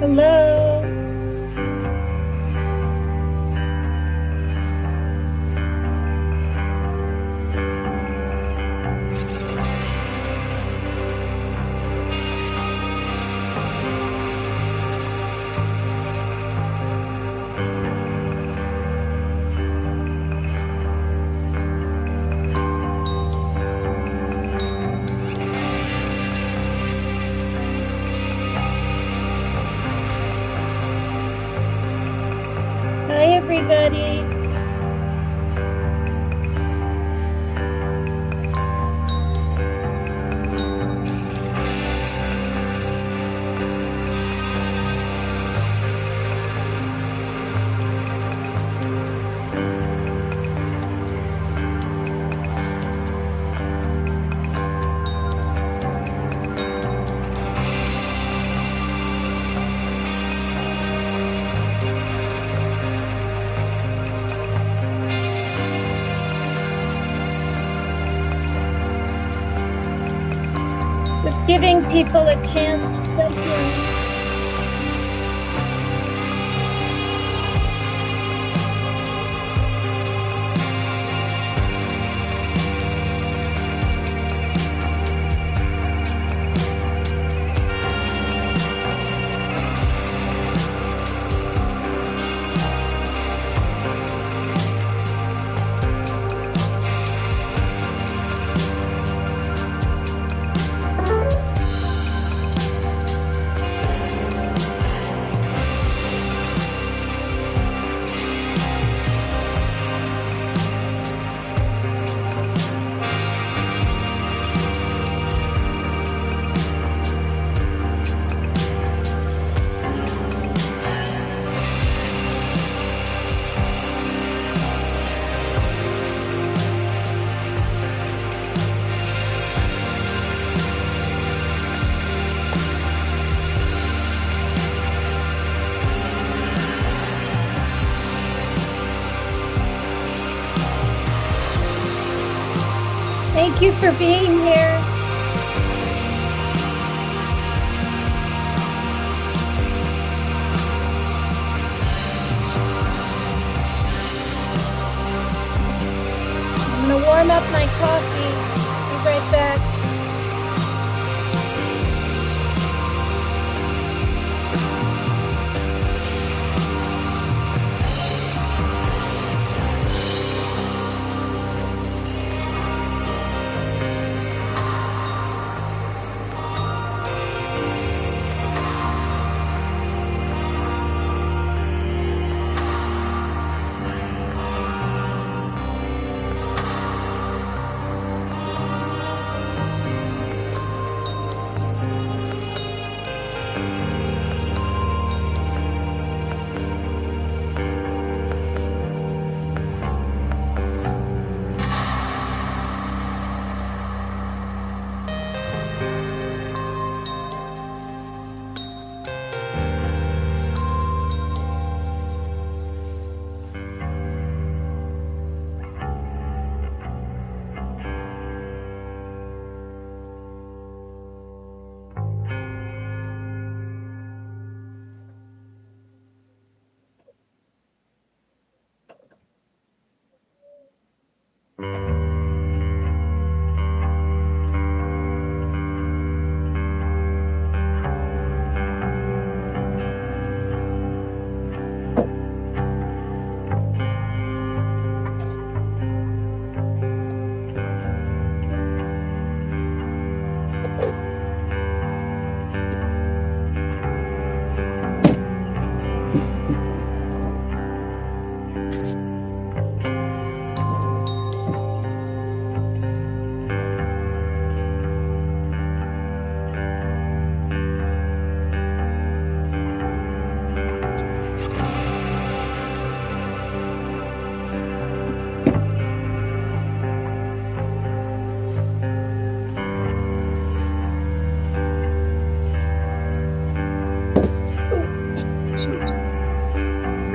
Hello. Hi, everybody. Just giving people a chance to check in. Thank you for being here. I'm going to warm up my coffee. Be right back.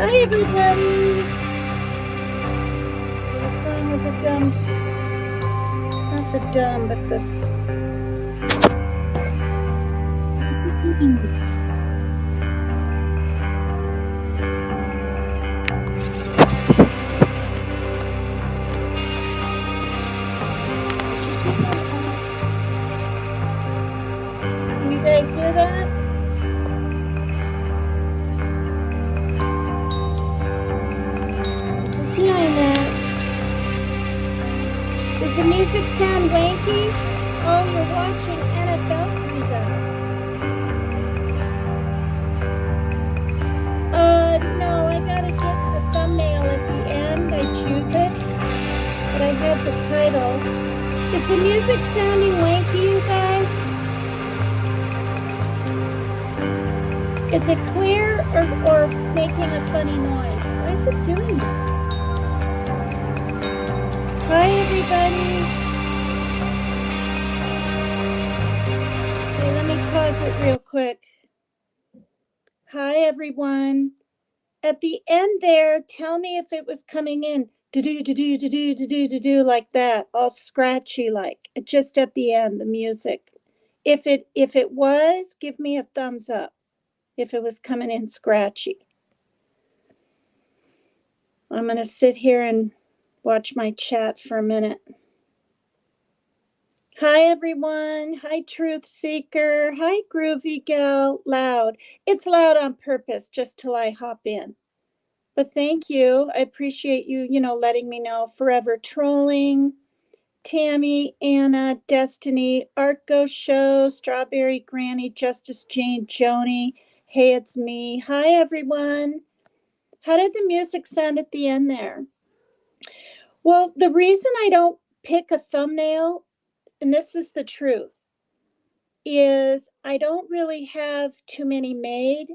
Hi, everybody. What's wrong with the dumb? Not the dumb, but the... What's it doing with it? you guys hear that? Hearing that. Does the music sound wanky? Oh, you're watching NFL Freezo. No, I gotta get the thumbnail at the end. I choose it, but I have the title. Is the music sounding wanky, you guys? Is it clear or making a funny noise? Why is it doing that? Hi, everybody. Okay, let me pause it real quick. Hi, everyone. At the end there, tell me if it was coming in do like that, all scratchy like. Just at the end, the music. If it was, give me a thumbs up. If it was coming in scratchy. I'm going to sit here and watch my chat for a minute. Hi, everyone. Hi, Truth Seeker. Hi, Groovy Gal. Loud. It's loud on purpose, just till I hop in. But thank you. I appreciate you, letting me know. Forever Trolling, Tammy, Anna, Destiny, Art Ghost Show, Strawberry Granny, Justice Jane, Joni. Hey, it's me. Hi, everyone. How did the music sound at the end there? Well, the reason I don't pick a thumbnail, and this is the truth, is I don't really have too many made.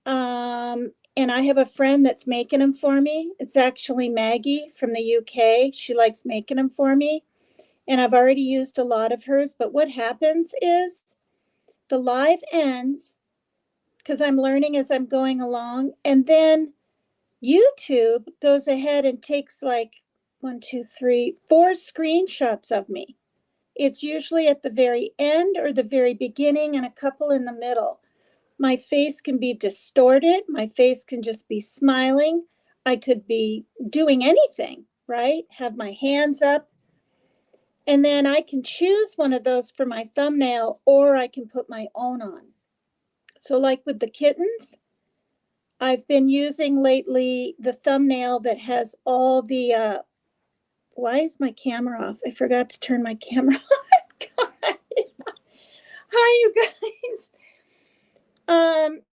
And I have a friend that's making them for me. It's actually Maggie from the UK. She likes making them for me. And I've already used a lot of hers. But what happens is the live ends because I'm learning as I'm going along. And then YouTube goes ahead and takes like 1, 2, 3, 4 screenshots of me. It's usually at the very end or the very beginning and a couple in the middle. My face can be distorted. My face can just be smiling. I could be doing anything, right? Have my hands up. And then I can choose one of those for my thumbnail, or I can put my own on. So like with the kittens, I've been using lately the thumbnail that has all the, why is my camera off? I forgot to turn my camera on. God. Hi, you guys.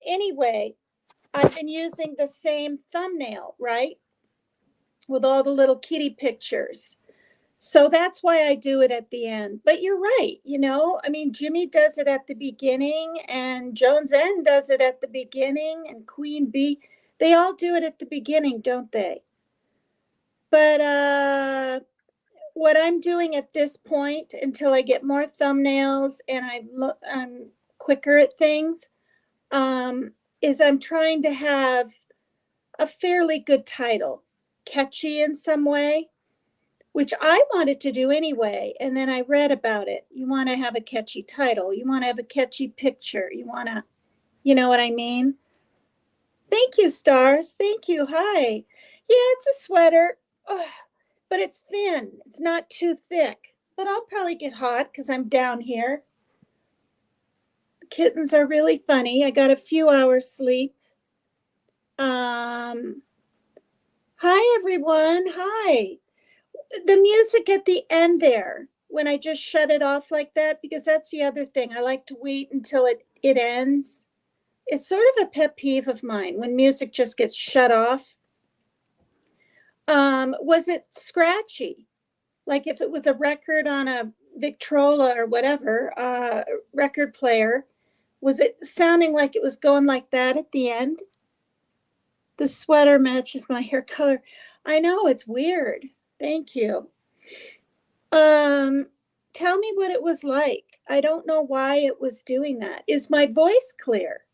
Anyway, I've been using the same thumbnail, right? With all the little kitty pictures. So that's why I do it at the end. But you're right, I mean, Jimmy does it at the beginning and Jones N does it at the beginning and Queen Bee. They all do it at the beginning, don't they? But what I'm doing at this point until I get more thumbnails and I'm quicker at things, is I'm trying to have a fairly good title, catchy in some way, which I wanted to do anyway. And then I read about it. You want to have a catchy title. You want to have a catchy picture. You want to, you know what I mean? Thank you, Stars. Thank you. Hi. Yeah, it's a sweater, but it's thin. It's not too thick. But I'll probably get hot because I'm down here. The kittens are really funny. I got a few hours sleep. Hi, everyone. Hi. The music at the end there, when I just shut it off like that, because that's the other thing. I like to wait until it ends. It's sort of a pet peeve of mine when music just gets shut off. Was it scratchy? Like if it was a record on a Victrola or whatever, record player, was it sounding like it was going like that at the end? The sweater matches my hair color. I know, it's weird. Thank you. Tell me what it was like. I don't know why it was doing that. Is my voice clear?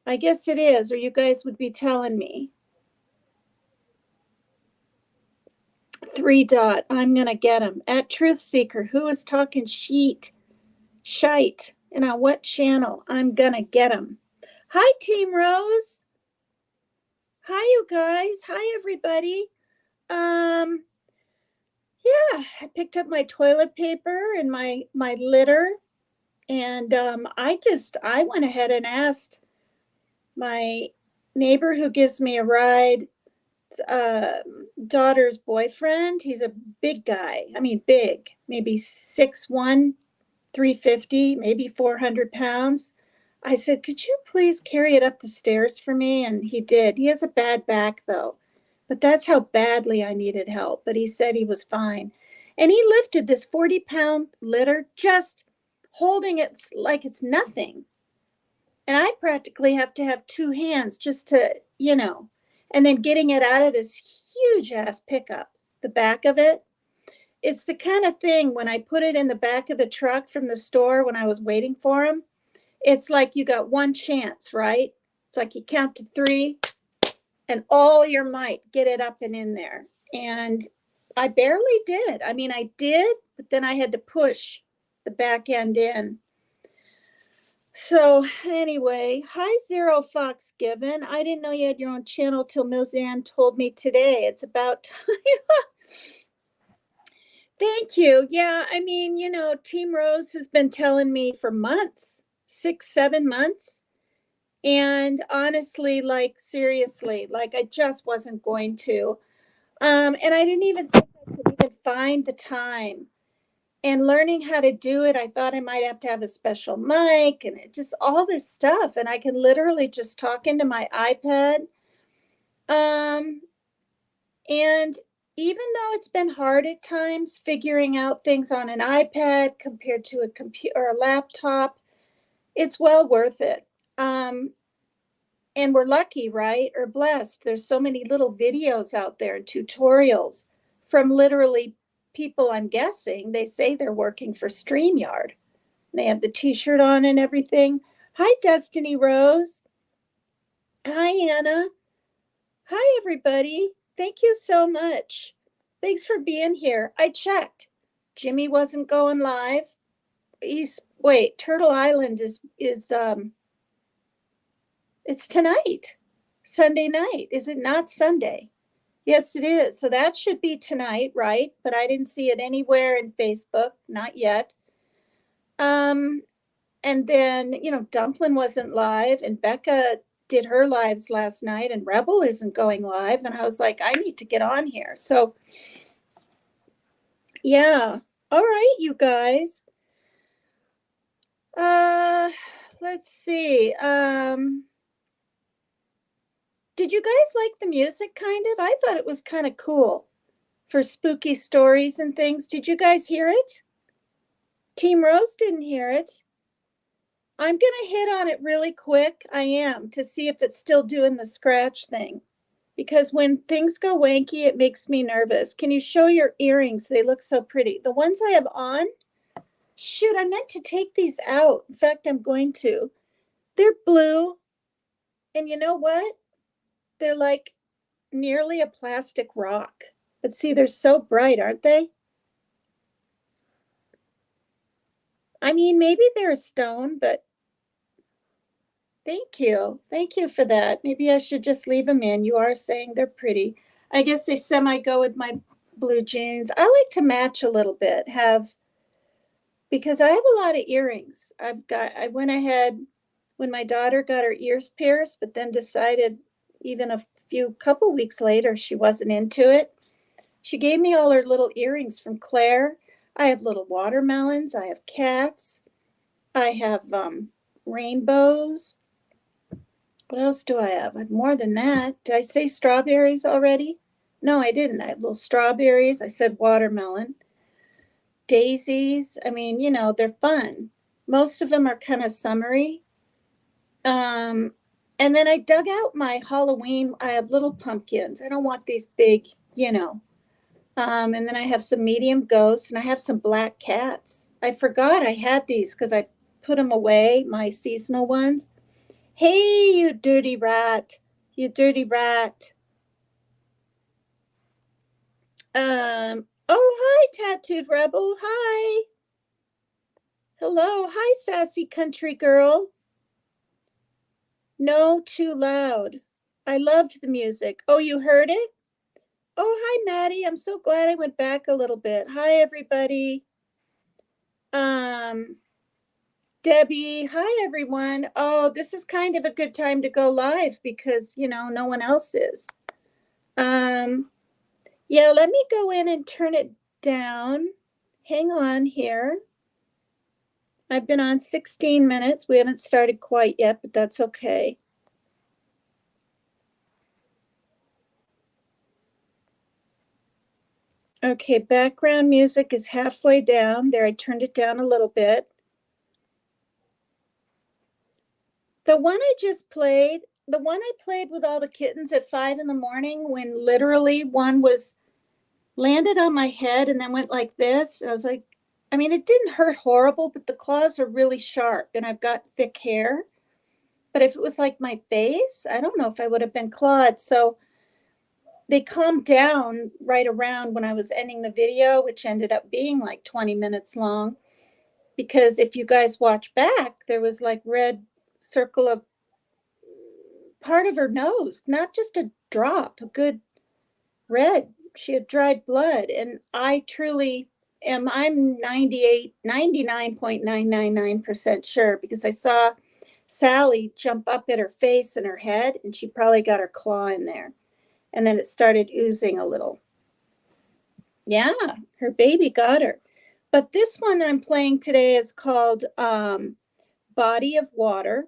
I guess it is, or you guys would be telling me. 3 dot. I'm gonna get him. At Truth Seeker, who is talking shite? And on what channel? I'm gonna get him. Hi, Team Rose. Hi, you guys. Hi, everybody. Yeah, I picked up my toilet paper and my litter, And I went ahead and asked my neighbor who gives me a ride, uh, daughter's boyfriend. He's a big guy. I mean, big, maybe 6'1", 350, maybe 400 pounds. I said, could you please carry it up the stairs for me? And he did. He has a bad back, though. But that's how badly I needed help. But he said he was fine. And he lifted this 40-pound litter, just holding it like it's nothing. And I practically have to have two hands just to, and then getting it out of this huge ass pickup, the back of it. It's the kind of thing when I put it in the back of the truck from the store when I was waiting for him, it's like you got one chance, right? It's like you count to three and all your might get it up and in there. And I barely did. I mean, I did, but then I had to push the back end in. So anyway, hi Zero Fox Given. I didn't know you had your own channel till Milzanne told me today. It's about time. Thank you. Yeah, I mean, Team Rose has been telling me for months, 6, 7 months. And honestly, like seriously, like I just wasn't going to. And I didn't even think I could even find the time. And learning how to do it, I thought I might have to have a special mic and just all this stuff. And I can literally just talk into my iPad. And even though it's been hard at times figuring out things on an iPad compared to a computer or a laptop, it's well worth it. And we're lucky, right? Or blessed. There's so many little videos out there and tutorials from literally people, I'm guessing, they say they're working for StreamYard. They have the t-shirt on and everything. Hi, Destiny Rose. Hi, Anna. Hi, everybody. Thank you so much. Thanks for being here. I checked. Jimmy wasn't going live. Turtle Island is it's tonight, Sunday night. Is it not Sunday? Yes, it is. So that should be tonight, right? But I didn't see it anywhere in Facebook, not yet. And then, Dumplin wasn't live, and Becca did her lives last night, and Rebel isn't going live. And I was like, I need to get on here. So, yeah. All right, you guys. Let's see. Did you guys like the music kind of? I thought it was kind of cool for spooky stories and things. Did you guys hear it? Team Rose didn't hear it. I'm going to hit on it really quick. I am, to see if it's still doing the scratch thing. Because when things go wanky, it makes me nervous. Can you show your earrings? They look so pretty. The ones I have on, shoot, I meant to take these out. In fact, I'm going to. They're blue. And you know what? They're like nearly a plastic rock. But see, they're so bright, aren't they? I mean, maybe they're a stone, but thank you. Thank you for that. Maybe I should just leave them in. You are saying they're pretty. I guess they semi go with my blue jeans. I like to match a little bit, because I have a lot of earrings. I went ahead when my daughter got her ears pierced, but then decided even a couple weeks later, she wasn't into it. She gave me all her little earrings from Claire. I have little watermelons. I have cats. I have rainbows. What else do I have? I have more than that. Did I say strawberries already? No, I didn't. I have little strawberries. I said watermelon. Daisies. I mean, they're fun. Most of them are kind of summery. And then I dug out my Halloween. I have little pumpkins. I don't want these big, and then I have some medium ghosts, and I have some black cats. I forgot I had these because I put them away, my seasonal ones. Hey, you dirty rat. You dirty rat. Oh, hi, Tattooed Rebel. Hi. Hello. Hi, sassy country girl. No, too loud. I loved the music. Oh, you heard it? Oh, hi, Maddie. I'm so glad I went back a little bit. Hi, everybody. Debbie, hi everyone. Oh, this is kind of a good time to go live because, no one else is. Yeah, let me go in and turn it down. Hang on here. I've been on 16 minutes. We haven't started quite yet, but that's okay. Okay, background music is halfway down. There, I turned it down a little bit. The one I just played, the one I played with all the kittens at 5 in the morning when literally one was landed on my head and then went like this. I was like, I mean, it didn't hurt horrible, but the claws are really sharp and I've got thick hair. But if it was like my face, I don't know if I would have been clawed. So they calmed down right around when I was ending the video, which ended up being like 20 minutes long. Because if you guys watch back, there was like red circle of part of her nose, not just a drop, a good red. She had dried blood. And I truly am, I'm 99.999% sure because I saw Sally jump up at her face and her head, and she probably got her claw in there. And then it started oozing a little. Yeah, her baby got her. But this one that I'm playing today is called Body of Water.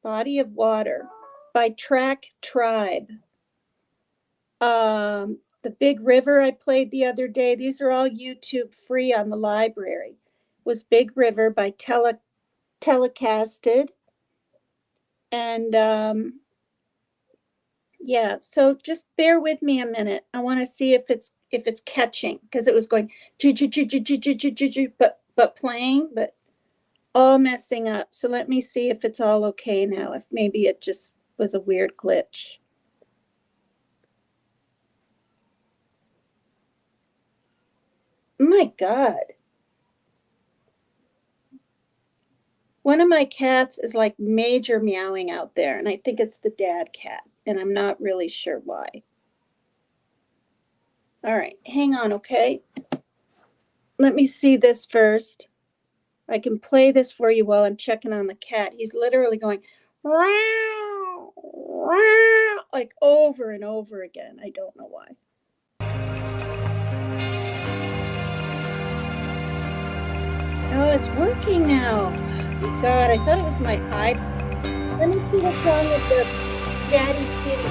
Body of Water by Track Tribe. The Big River I played the other day. These are all YouTube free on the library. Was Big River by Telecasted. And yeah, so just bear with me a minute. I want to see if it's catching because it was going but playing, but all messing up. So let me see if it's all okay now. If maybe it just was a weird glitch. My God. One of my cats is like major meowing out there, and I think it's the dad cat, and I'm not really sure why. All right, hang on, okay? Let me see this first. I can play this for you while I'm checking on the cat. He's literally going, wow, wow, like over and over again. I don't know why. Oh, it's working now. God, I thought it was my iPad. Let me see what's wrong with the daddy kitty.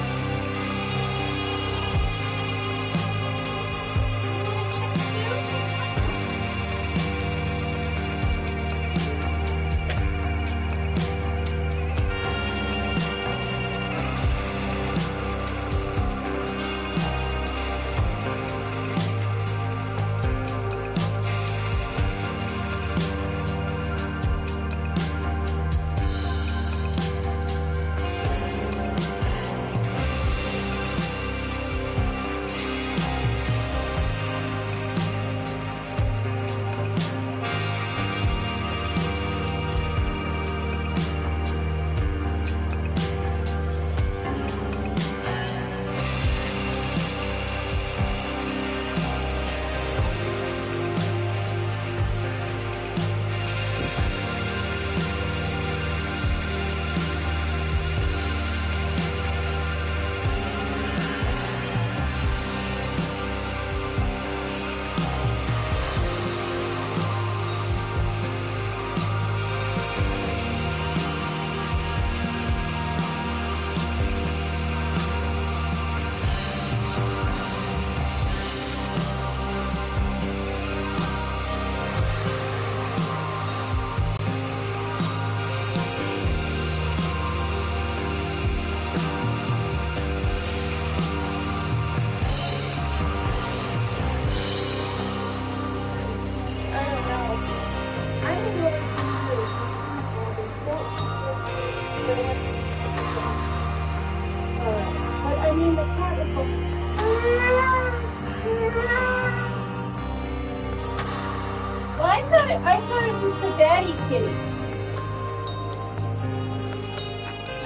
I thought it was the daddy kitty.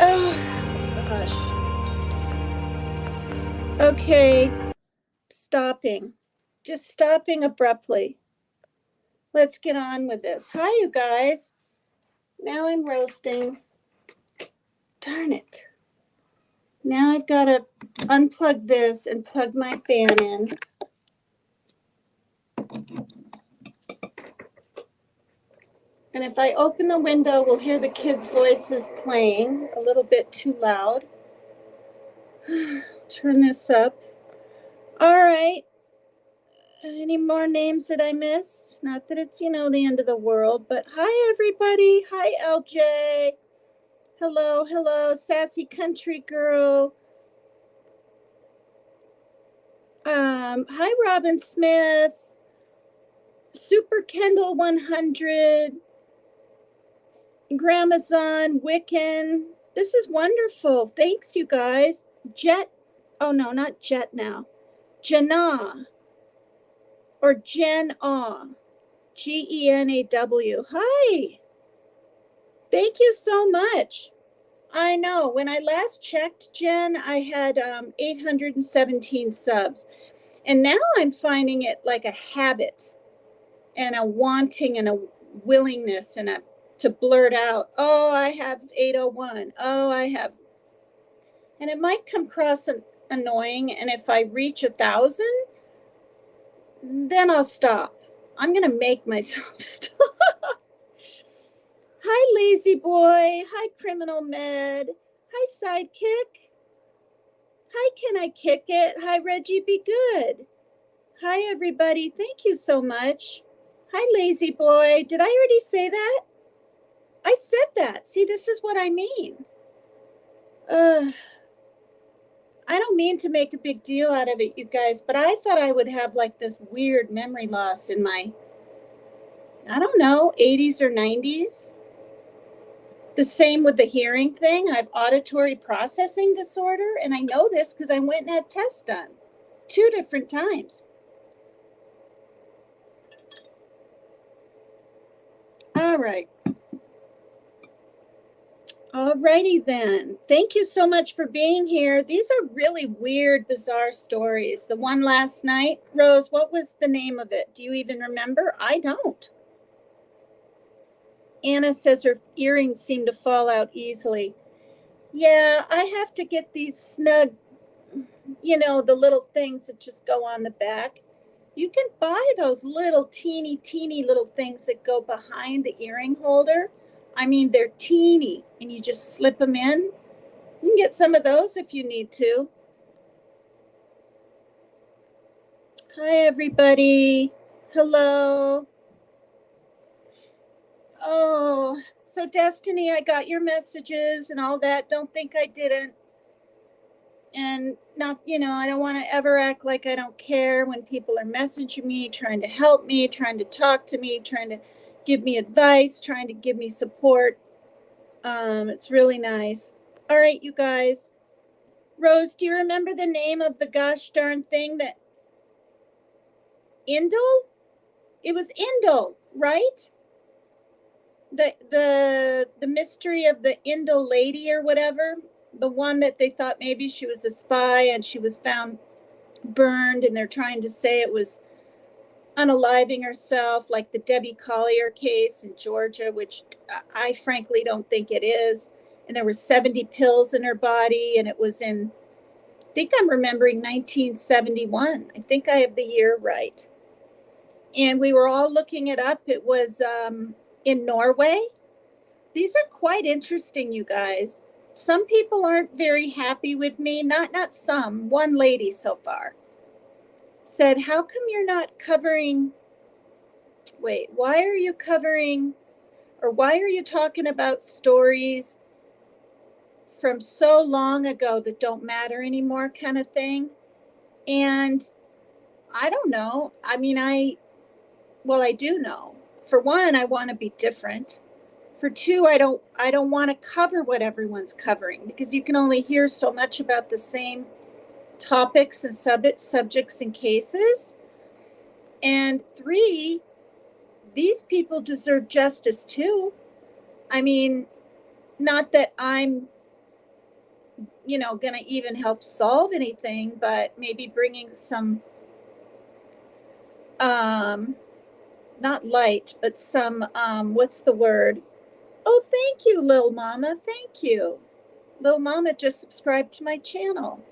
Oh, gosh. Okay, stopping. Just stopping abruptly. Let's get on with this. Hi, you guys. Now I'm roasting. Darn it. Now I've got to unplug this and plug my fan in. And if I open the window, we'll hear the kids' voices playing a little bit too loud. Turn this up. All right. Any more names that I missed? Not that it's, the end of the world, but hi, everybody. Hi, LJ. Hello, hello, sassy country girl. Hi, Robin Smith. Super Kendall 100. Gramazon, Wiccan. This is wonderful. Thanks, you guys. Jet. Oh, no, not Jet now. Jana. Or Jen Aw. Genaw. Hi. Thank you so much. I know. When I last checked, Jen, I had 817 subs. And now I'm finding it like a habit and a wanting and a willingness and to blurt out, oh, I have 801. Oh, I have. And it might come across annoying. And if I reach 1,000, then I'll stop. I'm going to make myself stop. Hi, Lazy Boy. Hi, Criminal Med. Hi, Sidekick. Hi, Can I Kick It? Hi, Reggie Be Good. Hi, everybody. Thank you so much. Hi, Lazy Boy. Did I already say that? I said that. See, this is what I mean. I don't mean to make a big deal out of it, you guys, but I thought I would have like this weird memory loss in my, I don't know, 80s or 90s. The same with the hearing thing. I have auditory processing disorder, and I know this because I went and had tests done 2 different times. All right. All righty then. Thank you so much for being here. These are really weird, bizarre stories. The one last night, Rose, what was the name of it? Do you even remember? I don't. Anna says her earrings seem to fall out easily. Yeah, I have to get these snug, the little things that just go on the back. You can buy those little teeny little things that go behind the earring holder. I mean, they're teeny, and you just slip them in. You can get some of those if you need to. Hi, everybody. Hello. Oh, so Destiny, I got your messages and all that. Don't think I didn't. And not, I don't want to ever act like I don't care when people are messaging me, trying to help me, trying to talk to me, trying to give me advice, trying to give me support. It's really nice. All right, you guys. Rose, do you remember the name of the gosh darn thing that Indel? It was Indel, right? The mystery of the Indel lady or whatever, the one that they thought maybe she was a spy and she was found burned, and they're trying to say it was unaliving herself, like the Debbie Collier case in Georgia, which I frankly don't think it is. And there were 70 pills in her body, and it was in, I think I'm remembering 1971. I think I have the year right. And we were all looking it up. It was in Norway. These are quite interesting, you guys. Some people aren't very happy with me. Not some. One lady so far said, how come you're not covering, why are you covering, or why are you talking about stories from so long ago that don't matter anymore, kind of thing? And I don't know. I mean, I do know. For one, I want to be different. For two, I don't want to cover what everyone's covering, because you can only hear so much about the same topics and subjects and cases. And three, these people deserve justice too. I mean, not that I'm, going to even help solve anything, but maybe bringing some, not light, but some, what's the word? Oh, thank you, Lil Mama. Thank you. Lil Mama just subscribed to my channel.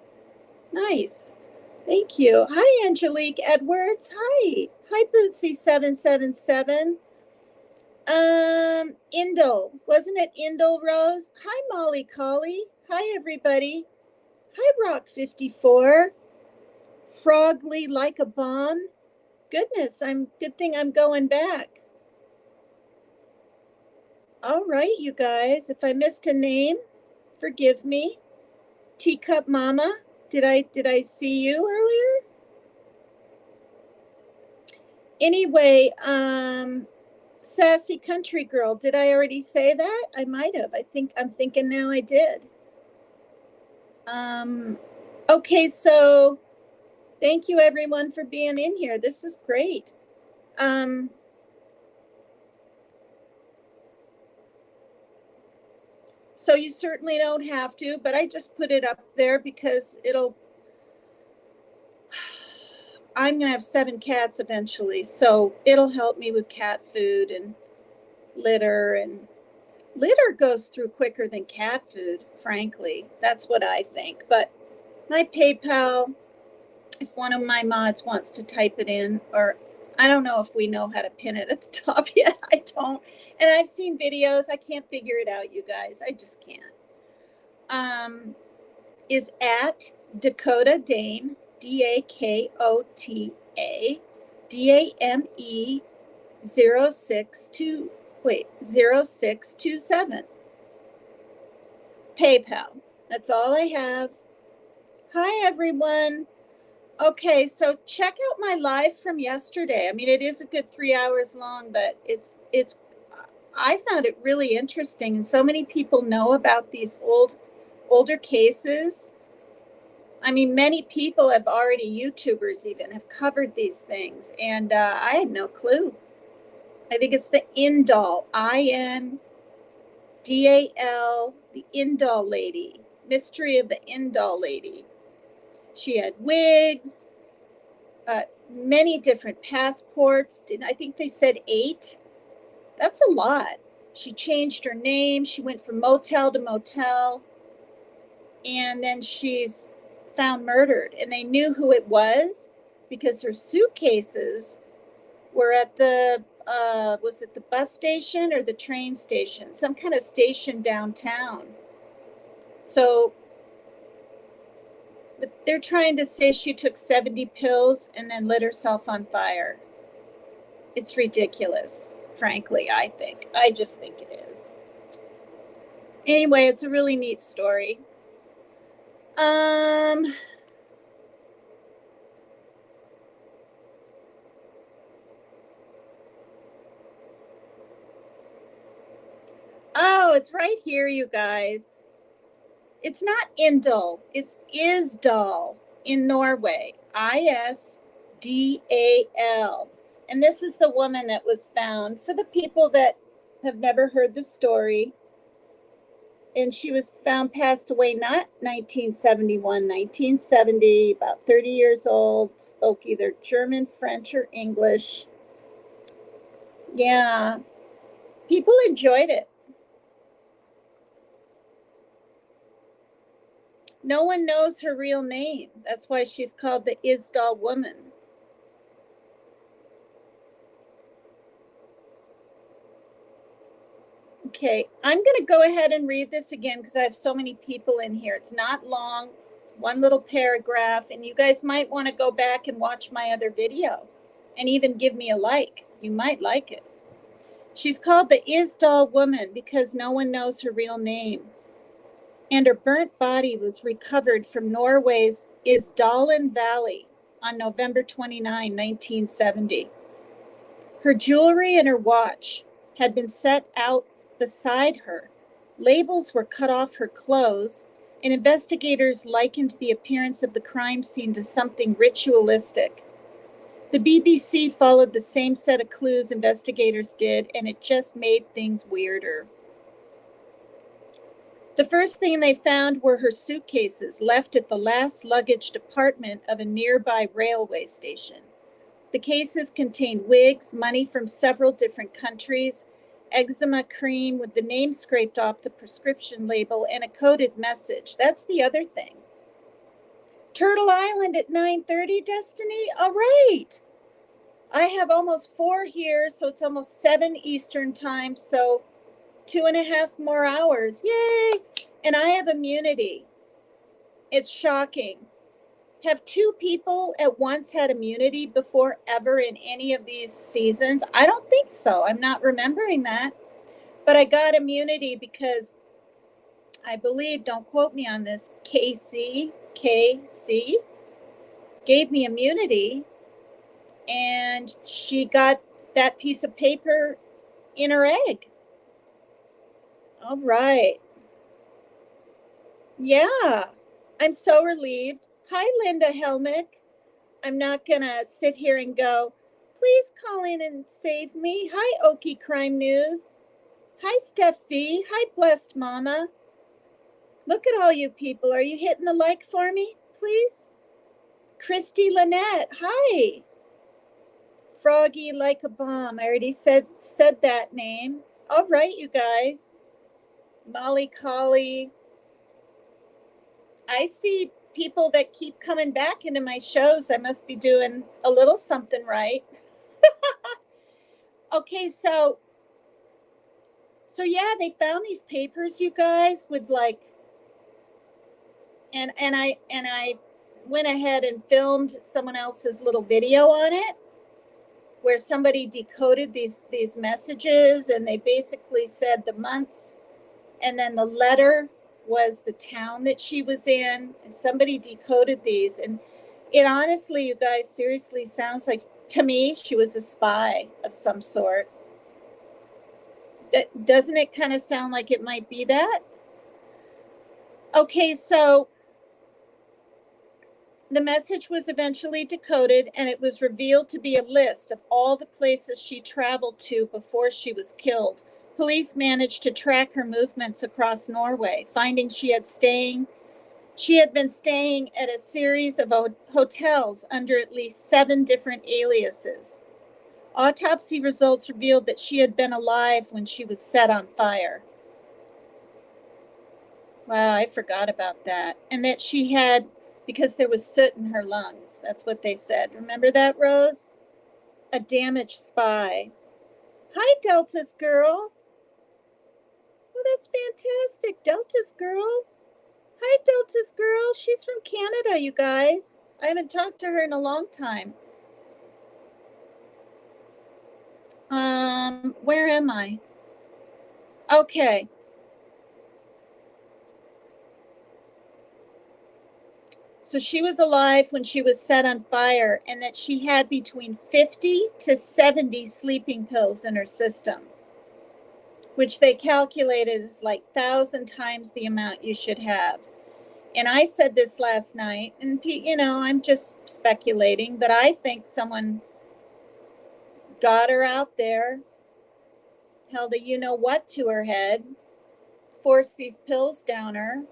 Nice. Thank you. Hi, Angelique Edwards. Hi. Hi, Bootsy777. Indel. Wasn't it Indel Rose? Hi, Molly Collie. Hi, everybody. Hi, Rock54. Frogly like a bomb. Goodness, good thing I'm going back. All right, you guys. If I missed a name, forgive me. Teacup Mama, did I see you earlier? Anyway, Sassy Country Girl, did I already say that? I might have. I'm thinking now I did. Okay, so thank you everyone for being in here. This is great. So you certainly don't have to, but I just put it up there because I'm going to have 7 cats eventually, so it'll help me with cat food and litter, and litter goes through quicker than cat food, frankly. That's what I think. But my PayPal, if one of my mods wants to type it in, or I don't know if we know how to pin it at the top yet. I don't. And I've seen videos. I can't figure it out, you guys. I just can't. Is at Dakota Dame, DAKOTA DAME 0627. PayPal. That's all I have. Hi, everyone. Okay, so check out my live from yesterday. I mean, it is a good 3 hours long, but I found it really interesting, and so many people know about these older cases. I mean, many people have already, YouTubers even, have covered these things, and I had no clue. I think it's the Indal, INDAL, the Indal lady, mystery of the Indal lady. She had wigs, many different passports. I think they said 8. That's a lot. She changed her name. She went from motel to motel, and then she's found murdered. And they knew who it was because her suitcases were at the was it the bus station or the train station? Some kind of station downtown. So they're trying to say she took 70 pills and then lit herself on fire. It's ridiculous, frankly, I think. I just think it is. Anyway, it's a really neat story. Oh, it's right here, you guys. It's not Indal, it's Isdal in Norway. ISDAL. And this is the woman that was found. For the people that have never heard the story, and she was found passed away not 1971, 1970, about 30 years old, spoke either German, French, or English. Yeah, people enjoyed it. No one knows her real name. That's why she's called the Isdal woman. Okay, I'm going to go ahead and read this again because I have so many people in here. It's not long, it's one little paragraph, and you guys might want to go back and watch my other video and even give me a like. You might like it. She's called the Isdal woman because no one knows her real name. And her burnt body was recovered from Norway's Isdalen Valley on November 29, 1970. Her jewelry and her watch had been set out beside her. Labels were cut off her clothes, and investigators likened the appearance of the crime scene to something ritualistic. The BBC followed the same set of clues investigators did, and it just made things weirder. The first thing they found were her suitcases left at the last luggage department of a nearby railway station. The cases contained wigs, money from several different countries, eczema cream with the name scraped off the prescription label and a coded message. That's the other thing. Turtle Island at 9:30, Destiny? All right. I have almost 4 here, so it's almost 7 Eastern time, so 2.5 more hours. Yay! And I have immunity. It's shocking. Have 2 people at once had immunity before ever in any of these seasons? I don't think so. I'm not remembering that. But I got immunity because I believe, don't quote me on this, KC gave me immunity, and she got that piece of paper in her egg. All right. Yeah, I'm so relieved. Hi, Linda Helmick. I'm not going to sit here and go, please call in and save me. Hi, Okie Crime News. Hi, Steffi. Hi, Blessed Mama. Look at all you people. Are you hitting the like for me, please? Christy Lynette. Hi. Froggy like a bomb. I already said that name. All right, you guys. Molly Collie. I see people that keep coming back into my shows. I must be doing a little something right. Okay, so yeah, they found these papers, you guys, with like, and I went ahead and filmed someone else's little video on it, where somebody decoded these messages, and they basically said the months, and then the letter was the town that she was in, and somebody decoded these, and it honestly, you guys, seriously sounds like, to me, she was a spy of some sort. Doesn't it kind of sound like it might be that? Okay, so the message was eventually decoded, and it was revealed to be a list of all the places she traveled to before she was killed. Police managed to track her movements across Norway, finding she had been staying at a series of hotels under at least 7 different aliases. Autopsy results revealed that she had been alive when she was set on fire. Wow, I forgot about that. And that she had, because there was soot in her lungs. That's what they said. Remember that, Rose? A damaged spy. Hi, Delta's girl. Oh, that's fantastic. Delta's girl. Hi, Delta's girl. She's from Canada, you guys. I haven't talked to her in a long time. Where am I? Okay. So she was alive when she was set on fire, and that she had between 50 to 70 sleeping pills in her system, which they calculated is like 1,000 times the amount you should have. And I said this last night, and you know, I'm just speculating, but I think someone got her out there, held a you-know-what to her head, forced these pills down her.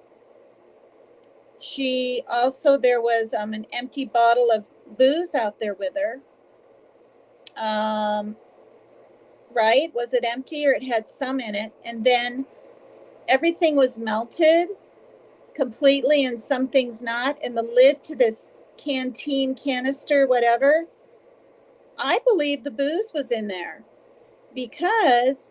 She also, there was an empty bottle of booze out there with her. Right? Was it empty, or it had some in it? And then everything was melted completely, and some things not. And the lid to this canteen canister, whatever, I believe the booze was in there, because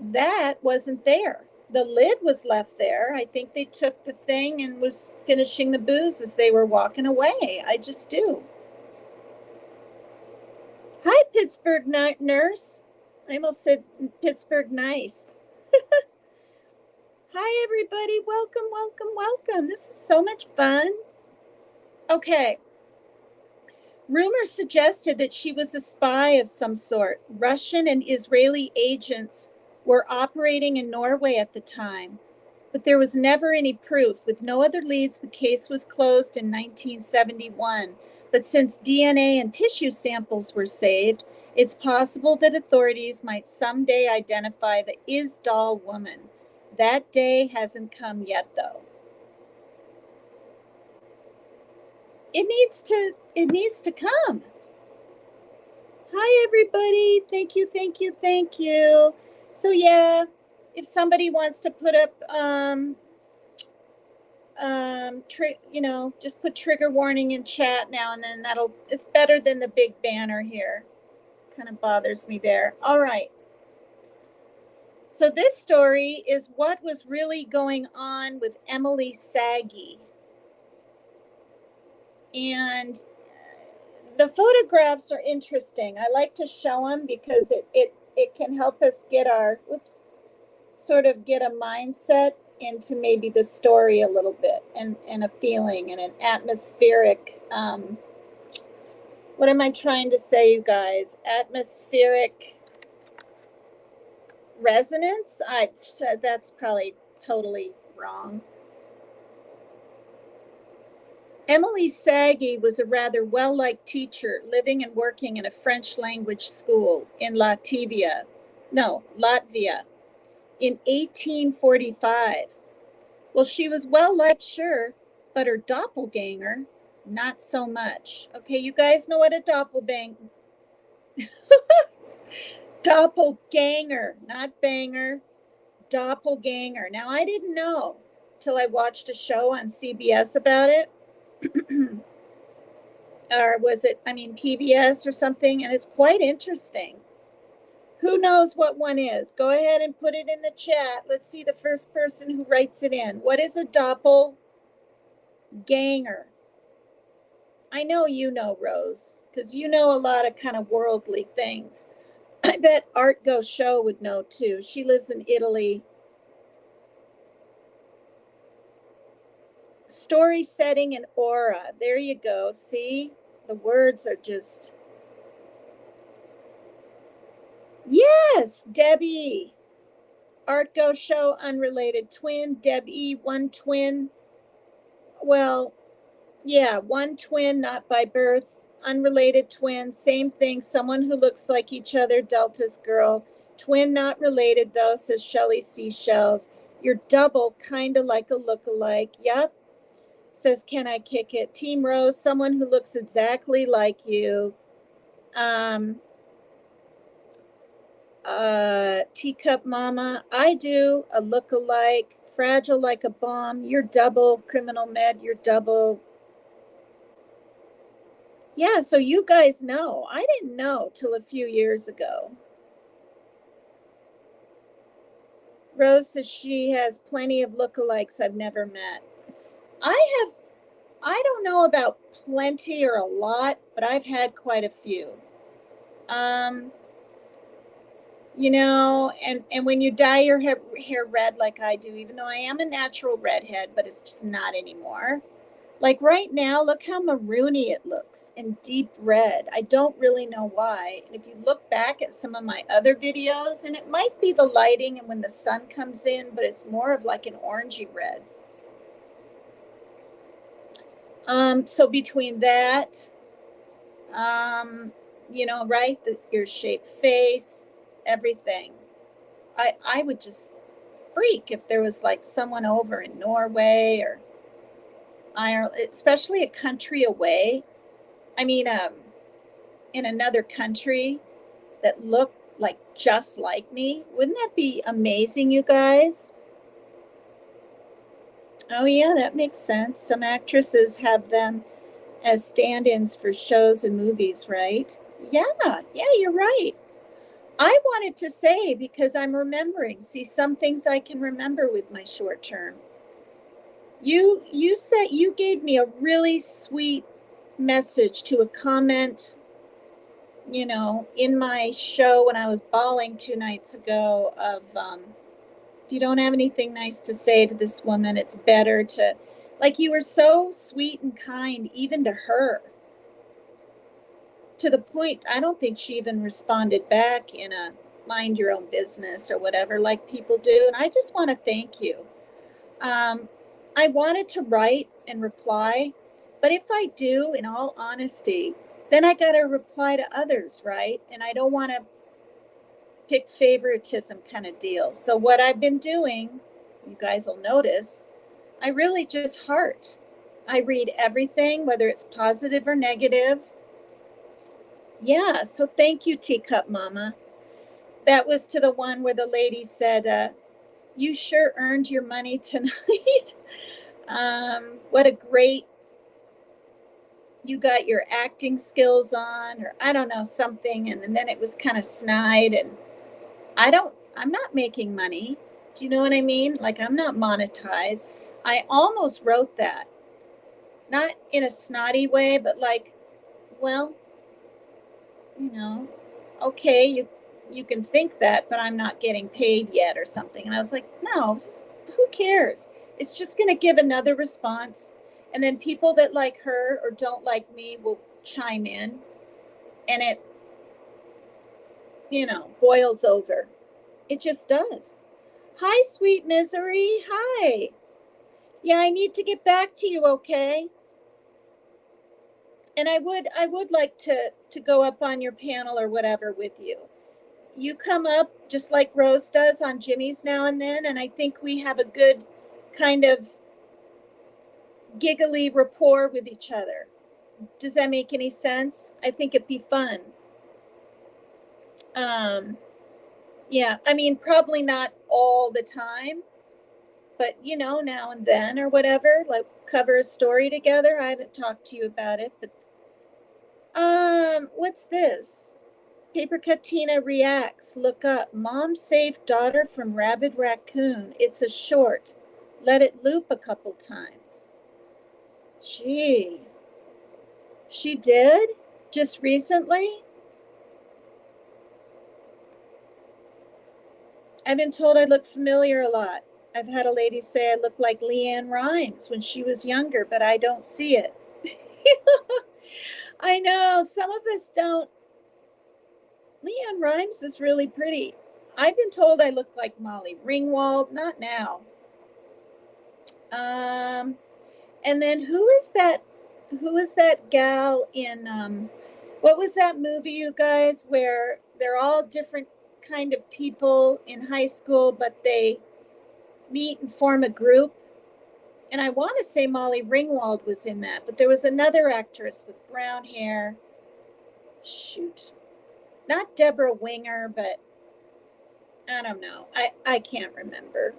that wasn't there. The lid was left there. I think they took the thing and was finishing the booze as they were walking away. I just do. Hi, Pittsburgh nurse. I almost said Pittsburgh nice. Hi, everybody. Welcome, welcome, welcome. This is so much fun. Okay. Rumors suggested that she was a spy of some sort. Russian and Israeli agents were operating in Norway at the time, but there was never any proof. With no other leads, the case was closed in 1971. But since DNA and tissue samples were saved, it's possible that authorities might someday identify the Isdal woman. That day hasn't come yet, though. It needs to come. Hi, everybody. Thank you, thank you, thank you. So yeah, if somebody wants to put up, just put trigger warning in chat now and then. It's better than the big banner here. Kind of bothers me there. All right. So this story is what was really going on with Emily Saggy. And the photographs are interesting. I like to show them because it can help us get sort of get a mindset into maybe the story a little bit, and a feeling and an atmospheric, what am I trying to say, you guys? Atmospheric resonance? That's probably totally wrong. Emily Saggy was a rather well-liked teacher living and working in a French language school in Latvia in 1845. Well, she was well-liked, sure, but her doppelganger, not so much. Okay, you guys know what a doppelganger, not banger, doppelganger. Now, I didn't know till I watched a show on CBS about it. Or was it, PBS or something, and it's quite interesting. Who knows what one is? Go ahead and put it in the chat. Let's see the first person who writes it in. What is a doppelganger? I know you know, Rose, because you know a lot of kind of worldly things. I bet Art Go Show would know too. She lives in Italy. Story setting and aura. There you go. See? The words are just... Yes, Debbie. Art Go Show, unrelated twin. Debbie, one twin. Well, yeah, one twin, not by birth. Unrelated twin, same thing. Someone who looks like each other, Delta's girl. Twin, not related though, says Shelly Seashells. You're double, kind of like a look-alike. Yep. Says, can I kick it? Team Rose, someone who looks exactly like you. Teacup Mama, I do, a look-alike. Fragile like a bomb, you're double. Criminal Med, you're double. Yeah, so you guys know. I didn't know till a few years ago. Rose says she has plenty of lookalikes I've never met. I don't know about plenty or a lot, but I've had quite a few. And when you dye your hair red like I do, even though I am a natural redhead, but it's just not anymore. Like right now, look how maroony it looks and deep red. I don't really know why. And if you look back at some of my other videos, and it might be the lighting and when the sun comes in, but it's more of like an orangey red. So between that, right, the ear-shaped face, everything. I would just freak if there was like someone over in Norway or Ireland, especially a country away. In another country that looked like just like me. Wouldn't that be amazing, you guys? Oh yeah, that makes sense. Some actresses have them as stand-ins for shows and movies, right? Yeah, you're right. I wanted to say, because I'm remembering, see, some things I can remember with my short term. You said you gave me a really sweet message to a comment, in my show when I was bawling 2 nights ago of, if you don't have anything nice to say to this woman, it's better to, like, you were so sweet and kind, even to her, to the point, I don't think she even responded back in a mind your own business or whatever, like people do. And I just want to thank you. I wanted to write and reply, but if I do, in all honesty, then I got to reply to others, right? And I don't want to pick favoritism kind of deal. So what I've been doing, you guys will notice, I really just heart. I read everything, whether it's positive or negative. Yeah, so thank you, Teacup Mama. That was to the one where the lady said, you sure earned your money tonight. What a great, you got your acting skills on, or I don't know, something. And then it was kind of snide. And I'm not making money. Do you know what I mean? Like, I'm not monetized. I almost wrote that, not in a snotty way, but like, well, you know, okay, you can think that, but I'm not getting paid yet or something. And I was like, no, just who cares? It's just going to give another response. And then people that like her or don't like me will chime in, and it, boils over. It just does. Hi, sweet misery. Hi. Yeah, I need to get back to you, okay? And I would like to go up on your panel or whatever with you. You come up just like Rose does on Jimmy's now and then, and I think we have a good kind of giggly rapport with each other. Does that make any sense? I think it'd be fun. Yeah, I mean, probably not all the time, but now and then or whatever, like cover a story together. I haven't talked to you about it, but what's this? Paper Katina reacts. Look up. Mom saved daughter from rabid raccoon. It's a short. Let it loop a couple times. Gee. She did? Just recently? I've been told I look familiar a lot. I've had a lady say I look like Leanne Rimes when she was younger, but I don't see it. I know, some of us don't. Leanne Rimes is really pretty. I've been told I look like Molly Ringwald, not now. And then who is that gal in what was that movie, you guys, where they're all different kind of people in high school, but they meet and form a group? And I want to say Molly Ringwald was in that, but there was another actress with brown hair. Shoot. Not Deborah Winger, but I don't know. I can't remember.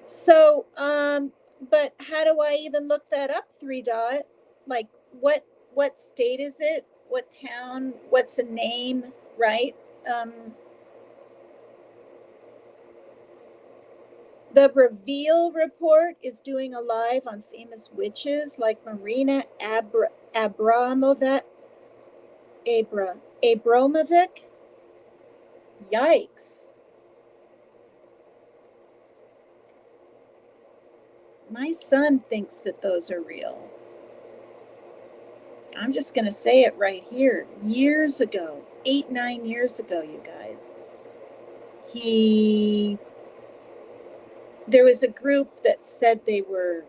So, but how do I even look that up, Three Dot? Like, what state is it? What town? What's a name, right? The Reveal Report is doing a live on famous witches like Marina Abramovic. Yikes. My son thinks that those are real. I'm just going to say it right here. Years ago, 8-9 years ago, you guys, there was a group that said they were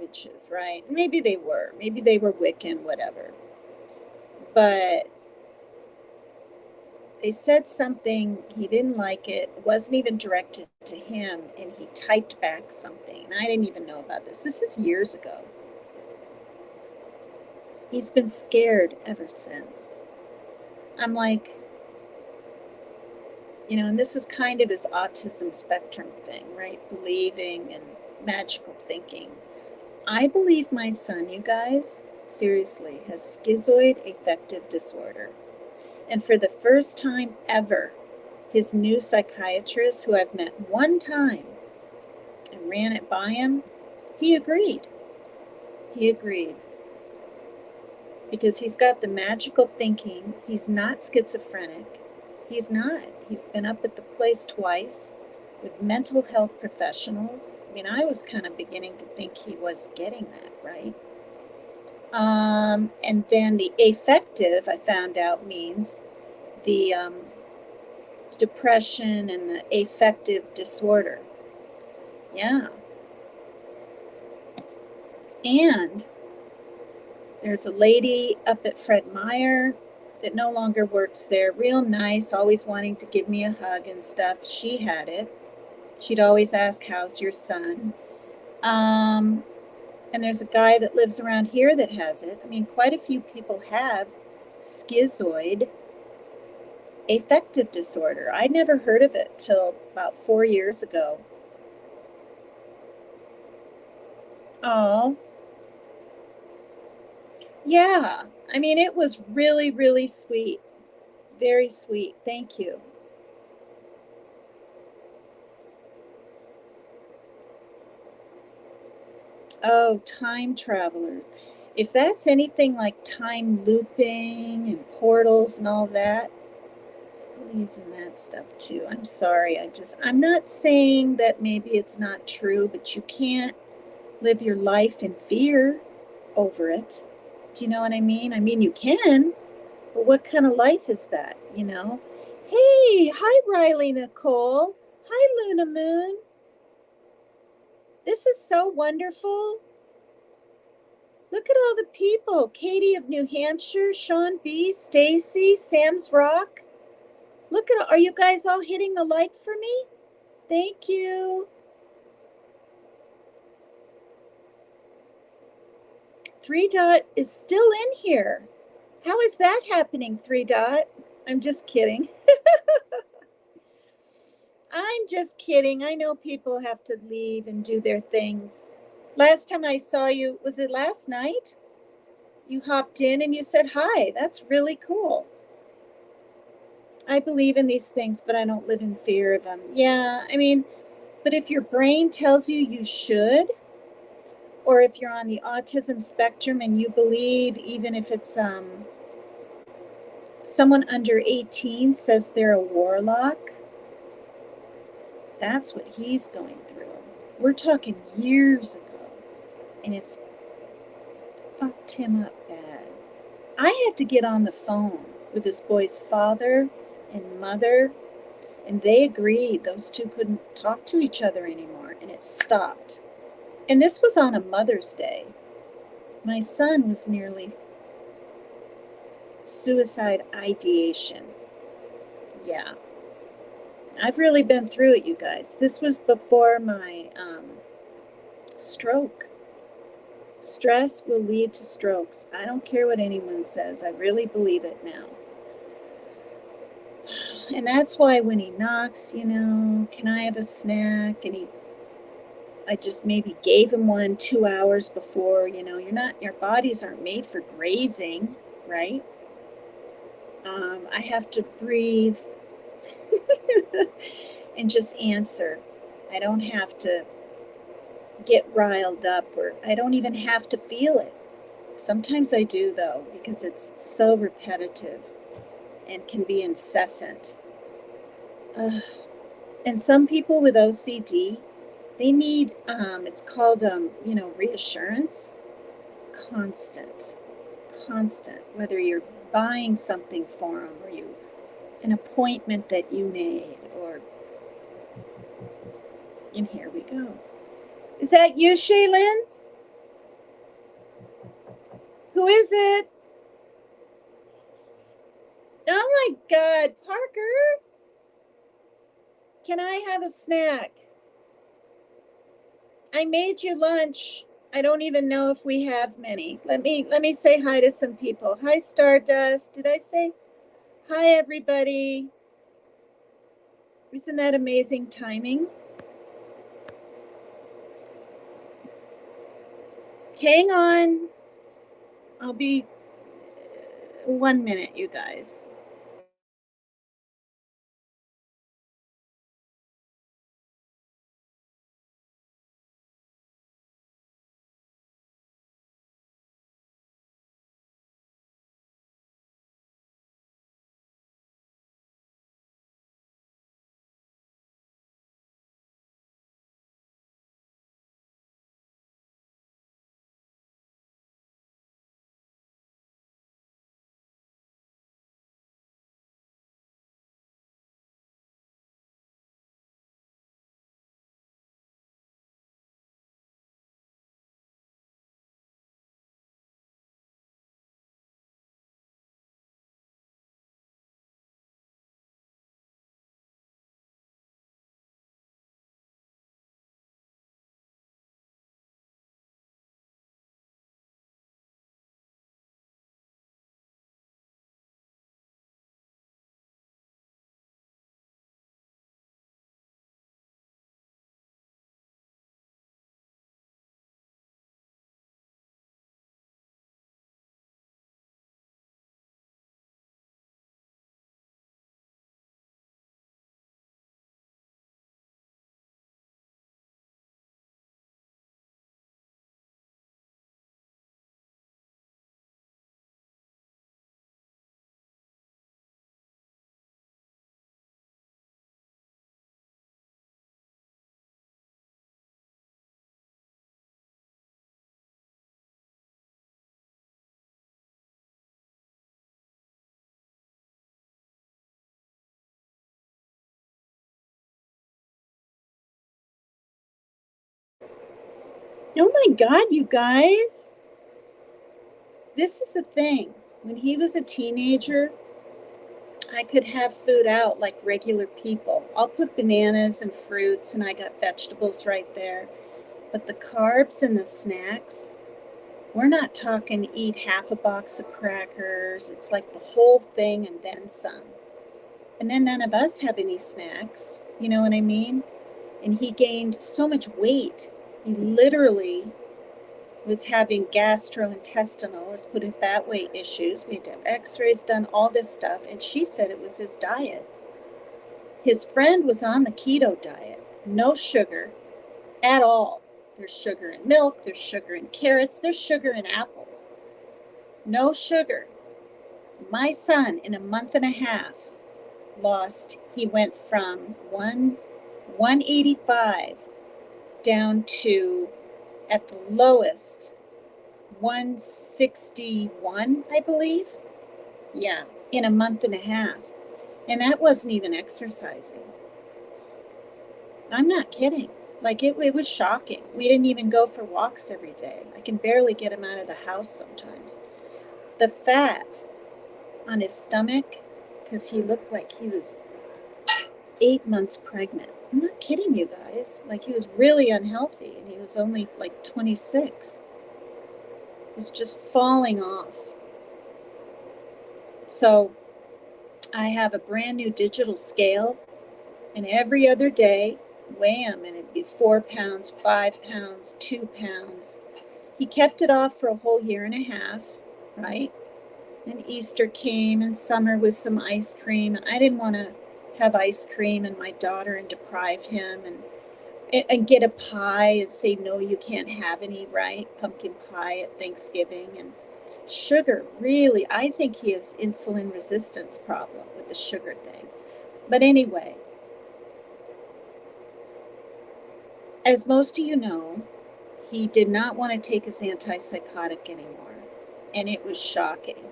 witches, right? Maybe they were Wiccan, whatever. But they said something, he didn't like it. It wasn't even directed to him, and he typed back something. And I didn't even know about this. This is years ago. He's been scared ever since. I'm like, and this is kind of his autism spectrum thing, right? Believing and magical thinking. I believe my son, you guys, seriously, has schizoid affective disorder. And for the first time ever, his new psychiatrist, who I've met one time and ran it by him, he agreed. Because he's got the magical thinking. He's not schizophrenic. He's not. He's been up at the place twice with mental health professionals. I mean, I was kind of beginning to think he was getting that, right? And then the affective, I found out, means the depression and the affective disorder. Yeah. And there's a lady up at Fred Meyer that no longer works there. Real nice, always wanting to give me a hug and stuff. She had it. She'd always ask, how's your son? And there's a guy that lives around here that has it. I mean, quite a few people have schizoid affective disorder. I never heard of it till about 4 years ago. Oh, yeah. I mean, it was really, really sweet. Very sweet. Thank you. Oh, time travelers. If that's anything like time looping and portals and all that, believes in that stuff too. I'm sorry. I'm not saying that maybe it's not true, but you can't live your life in fear over it. Do you know what I mean? I mean, you can, but what kind of life is that, you know? Hey, hi, Riley Nicole. Hi, Luna Moon. This is so wonderful. Look at all the people. Katie of New Hampshire, Sean B, Stacy, Sam's Rock. Look at, are you guys all hitting the like for me? Thank you. 3 Dot is still in here. How is that happening, 3 Dot? I'm just kidding. I'm just kidding. I know people have to leave and do their things. Last time I saw you, was it last night? You hopped in and you said hi. That's really cool. I believe in these things, but I don't live in fear of them. Yeah, I mean, but if your brain tells you you should, or if you're on the autism spectrum and you believe, even if it's someone under 18 says they're a warlock, that's what he's going through. We're talking years ago, and it's fucked him up bad. I had to get on the phone with this boy's father and mother, and they agreed those two couldn't talk to each other anymore, and it stopped. And this was on a Mother's Day. My son was nearly suicide ideation. Yeah. I've really been through it, you guys. This was before my stroke. Stress will lead to strokes. I don't care what anyone says. I really believe it now. And that's why when he knocks, you know, can I have a snack? And I just maybe gave him one 2 hours before, you know, your bodies aren't made for grazing, right? I have to breathe and just answer. I don't have to get riled up, or I don't even have to feel it. Sometimes I do, though, because it's so repetitive and can be incessant. And some people with OCD, they need, it's called, reassurance. Constant, constant, whether you're buying something for them or an appointment that you made, or, and here we go. Is that you, Shaylin? Who is it? Oh my God, Parker. Can I have a snack? I made you lunch. I don't even know if we have many. Let me say hi to some people. Hi, Stardust. Did I say hi, everybody? Isn't that amazing timing? Hang on. I'll be 1 minute, you guys. Oh my God, you guys. This is the thing. When he was a teenager, I could have food out like regular people. I'll put bananas and fruits, and I got vegetables right there. But the carbs and the snacks, we're not talking eat half a box of crackers. It's like the whole thing and then some. And then none of us have any snacks. You know what I mean? And he gained so much weight. He literally was having gastrointestinal, let's put it that way, issues. We had to have x-rays done, all this stuff. And she said it was his diet. His friend was on the keto diet, no sugar at all. There's sugar in milk, there's sugar in carrots, there's sugar in apples. No sugar. My son, in a month and a half, he went from 185 down to, at the lowest, 161, I believe. Yeah, in a month and a half. And that wasn't even exercising. I'm not kidding. Like, it was shocking. We didn't even go for walks every day. I can barely get him out of the house sometimes. The fat on his stomach, because he looked like he was 8 months pregnant. I'm not kidding you guys. Like, he was really unhealthy, and he was only like 26. It was just falling off. So I have a brand new digital scale, and every other day, weigh him, and it'd be 4 pounds, 5 pounds, 2 pounds. He kept it off for a whole year and a half, right? And Easter came, and summer with some ice cream, and I didn't want to have ice cream and my daughter and deprive him and get a pie and say, no, you can't have any, right? Pumpkin pie at Thanksgiving. And sugar, really, I think he has insulin resistance problem with the sugar thing. But anyway, as most of you know, he did not want to take his antipsychotic anymore. And it was shocking.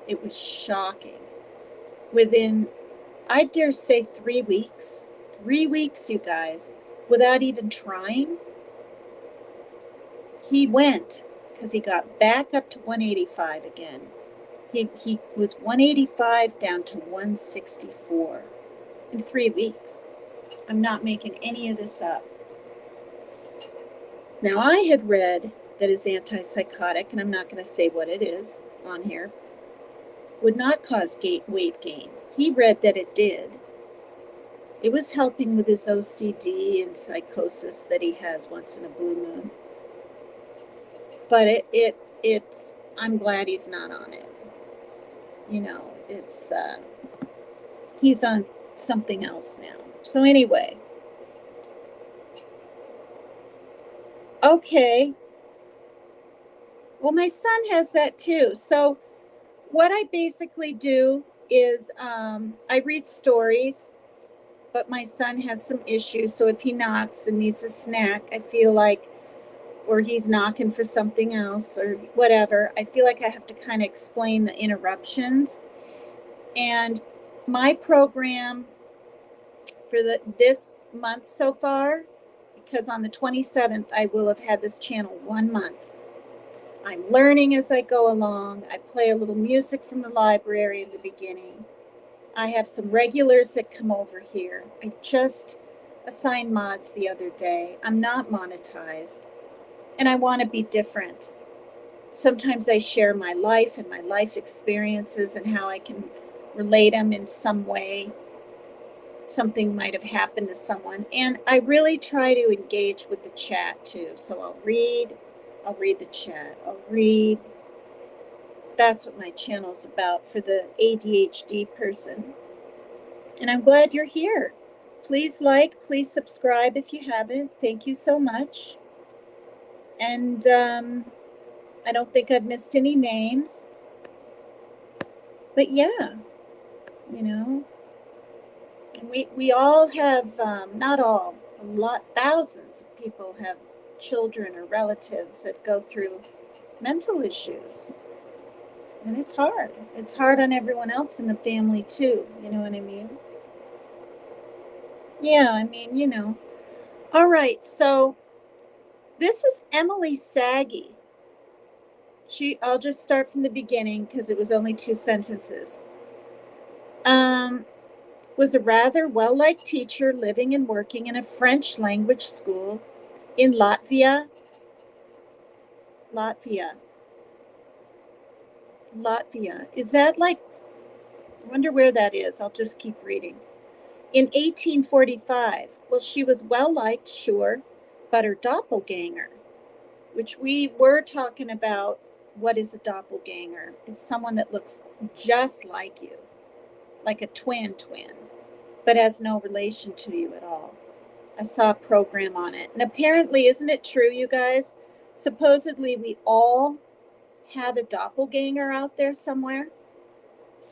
It was shocking. Within, I dare say, 3 weeks, you guys, without even trying, he went, because he got back up to 185 again. He was 185 down to 164 in 3 weeks. I'm not making any of this up. Now, I had read that his antipsychotic, and I'm not going to say what it is on here, would not cause weight gain. He read that it did. It was helping with his OCD and psychosis that he has once in a blue moon. But it's, I'm glad he's not on it. You know, it's, he's on something else now. So anyway. Okay. Well, my son has that too. So what I basically do is I read stories, but my son has some issues. So if he knocks and needs a snack, I feel like, or he's knocking for something else or whatever, I feel like I have to kind of explain the interruptions. And my program for this month so far, because on the 27th, I will have had this channel 1 month. I'm learning as I go along. I play a little music from the library in the beginning. I have some regulars that come over here. I just assigned mods the other day. I'm not monetized, and I want to be different. Sometimes I share my life and my life experiences and how I can relate them in some way. Something might have happened to someone. And I really try to engage with the chat too. So I'll read the chat. I'll read. That's what my channel is about for the ADHD person. And I'm glad you're here. Please like, please subscribe if you haven't. Thank you so much. And I don't think I've missed any names. But yeah, you know, and we all have, not all, a lot, thousands of people have children or relatives that go through mental issues. And it's hard. It's hard on everyone else in the family too. You know what I mean? Yeah, I mean, you know. All right, so This is Emily Saggy. I'll just start from the beginning because it was only 2 sentences. Was a rather well-liked teacher living and working in a French language school in Latvia. Is that like, I wonder where that is. I'll just keep reading. In 1845. Well, she was well-liked, sure, but her doppelganger, which we were talking about, what is a doppelganger? It's someone that looks just like you, like a twin, but has no relation to you at all. I saw a program on it. And apparently, isn't it true, you guys? Supposedly, we all have a doppelganger out there somewhere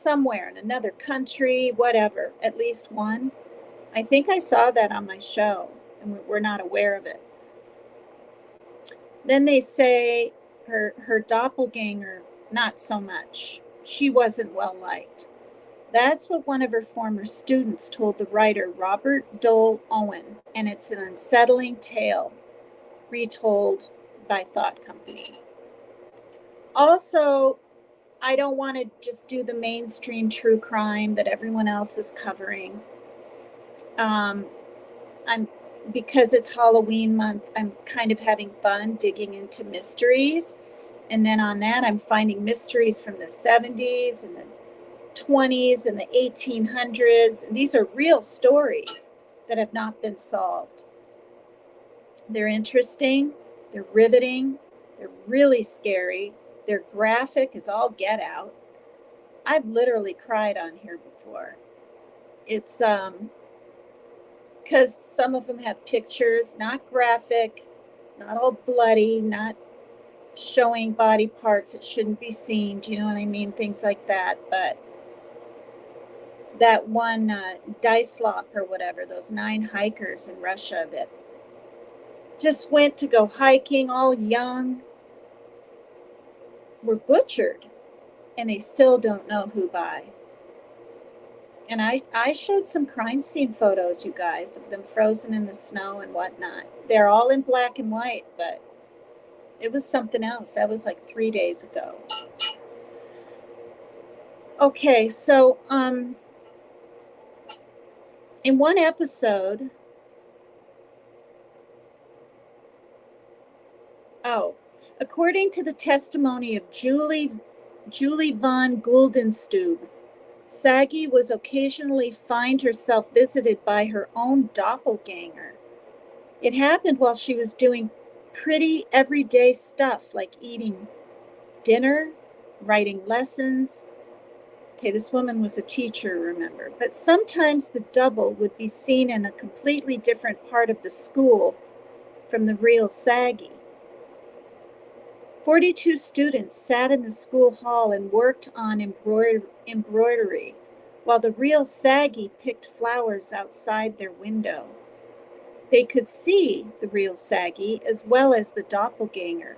in another country, whatever, at least one. I think I saw that on my show, and we're not aware of it. Then they say her doppelganger, not so much. She wasn't well liked. That's what one of her former students told the writer Robert Dole Owen, and it's an unsettling tale retold by Thought Company. Also, I don't want to just do the mainstream true crime that everyone else is covering. Because it's Halloween month, I'm kind of having fun digging into mysteries. And then on that, I'm finding mysteries from the 70s and the 20s and the 1800s. And these are real stories that have not been solved. They're interesting. They're riveting. They're really scary. They're graphic as all get out. I've literally cried on here before. It's because some of them have pictures, not graphic, not all bloody, not showing body parts that shouldn't be seen. Do you know what I mean? Things like that. But that one Dyslop or whatever, those 9 hikers in Russia that just went to go hiking, all young, were butchered, and they still don't know who by. And I showed some crime scene photos, you guys, of them frozen in the snow and whatnot. They're all in black and white, but it was something else. That was like 3 days ago. Okay, so in one episode, according to the testimony of Julie von Guldenstube, Saggy was occasionally find herself visited by her own doppelganger. It happened while she was doing pretty everyday stuff like eating dinner, writing lessons. Okay, this woman was a teacher, remember. But sometimes the double would be seen in a completely different part of the school from the real Saggy. 42 students sat in the school hall and worked on embroidery, while the real Saggy picked flowers outside their window. They could see the real Saggy as well as the doppelganger.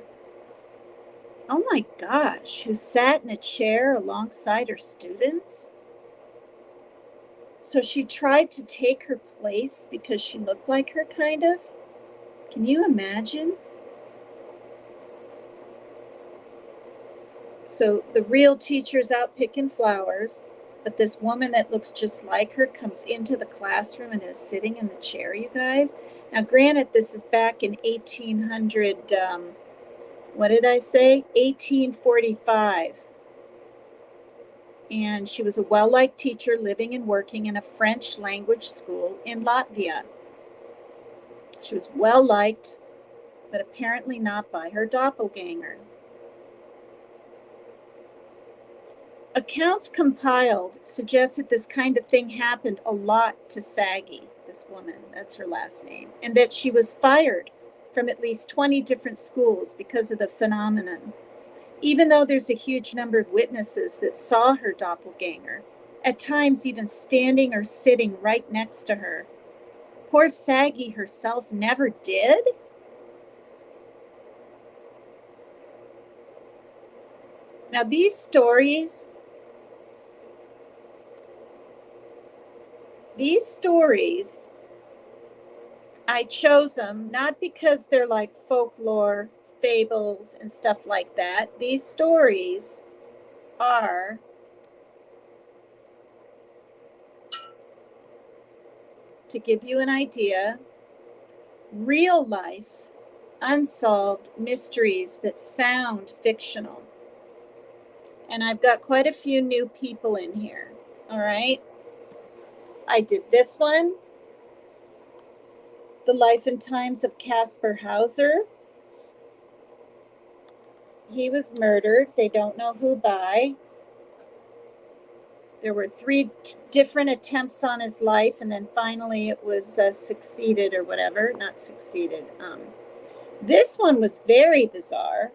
Oh my gosh, who sat in a chair alongside her students? So she tried to take her place because she looked like her, kind of? Can you imagine? So the real teacher's out picking flowers, but this woman that looks just like her comes into the classroom and is sitting in the chair, you guys. Now, granted, this is back in 1800, what did I say? 1845. And she was a well-liked teacher living and working in a French language school in Latvia. She was well-liked, but apparently not by her doppelganger. Accounts compiled suggest that this kind of thing happened a lot to Saggy, this woman, that's her last name, and that she was fired from at least 20 different schools because of the phenomenon, even though there's a huge number of witnesses that saw her doppelganger, at times even standing or sitting right next to her. Poor Saggy herself never did? Now, these stories I chose them not because they're like folklore, fables, and stuff like that. These stories are to give you an idea, real life, unsolved mysteries that sound fictional. And I've got quite a few new people in here. All right. I did this one, The Life and Times of Caspar Hauser. He was murdered. They don't know who by. There were three different attempts on his life, and then finally it was succeeded or whatever. Not succeeded. This one was very bizarre.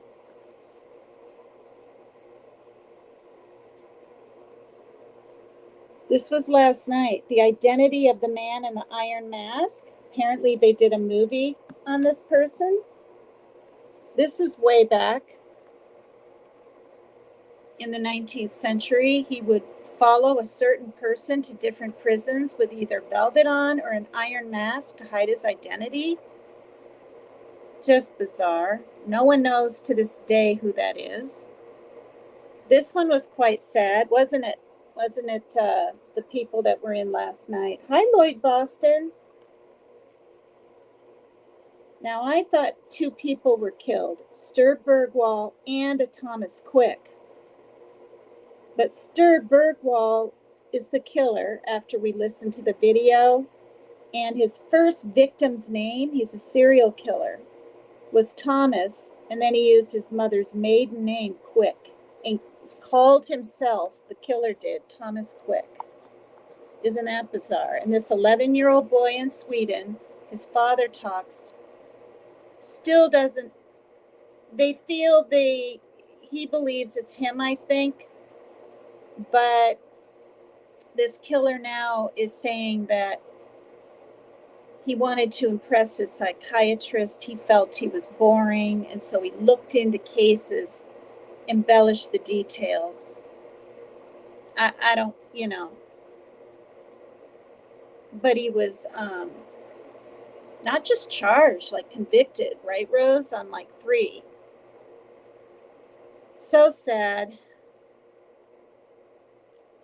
This was last night. The Identity of the Man in the Iron Mask. Apparently they did a movie on this person. This was way back in the 19th century. He would follow a certain person to different prisons with either velvet on or an iron mask to hide his identity. Just bizarre. No one knows to this day who that is. This one was quite sad, wasn't it? Wasn't it the people that were in last night? Hi, Lloyd Boston. Now, I thought two people were killed, Stur Bergwall and a Thomas Quick. But Stur Bergwall is the killer after we listened to the video. And his first victim's name, he's a serial killer, was Thomas. And then he used his mother's maiden name, Quick, and called himself, the killer did, Thomas Quick. Isn't that bizarre? And this 11-year-old boy in Sweden, his father talks, still doesn't, they feel he believes it's him, I think. But this killer now is saying that he wanted to impress his psychiatrist. He felt he was boring, and so he looked into cases, embellished the details. I don't, but he was not just charged, like convicted, right, Rose, on like 3. So sad.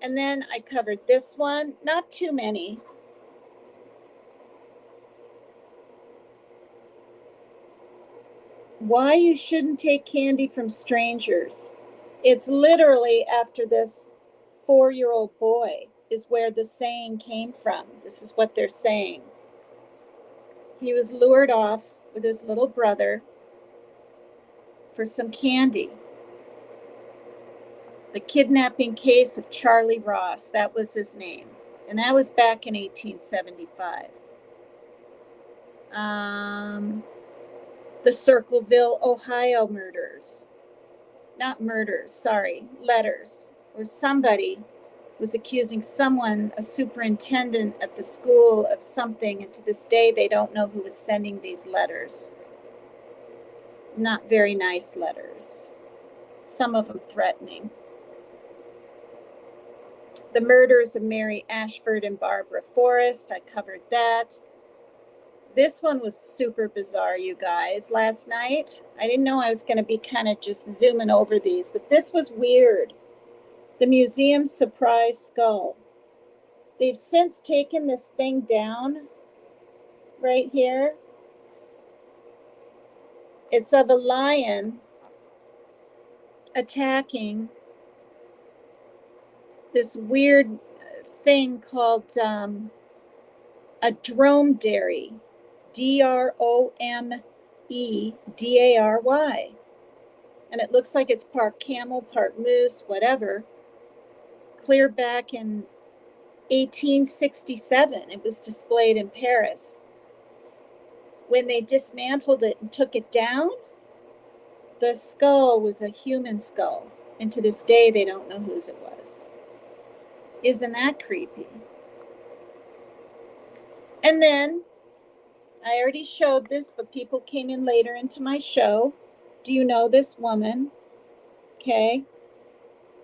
And then I covered this one, not too many. Why you shouldn't take candy from strangers. It's literally after this 4-year-old boy is where the saying came from. This is what they're saying. He was lured off with his little brother for some candy. The kidnapping case of Charlie Ross, that was his name. And that was back in 1875. The Circleville, Ohio murders. Not murders, sorry, letters. Or somebody was accusing someone, a superintendent at the school, of something, and to this day they don't know who was sending these letters. Not very nice letters. Some of them threatening. The murders of Mary Ashford and Barbara Forrest, I covered that. This one was super bizarre, you guys. Last night, I didn't know I was going to be kind of just zooming over these, but this was weird. The museum's surprise skull. They've since taken this thing down right here. It's of a lion attacking this weird thing called a dromedary. Dromedary. And it looks like it's part camel, part moose, whatever. Clear back in 1867. It was displayed in Paris. When they dismantled it and took it down, the skull was a human skull. And to this day, they don't know whose it was. Isn't that creepy? And then, I already showed this, but people came in later into my show. Do you know this woman? Okay.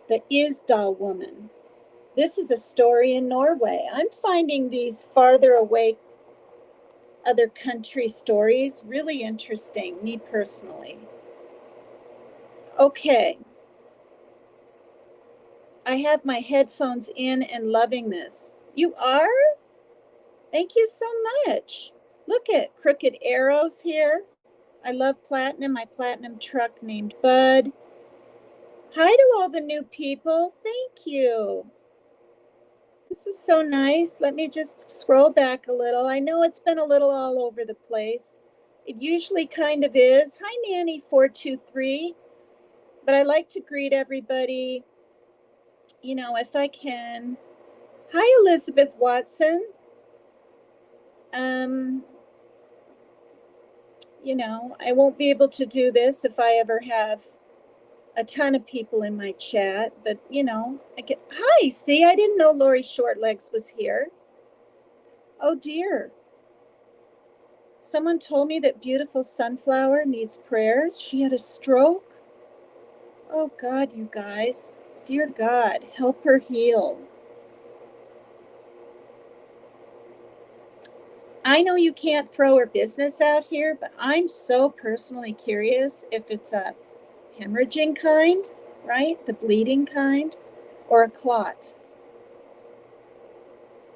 The Isdal woman. This is a story in Norway. I'm finding these farther away other country stories. Really interesting, me personally. Okay. I have my headphones in and loving this. You are? Thank you so much. Look at crooked arrows here. I love platinum. My platinum truck named Bud. Hi to all the new people. Thank you. This is so nice. Let me just scroll back a little. I know it's been a little all over the place. It usually kind of is. Hi, Nanny423. But I like to greet everybody, you know, if I can. Hi, Elizabeth Watson. You know, I won't be able to do this if I ever have a ton of people in my chat, but you know, hi, see, I didn't know Lori Shortlegs was here. Oh dear. Someone told me that beautiful sunflower needs prayers. She had a stroke. Oh God, you guys. Dear God, help her heal. I know you can't throw her business out here, but I'm so personally curious if it's a hemorrhaging kind, right? The bleeding kind, or a clot.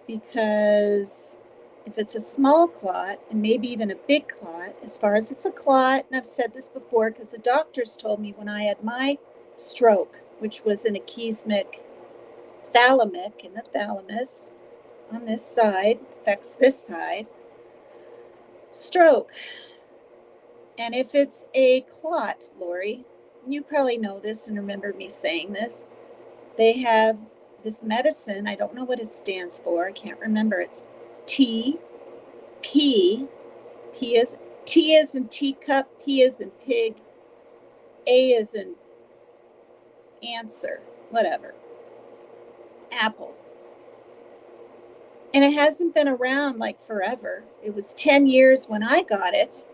Because if it's a small clot, and maybe even a big clot, as far as it's a clot, and I've said this before because the doctors told me when I had my stroke, which was an akismic thalamic in the thalamus on this side, affects this side, stroke. And if it's a clot, Lori, you probably know this and remember me saying this, they have this medicine, I don't know what it stands for, I can't remember, it's T, P is T as in teacup, P as in pig, A as in answer, whatever, apple. And it hasn't been around like forever. It was 10 years when I got it.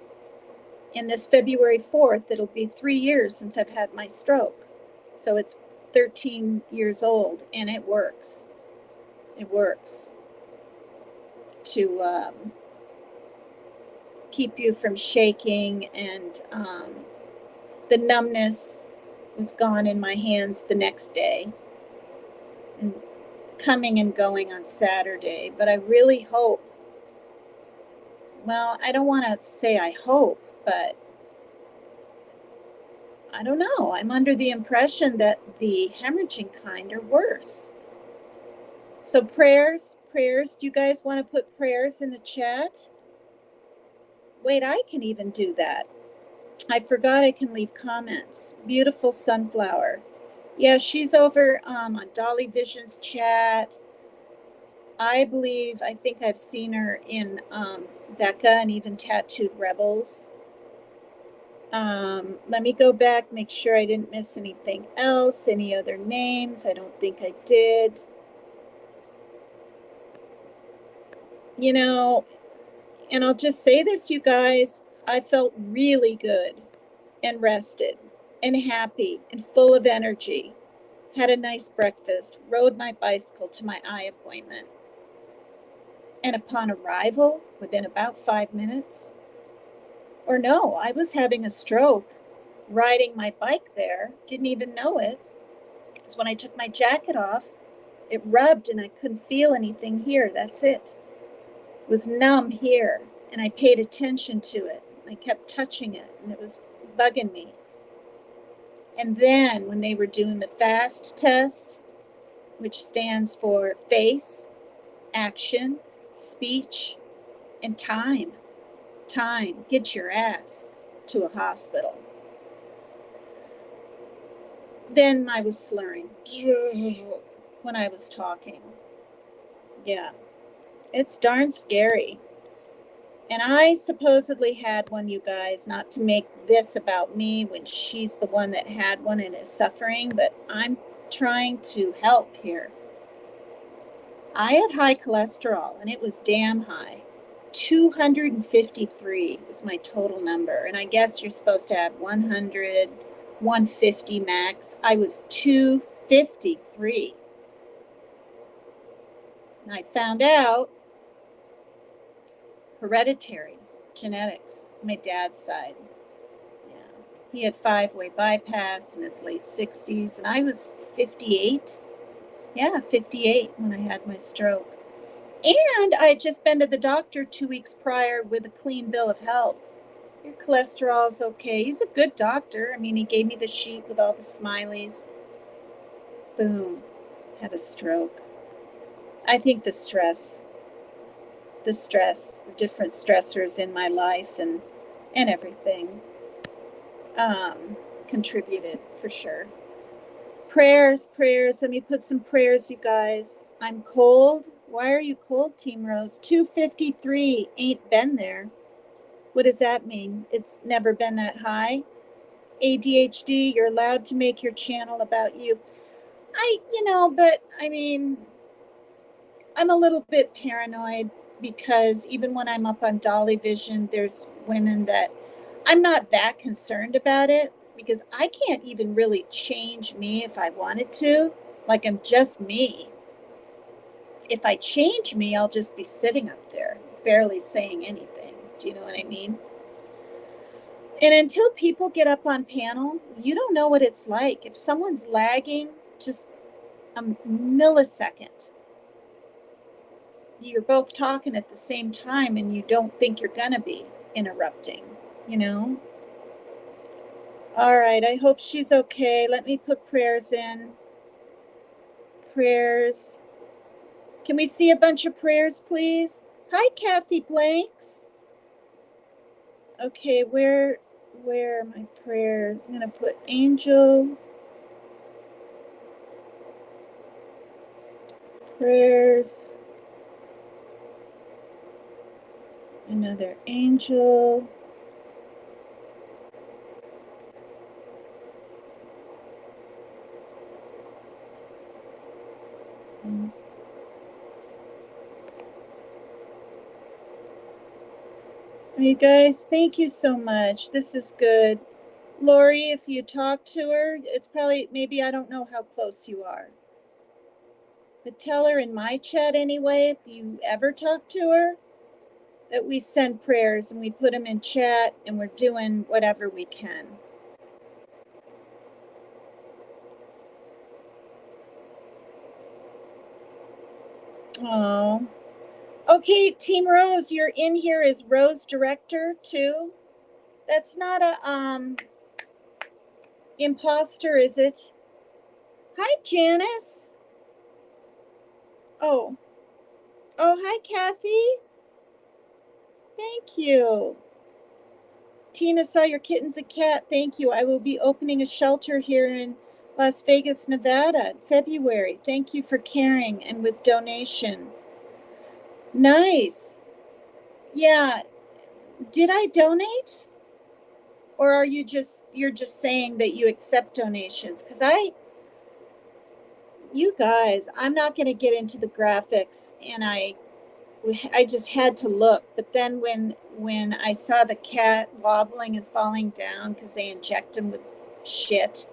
And this February 4th, it'll be 3 years since I've had my stroke. So it's 13 years old, and it works. It works to keep you from shaking, and the numbness was gone in my hands the next day and coming and going on Saturday. But I really hope, well, I don't want to say I hope, but I don't know. I'm under the impression that the hemorrhaging kind are worse. So prayers, do you guys want to put prayers in the chat? Wait, I can even do that. I forgot I can leave comments. Beautiful sunflower. Yeah, she's over on Dolly Vision's chat. I think I've seen her in Becca and even Tattooed Rebels. Let me go back, make sure I didn't miss anything else. Any other names? I don't think I did. You know, and I'll just say this, you guys, I felt really good and rested and happy and full of energy. Had a nice breakfast, rode my bicycle to my eye appointment. And upon arrival, within about 5 minutes, or no, I was having a stroke riding my bike there, didn't even know it. It's when I took my jacket off, it rubbed and I couldn't feel anything here. That's it. It was numb here, and I paid attention to it. I kept touching it, and it was bugging me. And then when they were doing the FAST test, which stands for face, action, speech, and time, get your ass to a hospital. Then I was slurring when I was talking. Yeah, it's darn scary. And I supposedly had one, you guys, not to make this about me when she's the one that had one and is suffering, but I'm trying to help here. I had high cholesterol, and it was damn high. 253 was my total number. And I guess you're supposed to have 100, 150 max. I was 253. And I found out hereditary genetics, my dad's side. Yeah. He had 5-way bypass in his late 60s, and I was 58. Yeah, 58 when I had my stroke. And I had just been to the doctor 2 weeks prior with a clean bill of health. Your cholesterol's okay. He's a good doctor. I mean, he gave me the sheet with all the smileys. Boom, had a stroke. I think the different stressors in my life and everything contributed for sure. Prayers. Let me put some prayers, you guys. I'm cold. Why are you cold, Team Rose? 253 ain't been there. What does that mean? It's never been that high. ADHD, you're allowed to make your channel about you. But I mean, I'm a little bit paranoid because even when I'm up on Dolly Vision, there's women that I'm not that concerned about it because I can't even really change me if I wanted to. Like, I'm just me. If I change me, I'll just be sitting up there, barely saying anything. Do you know what I mean? And until people get up on panel, you don't know what it's like. If someone's lagging just a millisecond, you're both talking at the same time and you don't think you're going to be interrupting, you know? All right, I hope she's okay. Let me put prayers in. Prayers. Can we see a bunch of prayers, please? Hi, Kathy Blanks. Okay, where are my prayers? I'm going to put angel. Prayers. Another angel. You guys, thank you so much. This is good. Lori, if you talk to her, it's probably, maybe, I don't know how close you are. But tell her in my chat anyway, if you ever talk to her, that we send prayers and we put them in chat and we're doing whatever we can. Oh. Okay, Team Rose, you're in here as Rose Director too. That's not a imposter, is it? Hi, Janice. Oh, hi, Kathy. Thank you. Tina saw your kitten's a cat. Thank you. I will be opening a shelter here in Las Vegas, Nevada in February. Thank you for caring and with donation. Nice. Yeah. Did I donate? Or are you're just saying that you accept donations? Because you guys, I'm not going to get into the graphics, and I just had to look. But then when I saw the cat wobbling and falling down because they inject them with shit,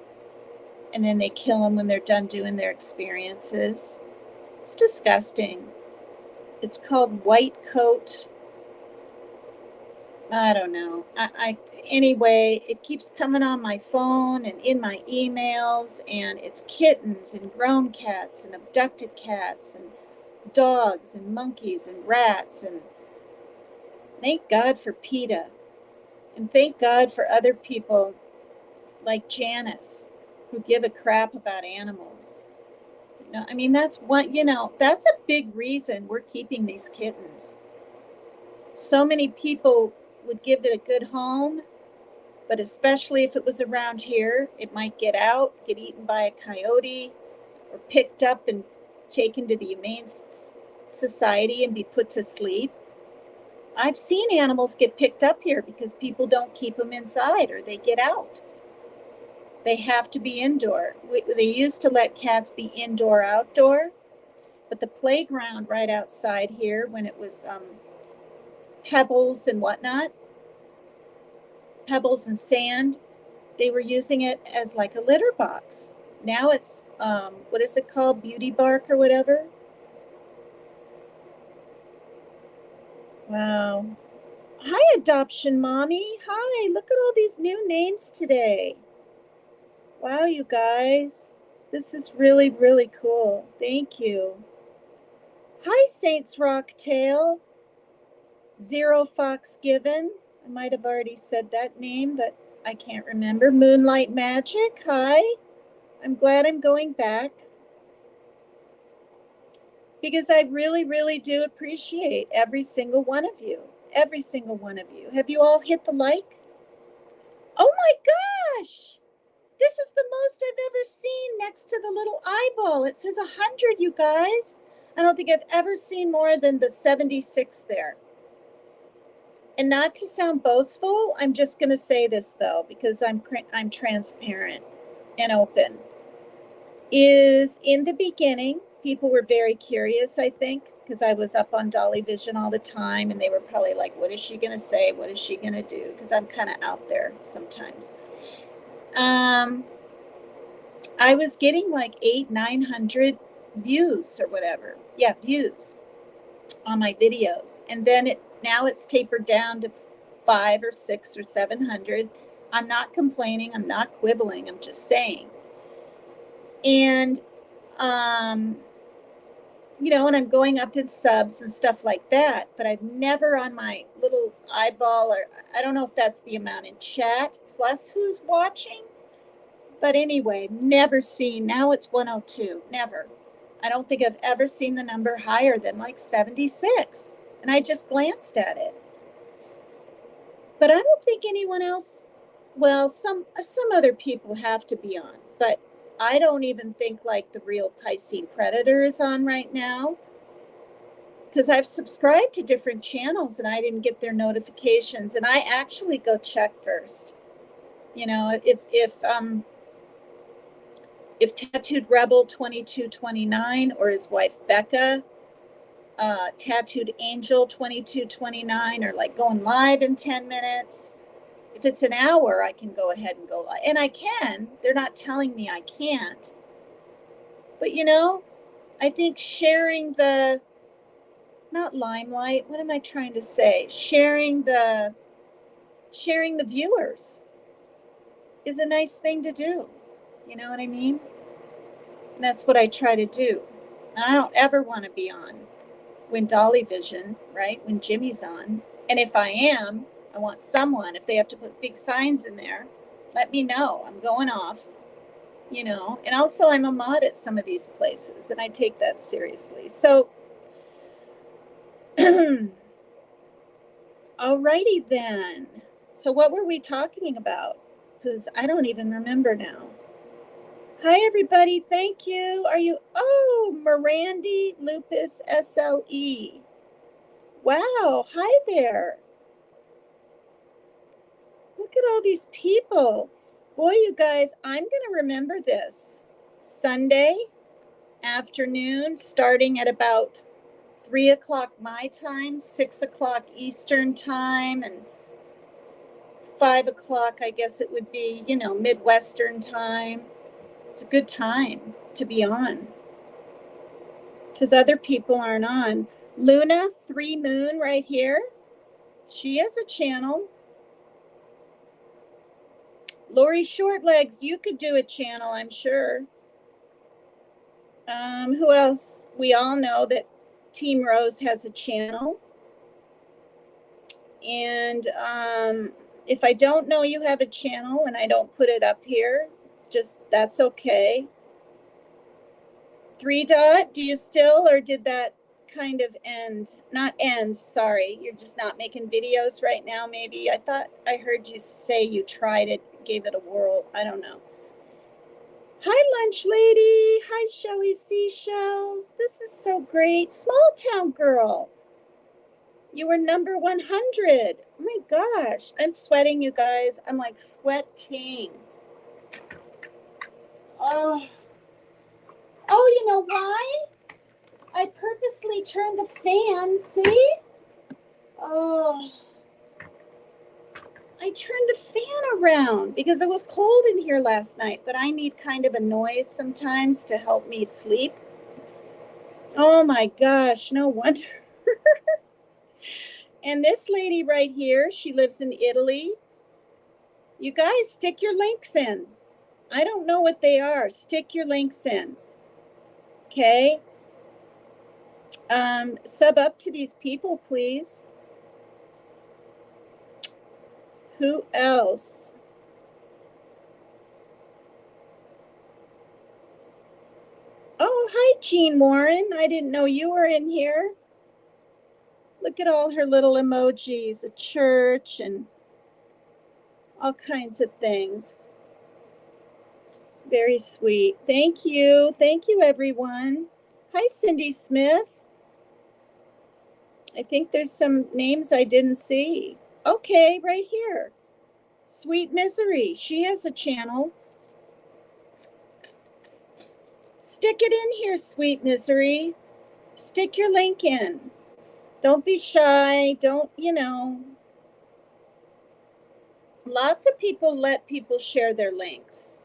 and then they kill them when they're done doing their experiences, it's disgusting. It's called white coat. I don't know. Anyway, it keeps coming on my phone and in my emails, and it's kittens and grown cats and abducted cats and dogs and monkeys and rats. And thank God for PETA, and thank God for other people like Janice who give a crap about animals. I mean, that's a big reason we're keeping these kittens. So many people would give it a good home, but especially if it was around here, it might get out, get eaten by a coyote, or picked up and taken to the Humane Society and be put to sleep. I've seen animals get picked up here because people don't keep them inside or they get out. They have to be indoor. They used to let cats be indoor, outdoor, but the playground right outside here, when it was pebbles and whatnot, pebbles and sand, they were using it as like a litter box. Now it's, what is it called? Beauty bark or whatever. Wow. Hi, Adoption Mommy. Hi, look at all these new names today. Wow, you guys. This is really, really cool. Thank you. Hi, Saints Rocktail. Zero Fox Given. I might have already said that name, but I can't remember. Moonlight Magic. Hi. I'm glad I'm going back, because I really, really do appreciate every single one of you. Every single one of you. Have you all hit the like? Oh my gosh! This is the most I've ever seen next to the little eyeball. It says 100, you guys. I don't think I've ever seen more than the 76 there. And not to sound boastful, I'm just going to say this though, because I'm transparent and open. Is in the beginning, people were very curious, I think, because I was up on Dolly Vision all the time, and they were probably like, what is she going to say? What is she going to do? Because I'm kind of out there sometimes. I was getting like 800-900 views or whatever. Yeah, views on my videos. And then now it's tapered down to 5 or 6 or 700. I'm not complaining. I'm not quibbling. I'm just saying. And, you know, and I'm going up in subs and stuff like that, but I've never on my little eyeball, or I don't know if that's the amount in chat plus who's watching. But anyway, never seen. Now it's 102. Never. I don't think I've ever seen the number higher than like 76. And I just glanced at it. But I don't think anyone else, well, some other people have to be on. But I don't even think like the real Piscine Predator is on right now. Because I've subscribed to different channels and I didn't get their notifications. And I actually go check first. You know, if Tattooed Rebel 2229 or his wife Becca, Tattooed Angel 2229 are like going live in 10 minutes. If it's an hour, I can go ahead and go live. And I can. They're not telling me I can't. But you know, I think sharing the, not limelight, what am I trying to say? Sharing the viewers is a nice thing to do. You know what I mean? And that's what I try to do. And I don't ever want to be on when Dolly Vision, right? When Jimmy's on. And if I am, I want someone, if they have to put big signs in there, let me know. I'm going off, you know. And also I'm a mod at some of these places and I take that seriously. So, alrighty then. So what were we talking about? Because I don't even remember now. Hi, everybody. Thank you. Are you? Oh, Mirandy Lupus SLE. Wow. Hi there. Look at all these people. Boy, you guys, I'm going to remember this. Sunday afternoon, starting at about 3 o'clock my time, 6 o'clock Eastern time, and 5 o'clock, I guess it would be, you know, Midwestern time. It's a good time to be on because other people aren't on. Luna 3 Moon right here. She has a channel. Lori Shortlegs, you could do a channel, I'm sure. Who else? We all know that Team Rose has a channel. And if I don't know you have a channel and I don't put it up here, just that's okay. 3 Dot, do you still, or did that kind of end? Not end, sorry. You're just not making videos right now, maybe. I thought I heard you say you tried it, gave it a whirl. I don't know. Hi, Lunch Lady. Hi, Shelly Seashells. This is so great. Small Town Girl. You were number 100. Oh my gosh. I'm sweating, you guys. I'm like sweating. Oh, you know why? I purposely turned the fan, see? Oh, I turned the fan around because it was cold in here last night, but I need kind of a noise sometimes to help me sleep. Oh my gosh, no wonder. And this lady right here, she lives in Italy. You guys, stick your links in. I don't know what they are. Stick your links in. Okay. Sub up to these people, please. Who else? Oh, hi, Jean Warren. I didn't know you were in here. Look at all her little emojis, a church and all kinds of things. Very sweet. Thank you. Thank you, everyone. Hi, Cindy Smith. I think there's some names I didn't see. Okay, right here. Sweet Misery. She has a channel. Stick it in here, Sweet Misery. Stick your link in. Don't be shy. Don't, lots of people let people share their links.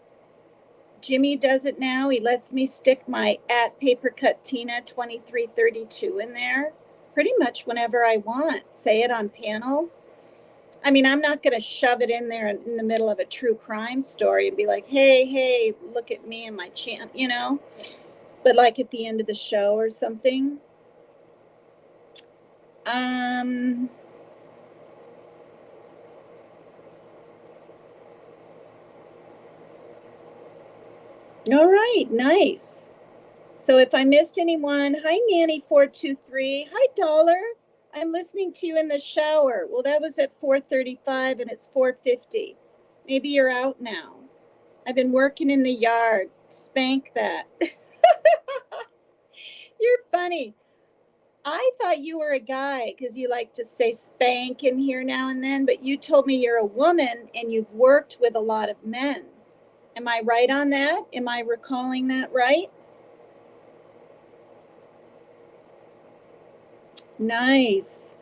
Jimmy does it now. He lets me stick my @PaperCutTina2332 in there pretty much whenever I want. Say it on panel. I mean, I'm not going to shove it in there in the middle of a true crime story and be like, hey, look at me and my channel, but like at the end of the show or something. All right, nice. So if I missed anyone, hi, Nanny423. Hi, Dollar. I'm listening to you in the shower. Well, that was at 4:35 and it's 4:50. Maybe you're out now. I've been working in the yard. Spank that. You're funny. I thought you were a guy because you like to say spank in here now and then, but you told me you're a woman and you've worked with a lot of men. Am I right on that? Am I recalling that right? Nice.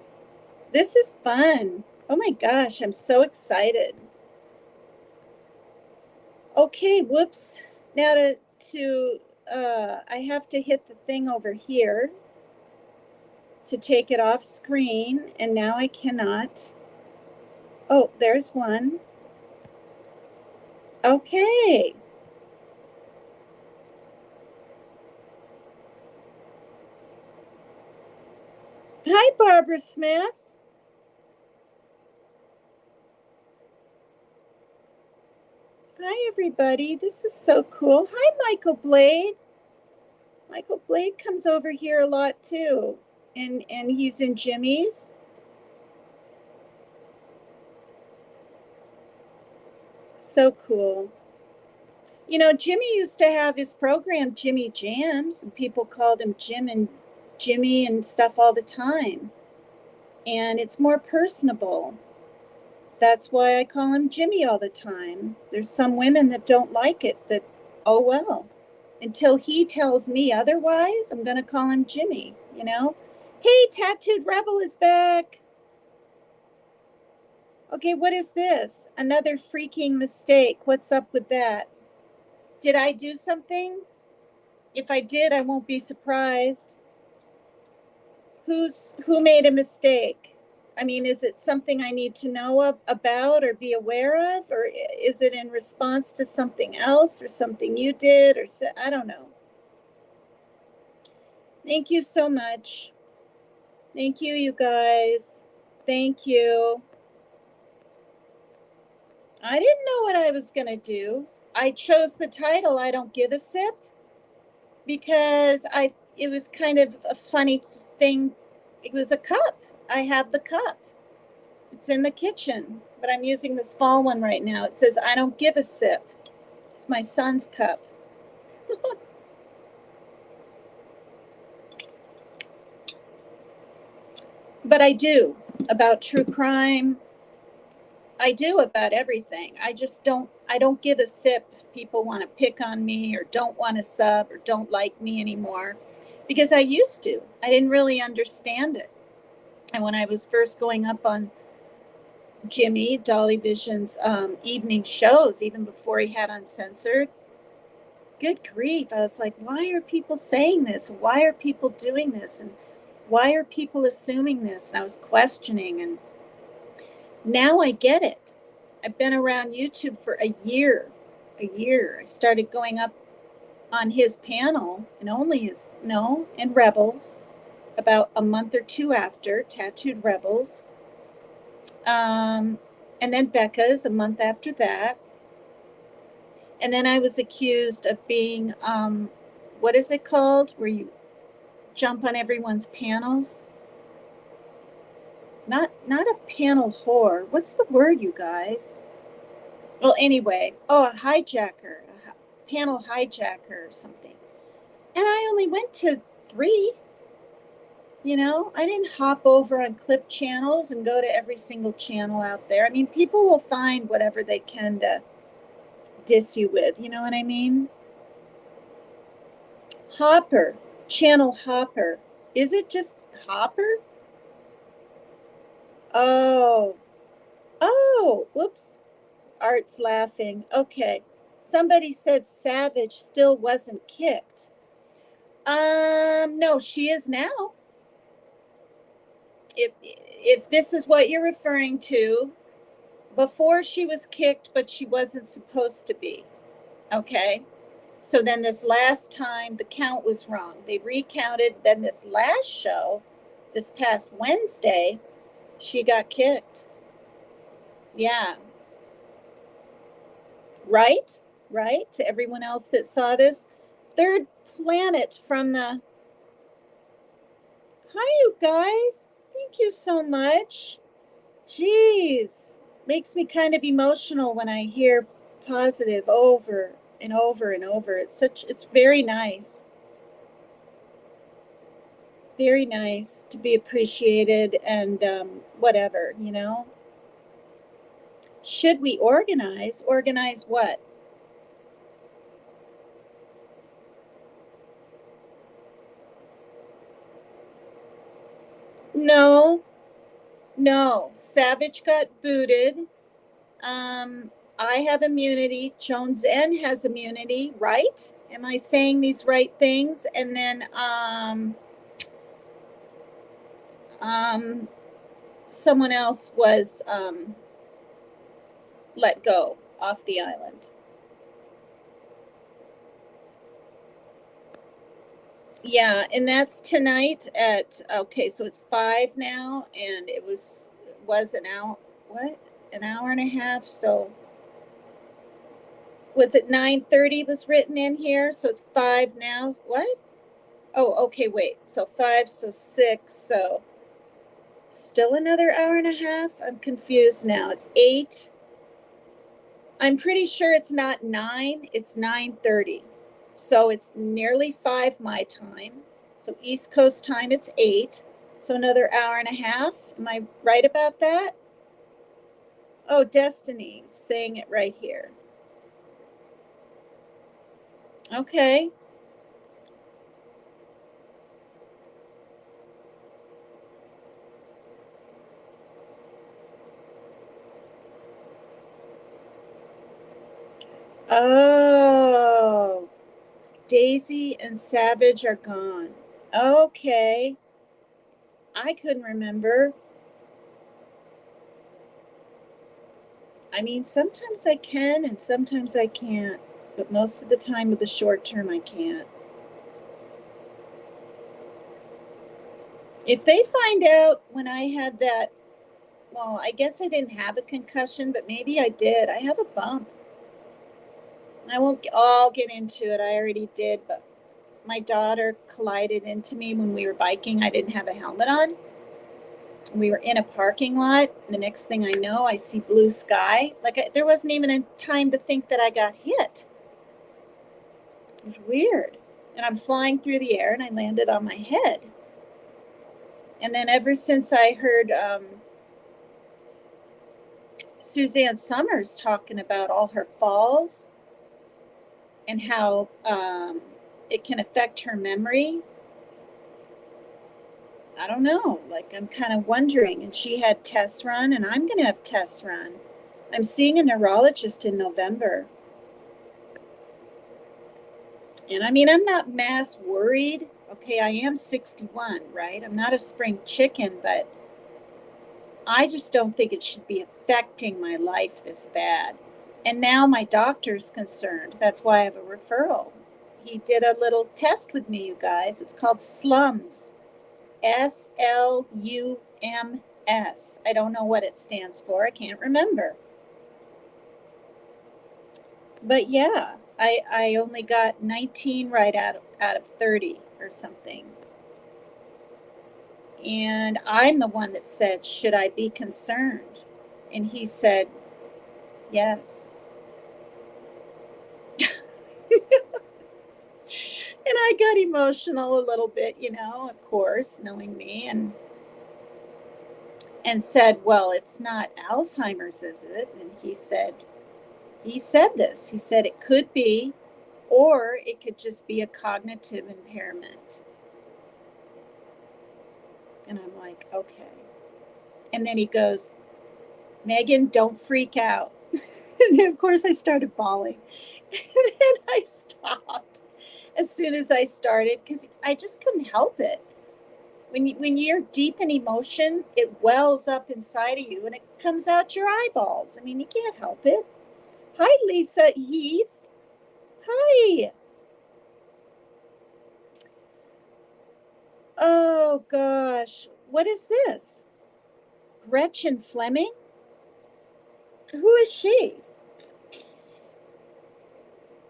This is fun. Oh my gosh, I'm so excited. Okay, whoops. Now I have to hit the thing over here to take it off screen, and now I cannot. Oh, there's one. Okay. Hi, Barbara Smith. Hi, everybody. This is so cool. Hi, Michael Blade. Michael Blade comes over here a lot too, and he's in Jimmy's. So cool. Jimmy used to have his program, Jimmy Jams, and people called him Jim and Jimmy and stuff all the time. And it's more personable. That's why I call him Jimmy all the time. There's some women that don't like it, but oh well. Until he tells me otherwise, I'm going to call him Jimmy, Hey, Tattooed Rebel is back. Okay, what is this? Another freaking mistake. What's up with that? Did I do something? If I did, I won't be surprised. Who made a mistake? I mean, is it something I need to know about or be aware of? Or is it in response to something else or something you did? Or I don't know. Thank you so much. Thank you, you guys. Thank you. I didn't know what I was going to do. I chose the title, I Don't Give a Sip, because it was kind of a funny thing. It was a cup. I have the cup. It's in the kitchen, but I'm using this fall one right now. It says, I don't give a sip. It's my son's cup. But I do about true crime. I do about everything. I don't give a sip if people want to pick on me or don't want to sub or don't like me anymore, because I used to. I didn't really understand it. And when I was first going up on Jimmy, Dolly Vision's evening shows, even before he had Uncensored, good grief, I was like, why are people saying this? Why are people doing this? And Why are people assuming this? And I was questioning, and now I get it. I've been around YouTube for a year. I started going up on his panel, and only his, no, and Rebels, about a month or two after Tattooed Rebels. And then Becca's a month after that. And then I was accused of being, what is it called, where you jump on everyone's panels? Not a panel whore. What's the word, you guys? Well, anyway, a hijacker, a panel hijacker or something. And I only went to 3. You know, I didn't hop over on clip channels and go to every single channel out there. I mean, people will find whatever they can to diss you with. You know what I mean? Hopper, channel hopper. Is it just hopper? Oh, whoops. Art's laughing. Okay. Somebody said Savage still wasn't kicked. No, she is now. If this is what you're referring to, before she was kicked, but she wasn't supposed to be. Okay. So then this last time the count was wrong. They recounted. Then this last show, this past Wednesday, she got kicked. Yeah. Right? To everyone else that saw this. Third planet from the... Hi, you guys. Thank you so much. Jeez. Makes me kind of emotional when I hear positive over and over and over. It's very nice. Very nice to be appreciated and whatever, you know. Should we organize? Organize what? No. Savage got booted. I have immunity. Jones N has immunity, right? Am I saying these right things? And then someone else was let go off the island. Yeah, and that's tonight at, okay, so it's 5 now, and it was an hour, an hour and a half, so was it 9:30 was written in here, so it's 5 now, what? Oh, okay, wait, so 5, so 6, so still another hour and a half? I'm confused now. It's 8. I'm pretty sure it's not 9, it's 9:30. So it's nearly 5 my time. So East Coast time, it's 8. So another hour and a half. Am I right about that? Oh, Destiny, saying it right here. Okay. Oh, Daisy and Savage are gone. Okay. I couldn't remember. I mean, sometimes I can and sometimes I can't, but most of the time with the short term, I can't. If they find out when I had that, well, I guess I didn't have a concussion, but maybe I did. I have a bump. I won't all get into it. I already did, but my daughter collided into me when we were biking. I didn't have a helmet on. We were in a parking lot. The next thing I know, I see blue sky. There wasn't even a time to think that I got hit. It was weird. And I'm flying through the air and I landed on my head. And then ever since I heard Suzanne Summers talking about all her falls and how it can affect her memory, I don't know, I'm kind of wondering. And she had tests run, and I'm going to have tests run. I'm seeing a neurologist in November. And I mean, I'm not mass worried, Okay, I am 61, right? I'm not a spring chicken, but I just don't think it should be affecting my life this bad. And now my doctor's concerned. That's why I have a referral. He did a little test with me, you guys. It's called SLUMS. SLUMS. I don't know what it stands for. I can't remember. But yeah, I only got 19 right out of 30 or something. And I'm the one that said, should I be concerned? And he said, yes. And I got emotional a little bit, of course, knowing me, and said, well, it's not Alzheimer's, is it? And he said this. He said it could be, or it could just be a cognitive impairment. And I'm like, okay. And then he goes, Megan, don't freak out. And of course I started bawling. And then I stopped as soon as I started because I just couldn't help it. When you're deep in emotion, it wells up inside of you and it comes out your eyeballs. I mean, you can't help it. Hi, Lisa Heath. Hi. Oh, gosh. What is this? Gretchen Fleming? Who is she?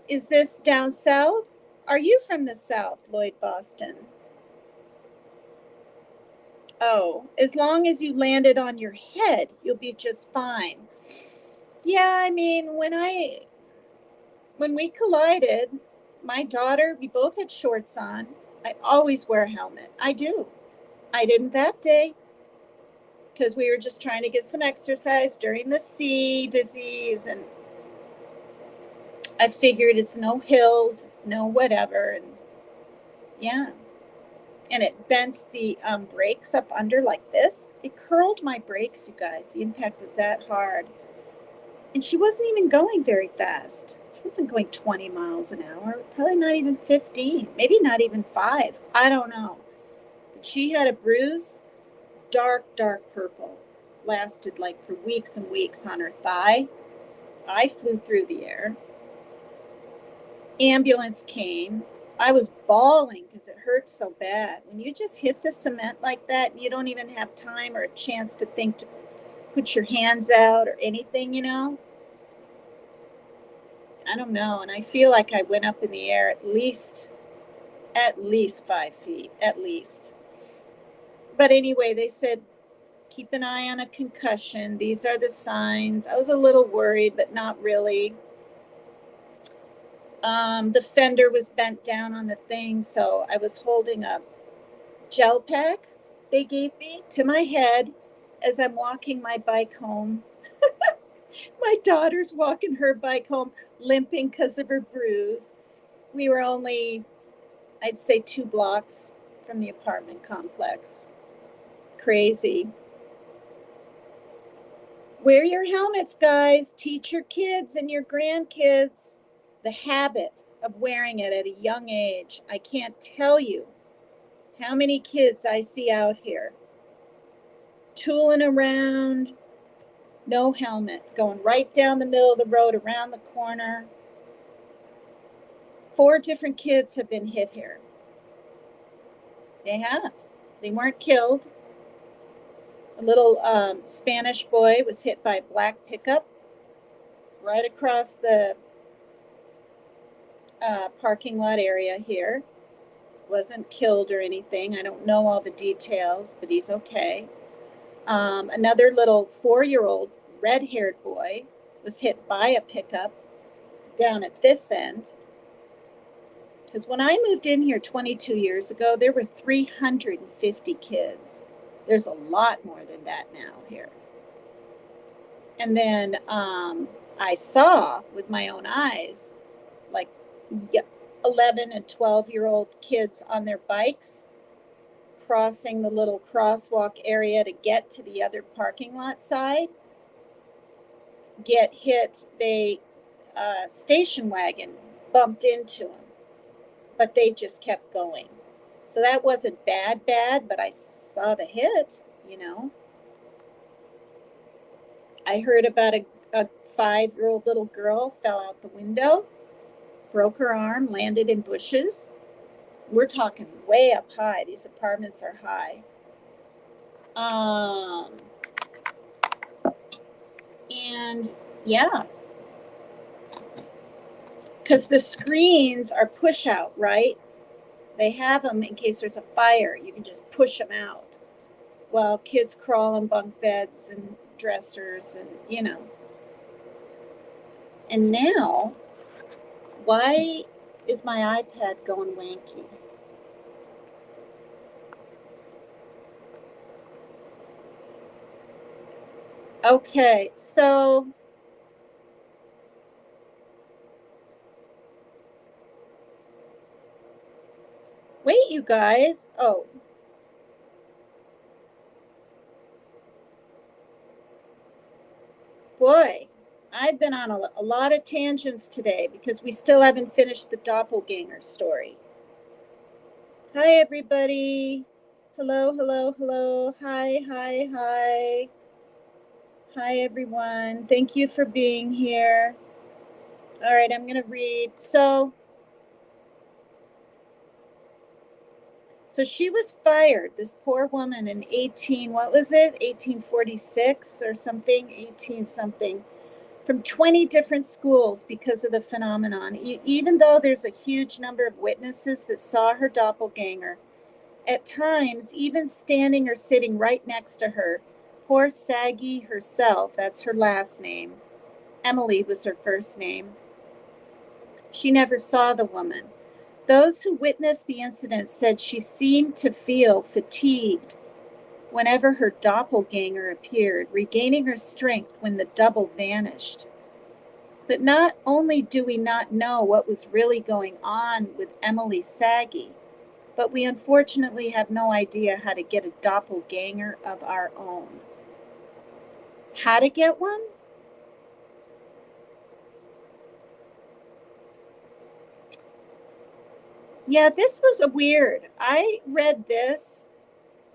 Is this down south? Are you from the south, Lloyd Boston? Oh, as long as you landed on your head, you'll be just fine. Yeah, I mean, when we collided, my daughter, we both had shorts on. I always wear a helmet. I do. I didn't that day because we were just trying to get some exercise during the C disease, and I figured it's no hills, no whatever, and yeah. And it bent the brakes up under like this. It curled my brakes, you guys. The impact was that hard. And she wasn't even going very fast. She wasn't going 20 miles an hour, probably not even 15, maybe not even 5. I don't know. But she had a bruise, dark, dark purple, lasted like for weeks and weeks on her thigh. I flew through the air. Ambulance came. I was bawling because it hurt so bad. When you just hit the cement like that, you don't even have time or a chance to think to put your hands out or anything. I don't know. And I feel like I went up in the air at least 5 feet, at least. But anyway, they said, keep an eye on a concussion. These are the signs. I was a little worried, but not really. The fender was bent down on the thing, so I was holding a gel pack they gave me to my head as I'm walking my bike home. My daughter's walking her bike home, limping because of her bruise. We were only, I'd say, 2 blocks from the apartment complex. Crazy. Wear your helmets, guys. Teach your kids and your grandkids the habit of wearing it at a young age. I can't tell you how many kids I see out here tooling around, no helmet, going right down the middle of the road, around the corner. 4 different kids have been hit here. They have. They weren't killed. A little Spanish boy was hit by a black pickup right across the parking lot area here. Wasn't killed or anything. I don't know all the details, but he's okay. Another little 4-year-old red-haired boy was hit by a pickup down at this end. Because when I moved in here 22 years ago, there were 350 kids. There's a lot more than that now here. And then I saw with my own eyes, like 11 and 12-year-old kids on their bikes crossing the little crosswalk area to get to the other parking lot side, get hit. They station wagon bumped into them, but they just kept going. So that wasn't bad, but I saw the hit, you know. I heard about a 5-year-old little girl fell out the window, broke her arm, landed in bushes. We're talking way up high. These apartments are high. And yeah, because the screens are push out, right? They have them in case there's a fire. You can just push them out. Well, kids crawl on bunk beds and dressers and, you know. And now, why is my iPad going wanky? Okay, so wait, you guys. Oh, boy. I've been on a lot of tangents today because we still haven't finished the doppelganger story. Hi, everybody. Hello, hello, hello. Hi, hi, hi. Hi, everyone. Thank you for being here. All right, I'm going to read. So she was fired, this poor woman in 1846 or something, 18 something, from 20 different schools because of the phenomenon. Even though there's a huge number of witnesses that saw her doppelganger, at times, even standing or sitting right next to her, poor Saggy herself, that's her last name. Emily was her first name. She never saw the woman. Those who witnessed the incident said she seemed to feel fatigued whenever her doppelganger appeared, regaining her strength when the double vanished. But not only do we not know what was really going on with Emily Saggy, but we unfortunately have no idea how to get a doppelganger of our own. How to get one? Yeah, this was a weird. I read this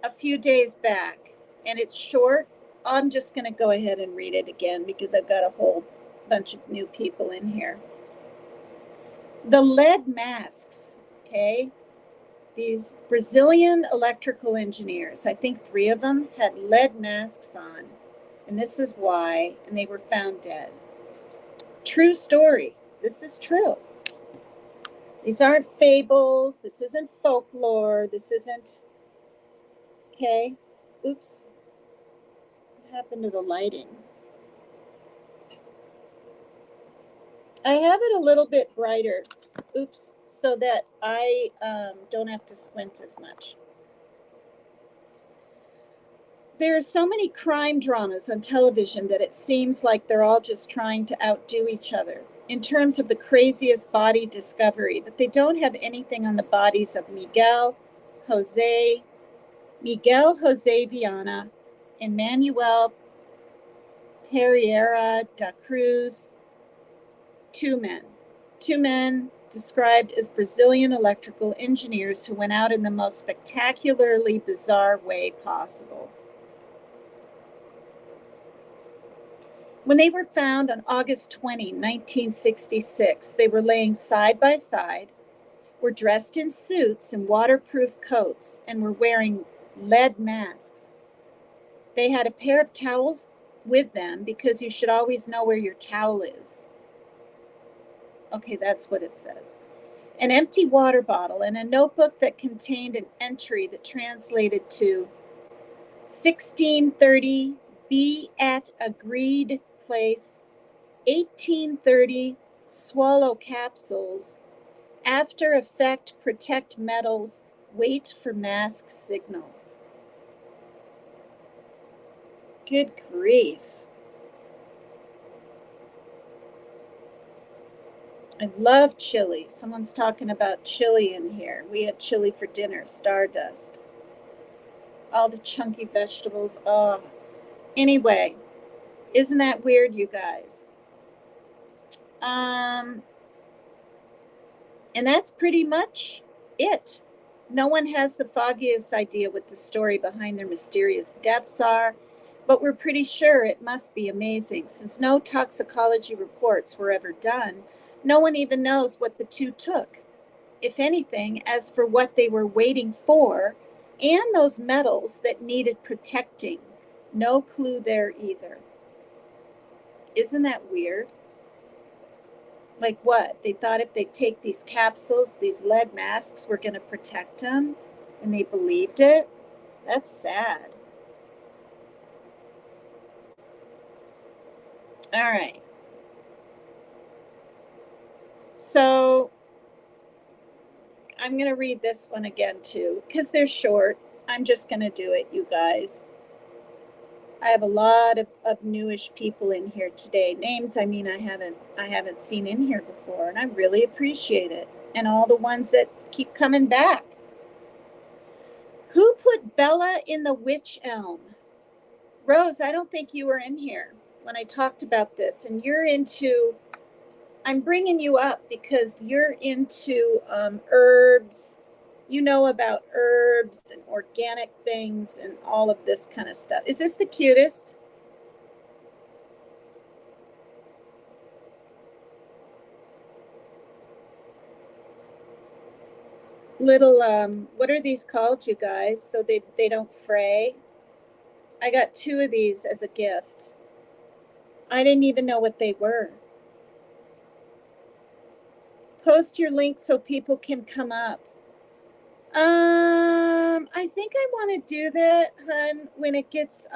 a few days back, and it's short. I'm just going to go ahead and read it again because I've got a whole bunch of new people in here. The lead masks, okay? These Brazilian electrical engineers, I think 3 of them, had lead masks on, and this is why, and they were found dead. True story. This is true. These aren't fables. This isn't folklore. This isn't, okay? Oops. What happened to the lighting? I have it a little bit brighter, oops, so that I don't have to squint as much. There are so many crime dramas on television that it seems like they're all just trying to outdo each other in terms of the craziest body discovery, but they don't have anything on the bodies of Miguel Jose Viana, and Manuel Pereira da Cruz, 2 men. 2 men described as Brazilian electrical engineers who went out in the most spectacularly bizarre way possible. When they were found on August 20, 1966, they were laying side by side, were dressed in suits and waterproof coats, and were wearing lead masks. They had a pair of towels with them because you should always know where your towel is. Okay, that's what it says. An empty water bottle and a notebook that contained an entry that translated to 1630 be at agreed place, 1830 swallow capsules, after effect protect metals, wait for mask signal. Good grief. I love chili. Someone's talking about chili in here. We had chili for dinner, stardust. All the chunky vegetables. Oh. Anyway, isn't that weird, you guys? And that's pretty much it. No one has the foggiest idea what the story behind their mysterious deaths are, but we're pretty sure it must be amazing. Since no toxicology reports were ever done, no one even knows what the two took. If anything, as for what they were waiting for, and those metals that needed protecting, no clue there either. Isn't that weird? Like what? They thought if they take these capsules, these lead masks were going to protect them, and they believed it? That's sad. All right. So I'm going to read this one again too, because they're short. I'm just going to do it, you guys. I have a lot of newish people in here today. Names, I mean, I haven't seen in here before, and I really appreciate it. And all the ones that keep coming back. Who put Bella in the witch elm? Rose, I don't think you were in here when I talked about this, and you're into, I'm bringing you up because you're into herbs. You know about herbs and organic things and all of this kind of stuff. Is this the cutest? Little, what are these called, you guys? So they don't fray. I got 2 of these as a gift. I didn't even know what they were. Post your link so people can come up. I think I want to do that, hun, when it gets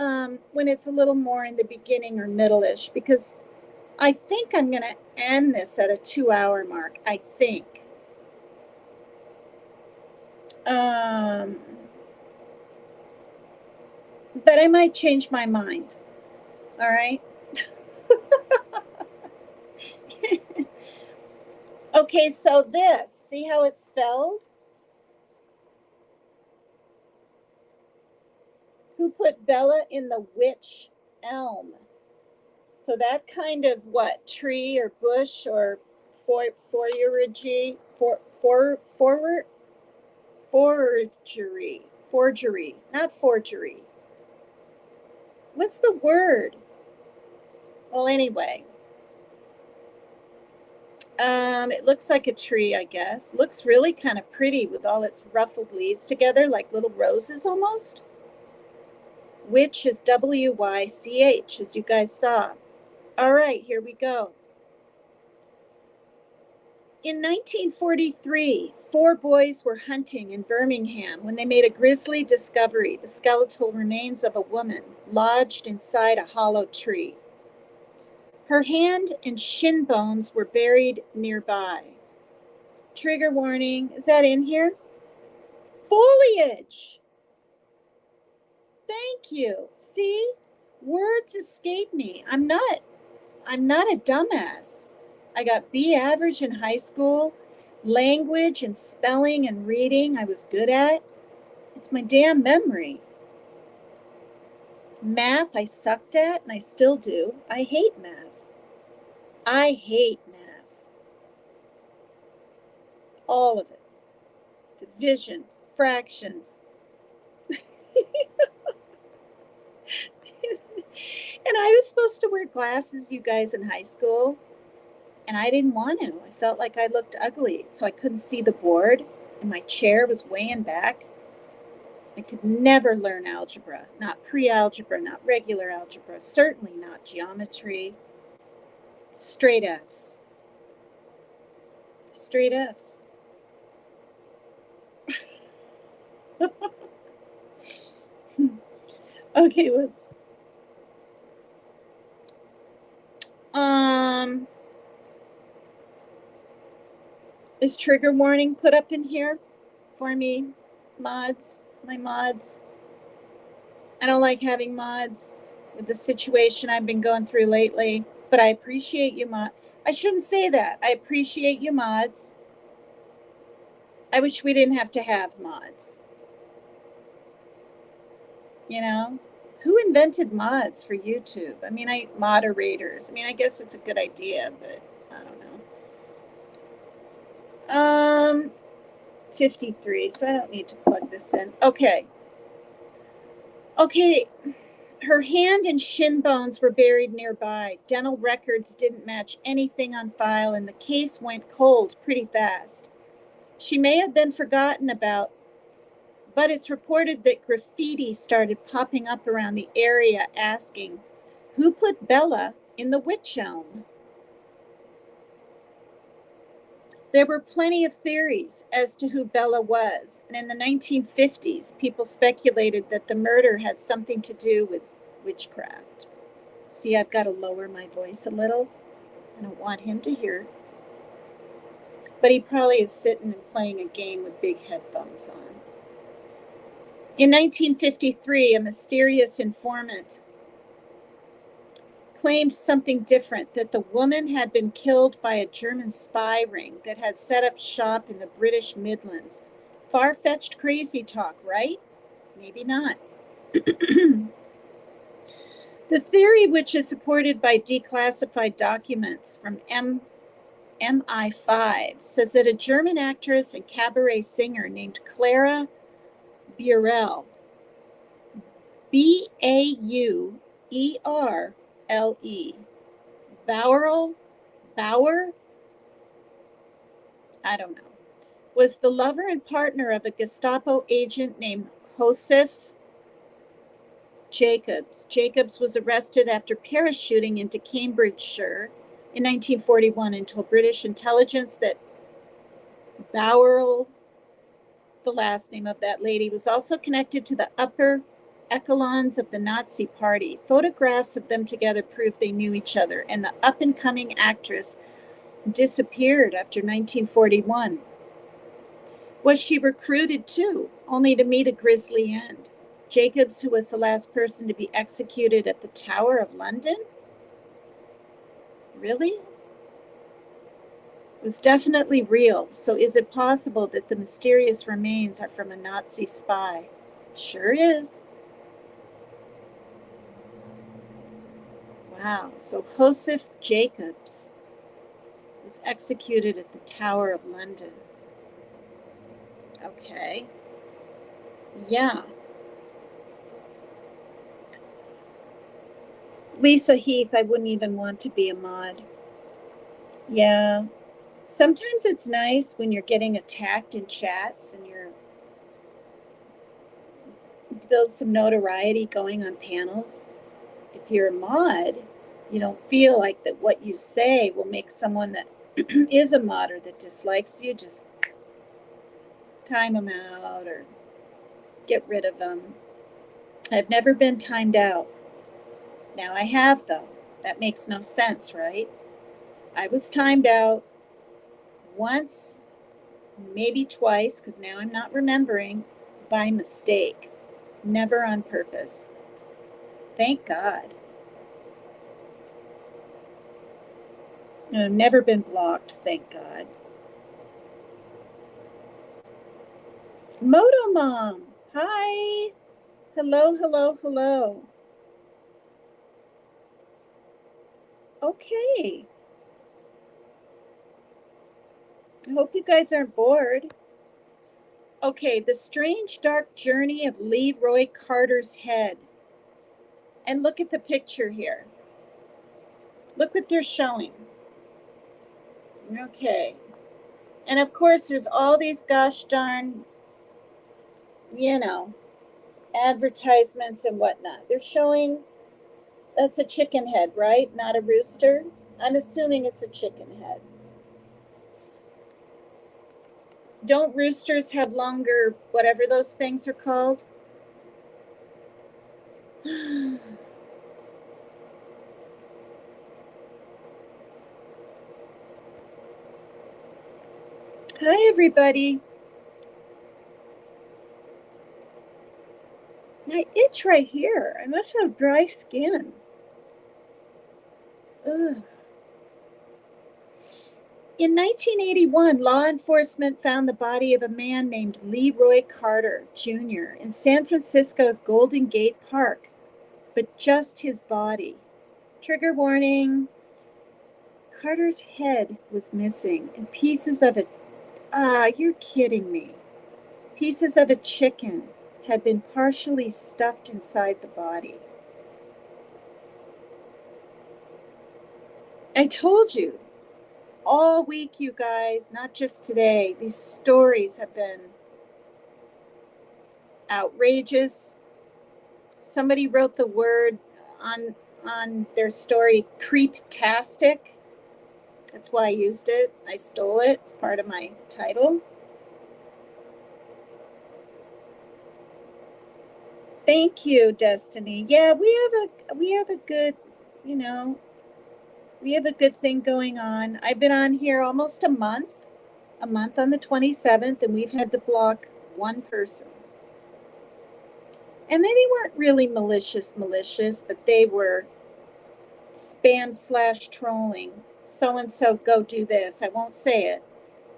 when it's a little more in the beginning or middle-ish, because I think I'm gonna end this at a 2-hour mark. I think. But I might change my mind. All right. Okay, so this, see how it's spelled? Who put Bella in the witch elm? So that kind of what, tree or bush or forgery, not forgery. What's the word? Well, anyway, it looks like a tree, I guess. Looks really kind of pretty with all its ruffled leaves together, like little roses almost. Witch is W-Y-C-H, as you guys saw. All right, here we go. In 1943, 4 boys were hunting in Birmingham when they made a grisly discovery: the skeletal remains of a woman lodged inside a hollow tree. Her hand and shin bones were buried nearby. Trigger warning. Is that in here? Foliage. Thank you. See? Words escape me. I'm not a dumbass. I got B average in high school. Language and spelling and reading I was good at. It's my damn memory. Math I sucked at, and I still do. I hate math. I hate math. All of it. Division, fractions. And I was supposed to wear glasses, you guys, in high school, and I didn't want to. I felt like I looked ugly, so I couldn't see the board, and my chair was way in back. I could never learn algebra, not pre-algebra, not regular algebra, certainly not geometry. Straight Fs. Straight Fs. Okay, whoops. Is trigger warning put up in here for me, mods, my mods? I don't like having mods with the situation I've been going through lately, but I appreciate you, mod. I shouldn't say that. I appreciate you, mods. I wish we didn't have to have mods. You know? Who invented mods for YouTube? I mean, moderators. I mean, I guess it's a good idea, but I don't know. 53, so I don't need to plug this in. Okay. Okay, her hand and shin bones were buried nearby. Dental records didn't match anything on file, and the case went cold pretty fast. She may have been forgotten about, but it's reported that graffiti started popping up around the area asking, "Who put Bella in the witch elm?" There were plenty of theories as to who Bella was, and in the 1950s, people speculated that the murder had something to do with witchcraft. See, I've got to lower my voice a little. I don't want him to hear. But he probably is sitting and playing a game with big headphones on. In 1953, a mysterious informant claimed something different, that the woman had been killed by a German spy ring that had set up shop in the British Midlands. Far-fetched crazy talk, right? Maybe not. The theory, which is supported by declassified documents from MI5, says that a German actress and cabaret singer named Clara Burel, B-A-U-E-R-L-E, Bauer, I don't know, was the lover and partner of a Gestapo agent named Josef Jacobs. Jacobs was arrested after parachuting into Cambridgeshire in 1941 and told British intelligence that Bauer, the last name of that lady, was also connected to the upper echelons of the Nazi Party. Photographs of them together prove they knew each other, and the up-and-coming actress disappeared after 1941. Was she recruited too, only to meet a grisly end? Jacobs, who was the last person to be executed at the Tower of London? Really? Was definitely real. So is it possible that the mysterious remains are from a Nazi spy? Sure is. Wow. So Josef Jacobs was executed at the Tower of London. Okay. Yeah. Lisa Heath, I wouldn't even want to be a mod. Yeah. Sometimes it's nice when you're getting attacked in chats and you're build some notoriety going on panels. If you're a mod, you don't feel like that what you say will make someone that is a mod or that dislikes you just time them out or get rid of them. I've never been timed out. Now I have, though. That makes no sense, right? I was timed out once, maybe twice, because now I'm not remembering, by mistake. Never on purpose. Thank God. And I've never been blocked, thank God. Moto Mom, hi. Hello, hello, hello. Okay. I hope you guys aren't bored. Okay, the strange dark journey of Leroy Carter's head. And look at the picture here. Look what they're showing. Okay. And of course, there's all these gosh darn, advertisements and whatnot. They're showing, that's a chicken head, right? Not a rooster. I'm assuming it's a chicken head. Don't roosters have longer, whatever those things are called? Hi, everybody. I itch right here. I must have dry skin. Ugh. In 1981, law enforcement found the body of a man named Leroy Carter, Jr. in San Francisco's Golden Gate Park, but just his body. Trigger warning. Carter's head was missing and pieces of it. You're kidding me. Pieces of a chicken had been partially stuffed inside the body. I told you, all week, you guys, not just today, these stories have been outrageous. Somebody wrote the word on their story, CREEPTASTIC. That's why I used it. I stole it. It's part of my title. Thank you, Destiny. Yeah, we have a good, you know, we have a good thing going on. I've been on here almost a month on the 27th, and we've had to block one person. And they weren't really malicious, but they were spam / trolling. So and so go do this. I won't say it.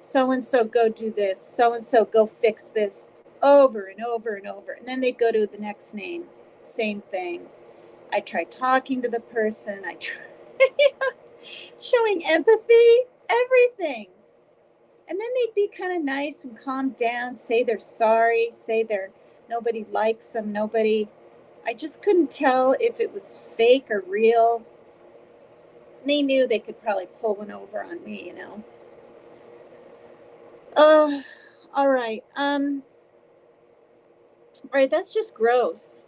So and so go do this. So and so go fix this, over and over and over. And then they'd go to the next name. Same thing. I tried talking to the person. I tried showing empathy, everything. And then they'd be kind of nice and calm down, say they're sorry, say nobody likes them, I just couldn't tell if it was fake or real. They knew they could probably pull one over on me, you know. All right. All right, that's just gross.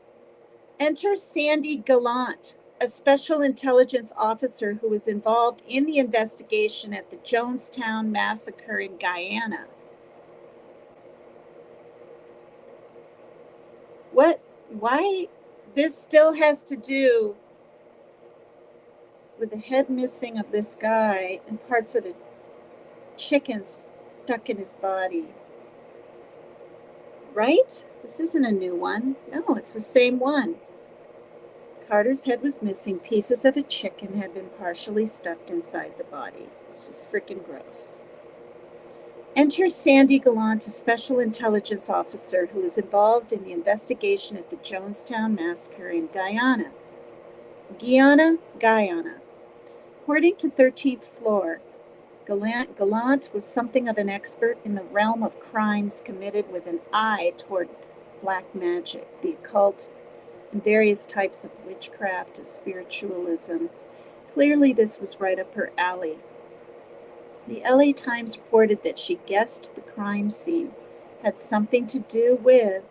Enter Sandy Gallant, a special intelligence officer who was involved in the investigation at the Jonestown massacre in Guyana. What? Why? This still has to do with the head missing of this guy and parts of a chicken stuck in his body. Right? This isn't a new one. No, it's the same one. Carter's head was missing. Pieces of a chicken had been partially stuffed inside the body. It's just freaking gross. Enter Sandy Gallant, a special intelligence officer who was involved in the investigation at the Jonestown massacre in Guyana. Guyana. According to 13th Floor, Gallant was something of an expert in the realm of crimes committed with an eye toward black magic, the occult, and various types of witchcraft and spiritualism. Clearly, this was right up her alley. The LA Times reported that she guessed the crime scene had something to do with.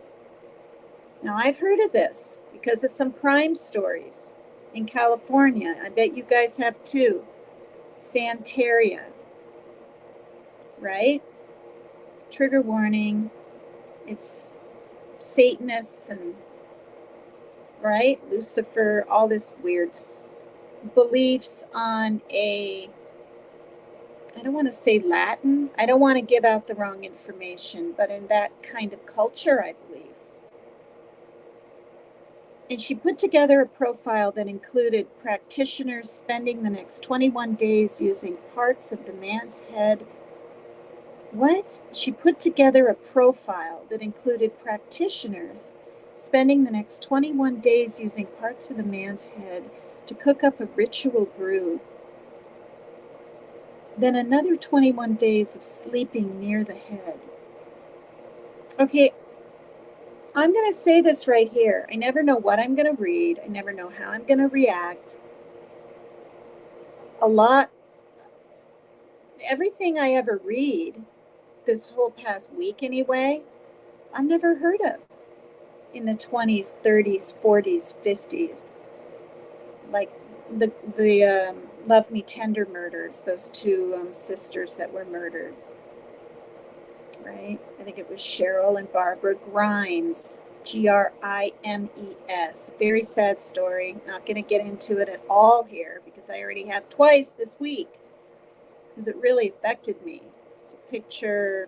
Now, I've heard of this because of some crime stories in California. I bet you guys have too. Santeria, right? Trigger warning. It's Satanists and, right? Lucifer, all this weird beliefs on I don't want to say Latin. I don't want to give out the wrong information, but in that kind of culture, I believe. And she put together a profile that included practitioners spending the next 21 days using parts of the man's head. What? She put together a profile that included practitioners spending the next 21 days using parts of the man's head to cook up a ritual brew. Then another 21 days of sleeping near the head. Okay, I'm going to say this right here. I never know what I'm going to read. I never know how I'm going to react. Everything I ever read, this whole past week anyway, I've never heard of in the 20s, 30s, 40s, 50s. Like the Love Me Tender murders, those two sisters that were murdered. Right? I think it was Cheryl and Barbara Grimes, Grimes. Very sad story. Not going to get into it at all here because I already have twice this week because it really affected me. It's a picture.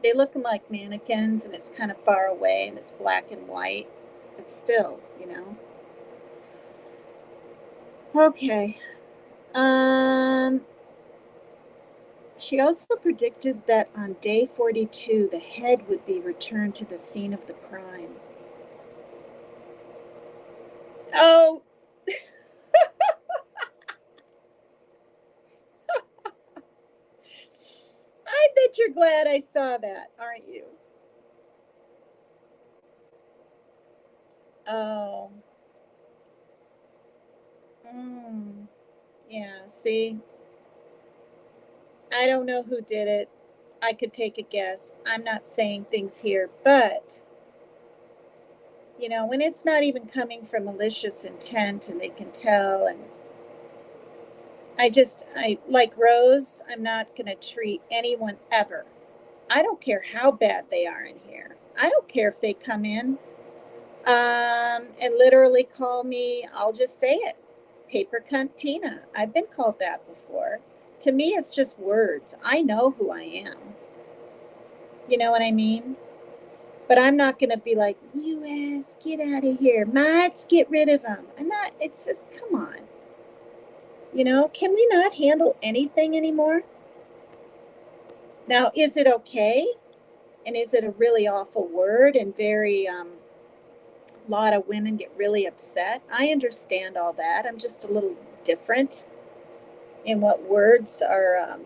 They look like mannequins and it's kind of far away and it's black and white. But still, you know. Okay. She also predicted that on day 42, the head would be returned to the scene of the crime. Oh! I bet bet you're glad I saw that, aren't you? Oh. Yeah, see, I don't know who did it. I could take a guess. I'm not saying things here, but when it's not even coming from malicious intent and they can tell, and I like Rose, I'm not going to treat anyone ever. I don't care how bad they are in here. I don't care if they come in and literally call me, I'll just say it, paper cunt Tina. I've been called that before. To me, it's just words. I know who I am. You know what I mean? But I'm not going to be like, you ass, get out of here. Mods, get rid of them. I'm not, it's just, come on. Can we not handle anything anymore? Now, is it okay? And is it a really awful word and very, a lot of women get really upset? I understand all that. I'm just a little different in what words are,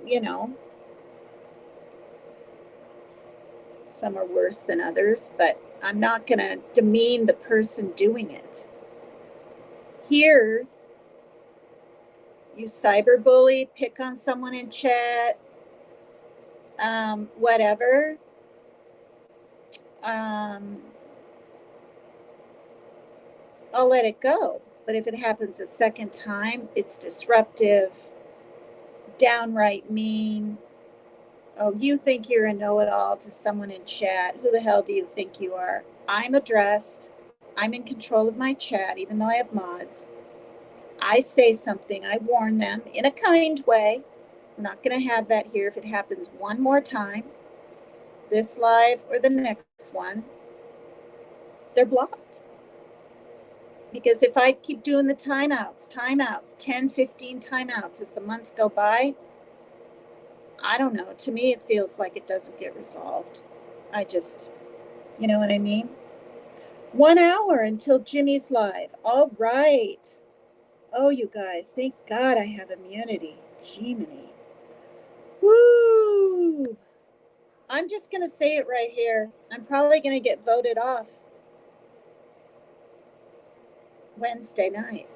some are worse than others, but I'm not going to demean the person doing it. Here, you cyberbully, pick on someone in chat, whatever. I'll let it go. But if it happens a second time, it's disruptive, downright mean. Oh, you think you're a know-it-all to someone in chat. Who the hell do you think you are? I'm addressed. I'm in control of my chat, even though I have mods. I say something. I warn them in a kind way. We're not going to have that here. If it happens one more time, this live or the next one, they're blocked. Because if I keep doing the timeouts, 10, 15 timeouts as the months go by, I don't know. To me, it feels like it doesn't get resolved. You know what I mean? 1 hour until Jimmy's live. All right. Oh, you guys, thank God I have immunity. Jiminy. Woo! I'm just going to say it right here. I'm probably going to get voted off Wednesday night.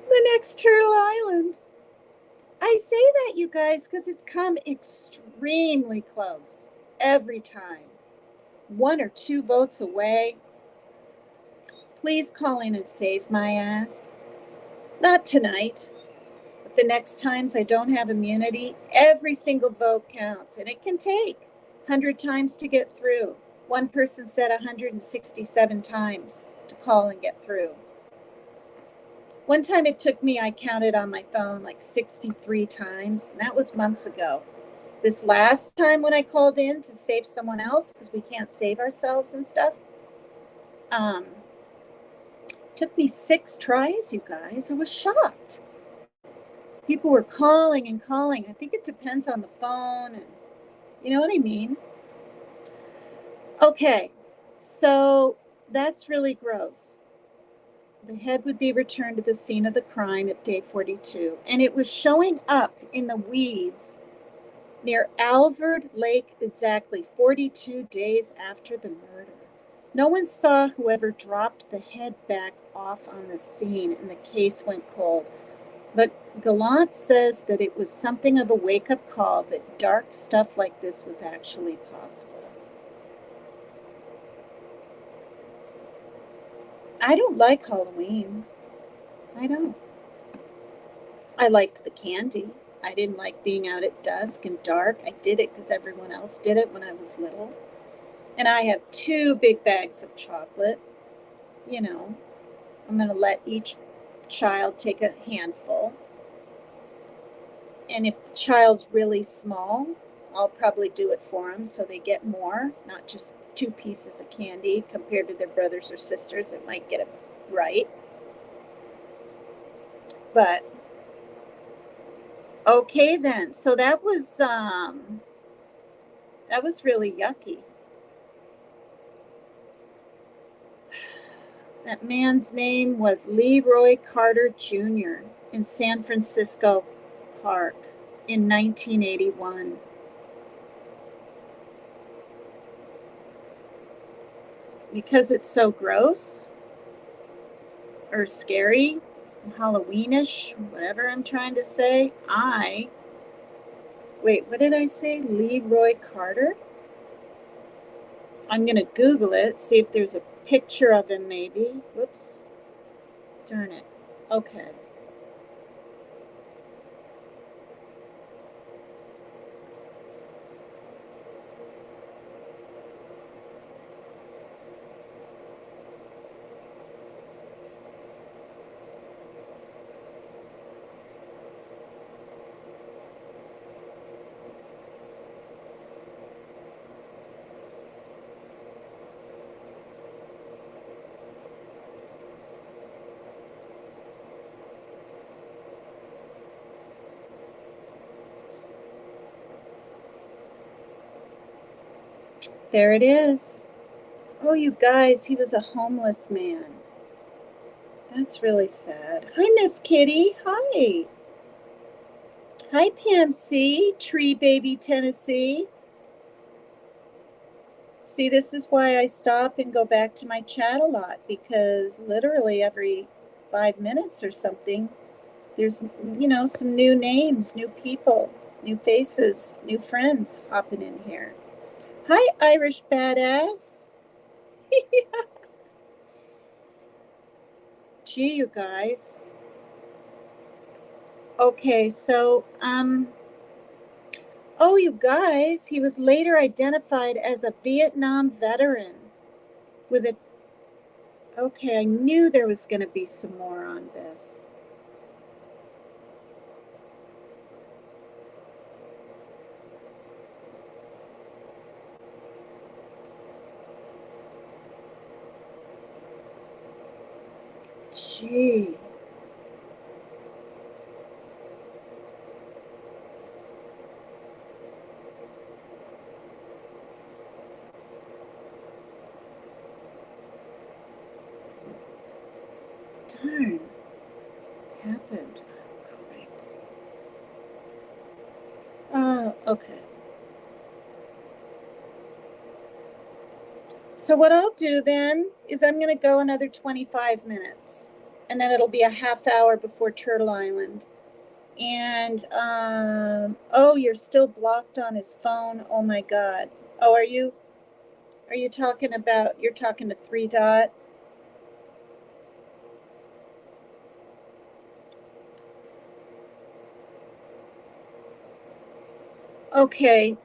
The next Turtle Island. I say that, you guys, because it's come extremely close every time. 1 or 2 votes away. Please call in and save my ass. Not tonight, but the next times I don't have immunity, every single vote counts, and it can take 100 times to get through. One person said 167 times to call and get through. One time it took me, I counted on my phone, like 63 times, and that was months ago. This last time when I called in to save someone else, because we can't save ourselves and stuff, took me 6 tries, you guys. I was shocked. People were calling and calling. I think it depends on the phone, and you know what I mean? Okay, so that's really gross. The head would be returned to the scene of the crime at day 42, and it was showing up in the weeds near Alvord Lake exactly 42 days after the murder. No one saw whoever dropped the head back off on the scene, and the case went cold. But Gallant says that it was something of a wake-up call that dark stuff like this was actually possible. I don't like Halloween. I don't. I liked the candy. I didn't like being out at dusk and dark. I did it because everyone else did it when I was little. And I have 2 big bags of chocolate. I'm going to let each child take a handful. And if the child's really small, I'll probably do it for them so they get more, not just 2 pieces of candy compared to their brothers or sisters that might get it right. But okay then. So that was really yucky. That man's name was Leroy Carter Jr. in San Francisco. Park in 1981. Because it's so gross or scary, Halloweenish, whatever I'm trying to say, wait, what did I say? Leroy Carter? I'm going to Google it, see if there's a picture of him maybe. Whoops. Darn it. Okay. There it is. Oh, you guys, he was a homeless man. That's really sad. Hi, Miss Kitty. Hi. Hi, Pam C. Tree Baby Tennessee. See, this is why I stop and go back to my chat a lot, because literally every 5 minutes or something, there's, some new names, new people, new faces, new friends hopping in here. Hi, Irish Badass. Gee, you guys. Okay, so, oh, you guys, he was later identified as a Vietnam veteran with a, okay, I knew there was going to be some more on this. Gee. Darn. Happened. Great. Oh, okay. So what I'll do then is I'm going to go another 25 minutes, and then it'll be a half hour before Turtle Island. And oh, you're still blocked on his phone. Oh my God. Oh, are you talking about, you're talking to Three Dot? Okay.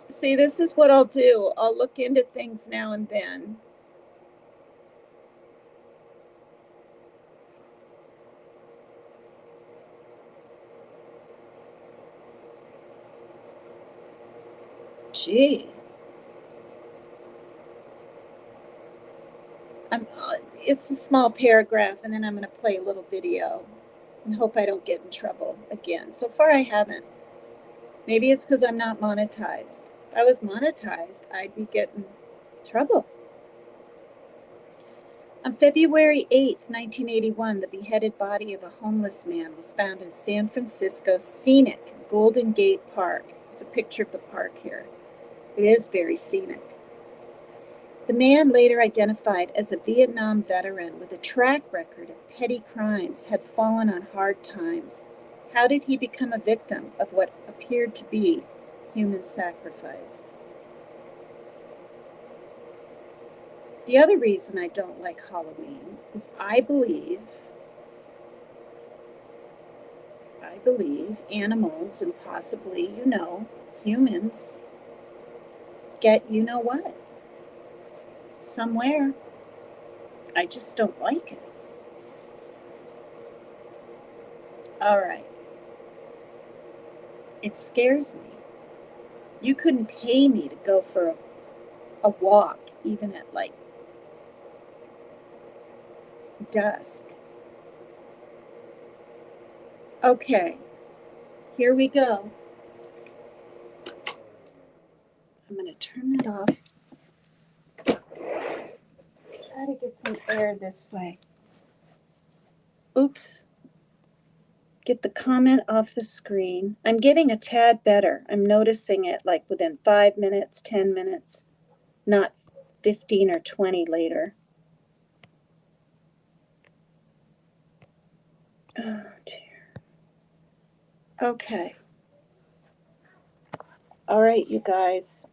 See, this is what I'll do. I'll look into things now and then. Gee. It's a small paragraph, and then I'm going to play a little video and hope I don't get in trouble again. So far, I haven't. Maybe it's because I'm not monetized. If I was monetized, I'd be getting trouble. On February 8th, 1981, the beheaded body of a homeless man was found in San Francisco's scenic Golden Gate Park. There's a picture of the park here. It is very scenic. The man, later identified as a Vietnam veteran with a track record of petty crimes, had fallen on hard times. How did he become a victim of what appeared to be human sacrifice? The other reason I don't like Halloween is I believe animals and possibly, humans get what somewhere. I just don't like it. All right. It scares me. You couldn't pay me to go for a walk, even at like dusk. Okay, here we go. I'm going to turn it off. Try to get some air this way. Oops. Get the comment off the screen. I'm getting a tad better. I'm noticing it like within 5 minutes, 10 minutes, not 15 or 20 later. Oh, dear. Okay. All right, you guys.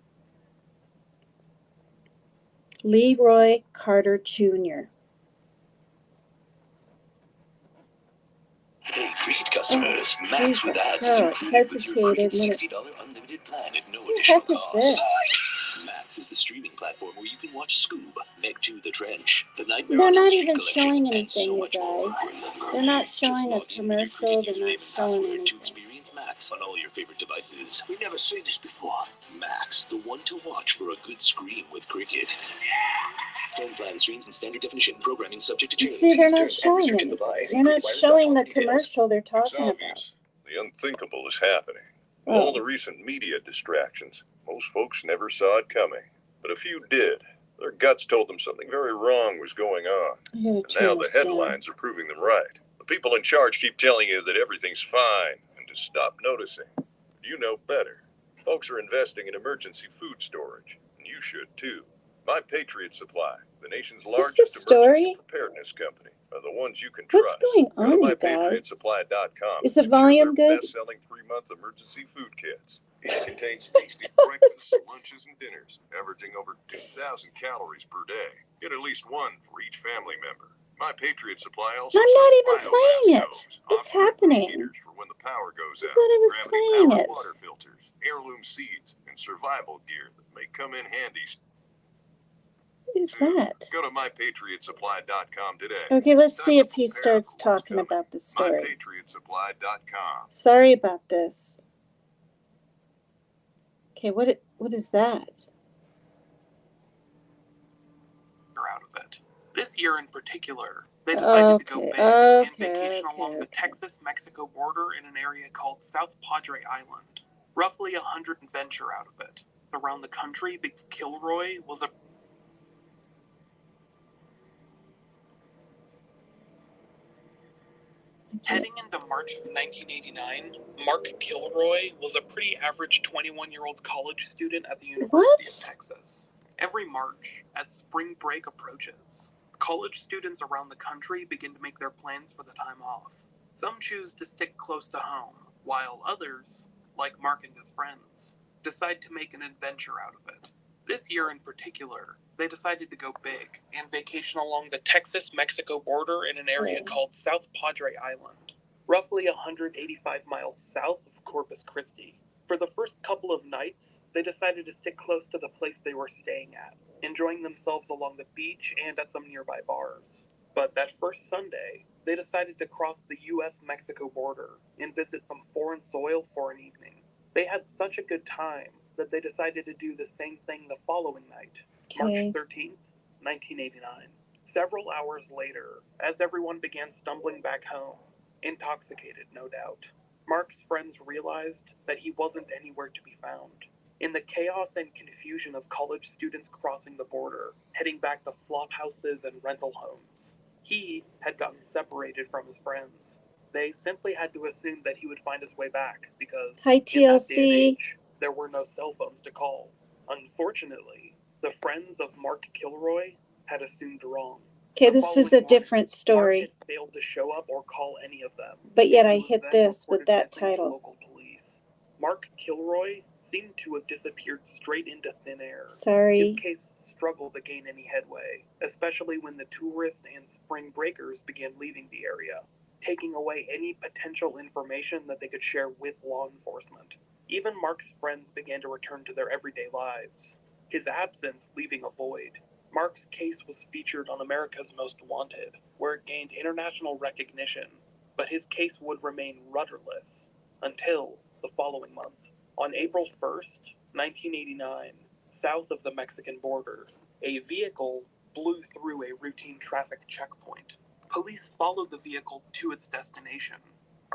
Leroy Carter Jr. Hey, Cricket customers, Oh, Max with ads is included with your Cricket $60 unlimited plan at no additional cost. This? Max is the streaming platform where you can watch Scoob, Meg 2 The Trench, The Nightmare They're on Elm not Street even Collection, showing and anything, so you much more. guys. They're not showing a commercial. They're not showing anything. To experience Max on all your favorite devices. We've never seen this before. Max, the one to watch for a good scream with Cricket. Phone plan streams in standard definition. Programming subject to change. See, they're not showing anything. They're not showing the commercial they're talking about. The unthinkable is happening. With all the recent media distractions, most folks never saw it coming. But a few did. Their guts told them something very wrong was going on. And now the headlines are proving them right. The people in charge keep telling you that everything's fine and to stop noticing. You know better. Folks are investing in emergency food storage, and you should too. My Patriot Supply, the nation's largest emergency preparedness company, are the ones you can trust. What's going on, you guys? MyPatriotSupply.com. Is the volume good? Best-selling 3-month emergency food kits. Each contains tasty breakfasts, lunches, and dinners, averaging over 2,000 calories per day. Get at least one for each family member. My Patriot Supply also I'm not even playing it. What's happening? For when the power goes out. I thought I was playing it. Water filters, heirloom seeds, and survival gear that may come in handy. What is that? Go to MyPatriotSupply.com today. Okay, let's see if he starts talking about the story. MyPatriotSupply.com. Sorry about this. Okay, what is that? Out of it. This year in particular, they decided to go big and vacation along the Texas-Mexico border in an area called South Padre Island. Roughly 100 venture out of it. Around the country, Big Kilroy was a Heading into March of 1989, Mark Kilroy was a pretty average 21-year-old college student at the University of Texas. Every March, as spring break approaches, college students around the country begin to make their plans for the time off. Some choose to stick close to home, while others, like Mark and his friends, decide to make an adventure out of it. This year in particular, they decided to go big and vacation along the Texas-Mexico border in an area called South Padre Island, roughly 185 miles south of Corpus Christi. For the first couple of nights, they decided to stick close to the place they were staying at, enjoying themselves along the beach and at some nearby bars. But that first Sunday, they decided to cross the U.S.-Mexico border and visit some foreign soil for an evening. They had such a good time that they decided to do the same thing the following night, March 13th, 1989. Several hours later, as everyone began stumbling back home, intoxicated no doubt, Mark's friends realized that he wasn't anywhere to be found. In the chaos and confusion of college students crossing the border, heading back to flop houses and rental homes, he had gotten separated from his friends. They simply had to assume that he would find his way back because in that day and age, there were no cell phones to call. Unfortunately, the friends of Mark Kilroy had assumed wrong. Okay, this is a different story. Mark had failed to show up or call any of them. But yet I hit this with that title. Local police. Mark Kilroy seemed to have disappeared straight into thin air. Sorry. His case struggled to gain any headway, especially when the tourists and spring breakers began leaving the area, taking away any potential information that they could share with law enforcement. Even Mark's friends began to return to their everyday lives, his absence leaving a void. Mark's case was featured on America's Most Wanted, where it gained international recognition, but his case would remain rudderless until the following month. On April 1st, 1989, south of the Mexican border, a vehicle blew through a routine traffic checkpoint. Police followed the vehicle to its destination,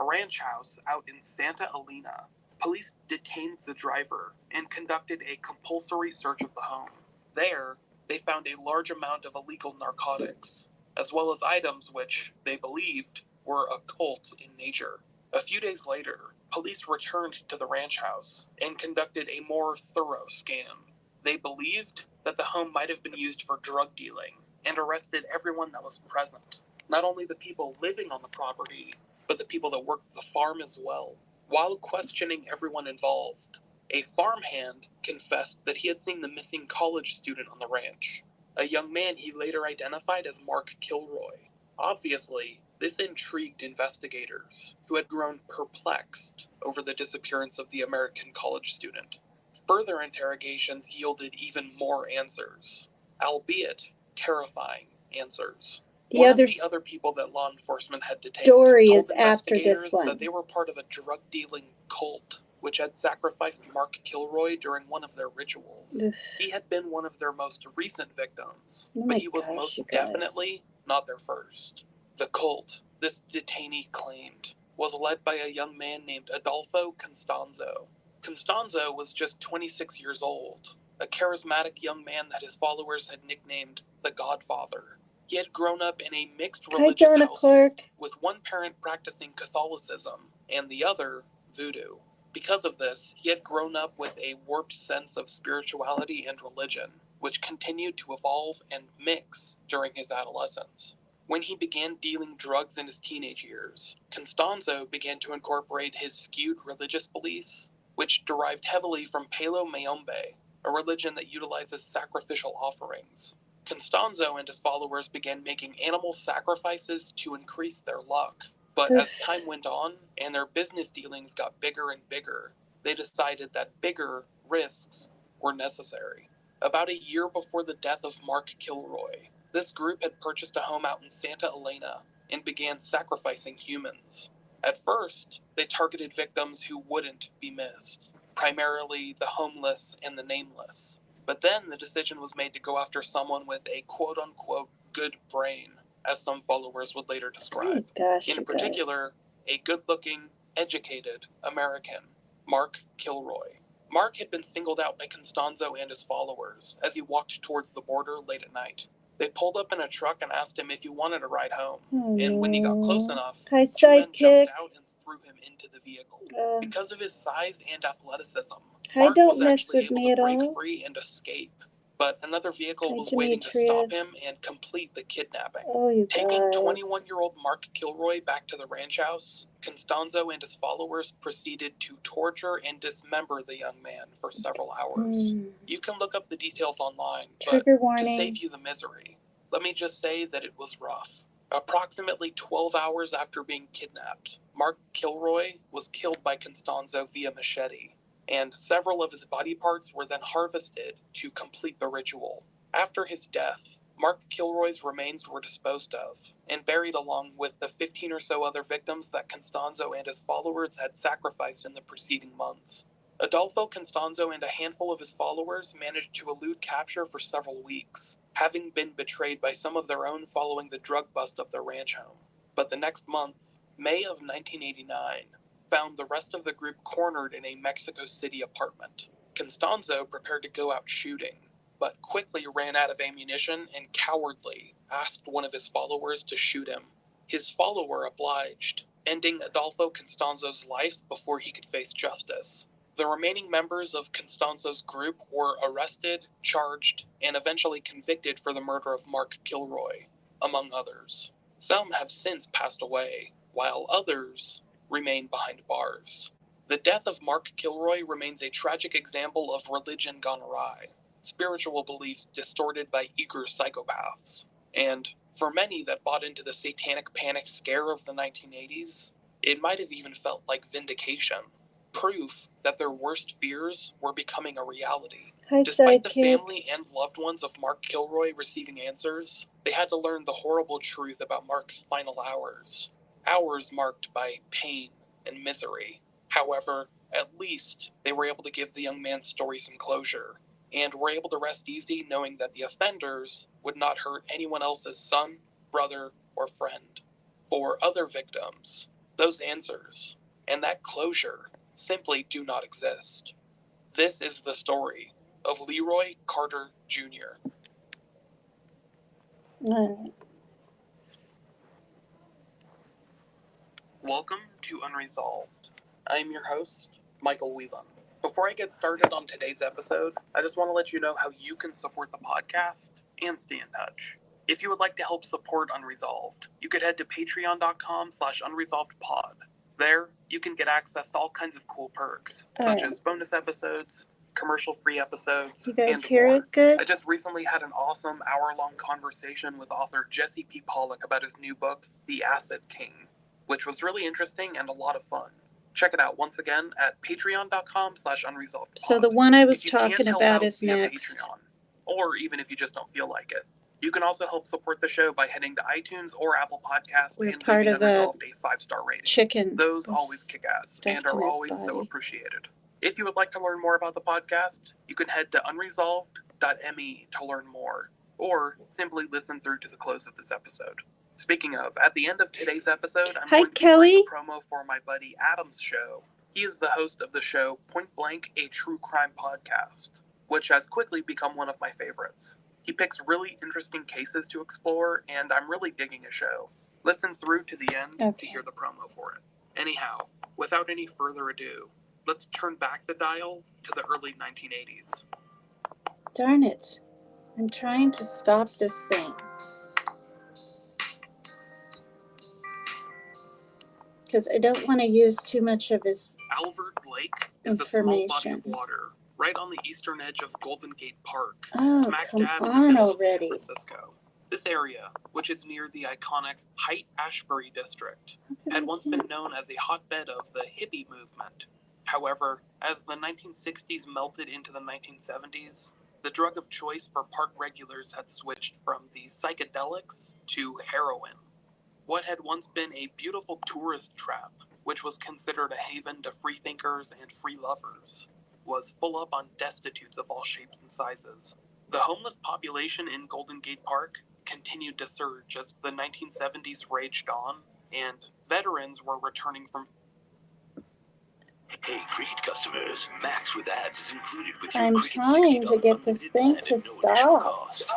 a ranch house out in Santa Elena. Police detained the driver and conducted a compulsory search of the home. There, they found a large amount of illegal narcotics, as well as items which, they believed, were occult in nature. A few days later, police returned to the ranch house and conducted a more thorough scan. They believed that the home might have been used for drug dealing and arrested everyone that was present. Not only the people living on the property, but the people that worked the farm as well. While questioning everyone involved, a farmhand confessed that he had seen the missing college student on the ranch, a young man he later identified as Mark Kilroy. Obviously, this intrigued investigators, who had grown perplexed over the disappearance of the American college student. Further interrogations yielded even more answers, albeit terrifying answers. One of the other people that law enforcement had detained story told is after this investigators one. that they were part of a drug-dealing cult, which had sacrificed Mark Kilroy during one of their rituals. Oof. He had been one of their most recent victims, Oh but my he was gosh, most you guys. definitely not their first. The cult, this detainee claimed, was led by a young man named Adolfo Constanzo. Constanzo was just 26 years old, a charismatic young man that his followers had nicknamed the Godfather. He had grown up in a mixed religious household, with one parent practicing Catholicism and the other voodoo. Because of this, he had grown up with a warped sense of spirituality and religion, which continued to evolve and mix during his adolescence. When he began dealing drugs in his teenage years, Constanzo began to incorporate his skewed religious beliefs, which derived heavily from Palo Mayombe, a religion that utilizes sacrificial offerings. Constanzo and his followers began making animal sacrifices to increase their luck. But as time went on and their business dealings got bigger and bigger, they decided that bigger risks were necessary. About a year before the death of Mark Kilroy, this group had purchased a home out in Santa Elena and began sacrificing humans. At first, they targeted victims who wouldn't be missed, primarily the homeless and the nameless. But then the decision was made to go after someone with a quote-unquote good brain, as some followers would later describe. In particular, a good-looking, educated American, Mark Kilroy. Mark had been singled out by Constanzo and his followers as he walked towards the border late at night. They pulled up in a truck and asked him if he wanted a ride home, and when he got close enough, two men jumped out and threw him into the vehicle. Because of his size and athleticism, Mark was actually able to break free and escape, but another vehicle was waiting to stop him and complete the kidnapping. Taking 21-year-old Mark Kilroy back to the ranch house, Constanzo and his followers proceeded to torture and dismember the young man for several hours. You can look up the details online, but to save you the misery, let me just say that it was rough. Approximately 12 hours after being kidnapped, Mark Kilroy was killed by Constanzo via machete, and several of his body parts were then harvested to complete the ritual. After his death, Mark Kilroy's remains were disposed of and buried along with the 15 or so other victims that Constanzo and his followers had sacrificed in the preceding months. Adolfo Constanzo and a handful of his followers managed to elude capture for several weeks, having been betrayed by some of their own following the drug bust of their ranch home. But the next month, May of 1989, found the rest of the group cornered in a Mexico City apartment. Constanzo prepared to go out shooting, but quickly ran out of ammunition and cowardly asked one of his followers to shoot him. His follower obliged, ending Adolfo Constanzo's life before he could face justice. The remaining members of Constanzo's group were arrested, charged, and eventually convicted for the murder of Mark Kilroy, among others. Some have since passed away, while others remain behind bars. The death of Mark Kilroy remains a tragic example of religion gone awry, spiritual beliefs distorted by eager psychopaths. And for many that bought into the satanic panic scare of the 1980s, it might have even felt like vindication, proof that their worst fears were becoming a reality. Despite the family and loved ones of Mark Kilroy receiving answers, they had to learn the horrible truth about Mark's final hours. Hours marked by pain and misery. However, at least they were able to give the young man's story some closure, and were able to rest easy knowing that the offenders would not hurt anyone else's son, brother, or friend. For other victims, those answers and that closure simply do not exist. This is the story of Leroy Carter Jr. Welcome to Unresolved. I am your host, Michael Whelan. Before I get started on today's episode, I just want to let you know how you can support the podcast and stay in touch. If you would like to help support Unresolved, you could head to patreon.com/unresolvedpod. There, you can get access to all kinds of cool perks, such as bonus episodes, commercial-free episodes, You guys and hear more. it good? I just recently had an awesome hour-long conversation with author Jesse P. Pollock about his new book, The Acid King, which was really interesting and a lot of fun. Check it out once again at patreon.com/unresolvedpod. So the one I was If you can't talking help about out is via next. Patreon, or even if you just don't feel like it, you can also help support the show by heading to iTunes or Apple Podcasts We're and part leaving of a Unresolved a 5-star rating. Chicken. Those was always kick ass and stuffed in are his always so body. appreciated. If you would like to learn more about the podcast, you can head to unresolved.me to learn more, or simply listen through to the close of this episode. Speaking of, at the end of today's episode, I'm Hi, going to Kelly. be playing a promo for my buddy Adam's show. He is the host of the show Point Blank, a True Crime Podcast, which has quickly become one of my favorites. He picks really interesting cases to explore, and I'm really digging his show. Listen through to the end to hear the promo for it. Anyhow, without any further ado, let's turn back the dial to the early 1980s. Darn it. I'm trying to stop this thing. Because I don't want to use too much of his Albert Lake is a small body information. of water right on the eastern edge of Golden Gate Park, Oh, smack come dab in the on middle already. of San Francisco. This area, which is near the iconic Haight-Ashbury district, had once been known as a hotbed of the hippie movement. However, as the 1960s melted into the 1970s, the drug of choice for park regulars had switched from the psychedelics to heroin. What had once been a beautiful tourist trap, which was considered a haven to freethinkers and free lovers, was full up on destitutes of all shapes and sizes. The homeless population in Golden Gate Park continued to surge as the 1970s raged on, and veterans were returning from... Hey, Cricket customers, Max with ads is included with your I'm Cricket trying $60 to get this unlimited thing plan to at no additional stop. cost.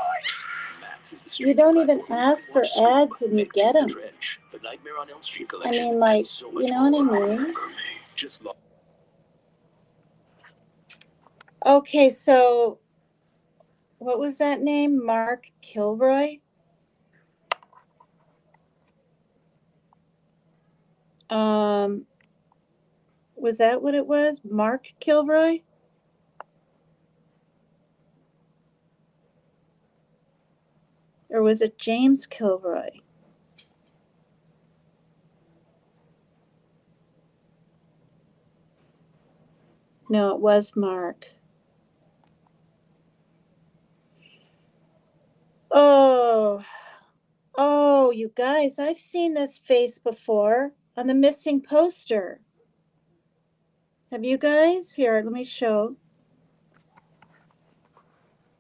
Max is the You streaming don't even platform ask for watch Street ads and you Fighter, get The them. Dredge, the Nightmare on Elm Street I collection, mean, like, and so much you know what I more. mean? Just log Okay, so what was that name? Mark Kilroy? Was that what it was? Mark Kilroy? Or was it James Kilroy? No, it was Mark. Oh, you guys, I've seen this face before on the missing poster. Have you guys? Here, let me show.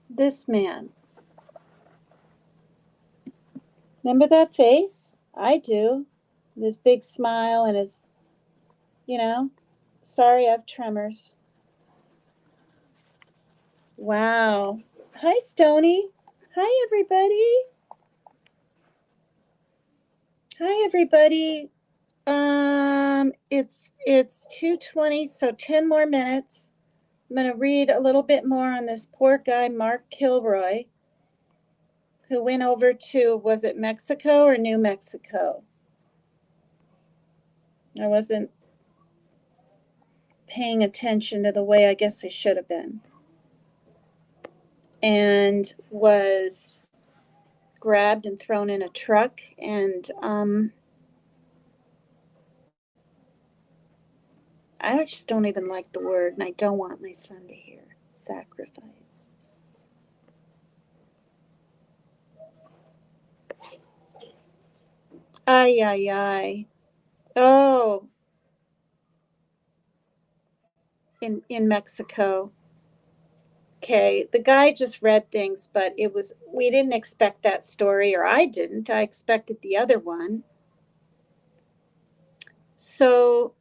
This man. Remember that face? I do. This big smile and his, sorry, I have tremors. Wow. Hi, Stony. Hi, everybody. Hi, everybody. It's 2:20, so 10 more minutes. I'm going to read a little bit more on this poor guy, Mark Kilroy, who went over to, was it Mexico or New Mexico? I wasn't paying attention to the way I guess I should have been. And was grabbed and thrown in a truck, and I just don't even like the word, and I don't want my son to hear sacrifice. Ay, ay, ay. Oh, in Mexico. Okay, the guy just read things, but we didn't expect that story, or I didn't. I expected the other one. So,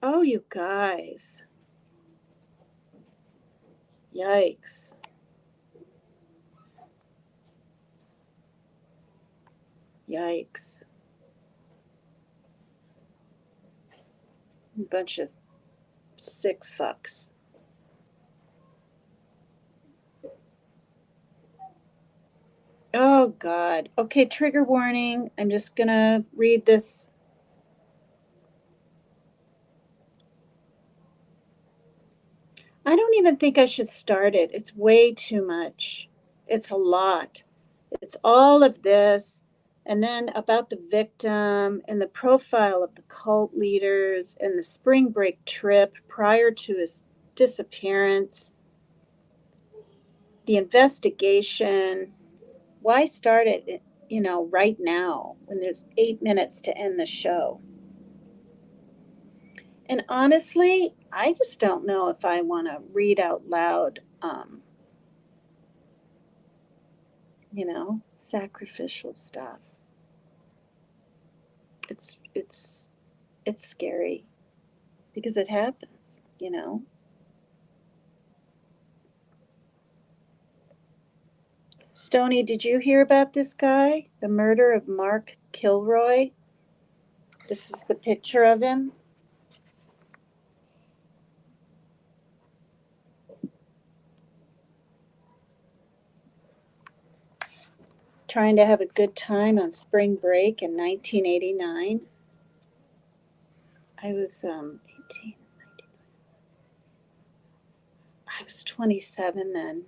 oh, you guys. Yikes. Yikes. A bunch of sick fucks. Oh, God. Okay, trigger warning. I'm just going to read this. I don't even think I should start it. It's way too much. It's a lot. It's all of this, and then about the victim and the profile of the cult leaders and the spring break trip prior to his disappearance, the investigation. Why start it, right now when there's 8 minutes to end the show? And honestly, I just don't know if I want to read out loud, sacrificial stuff. It's scary because it happens. Stony, did you hear about this guy? The murder of Mark Kilroy? This is the picture of him. Trying to have a good time on spring break in 1989. I was 18. I was 27 then.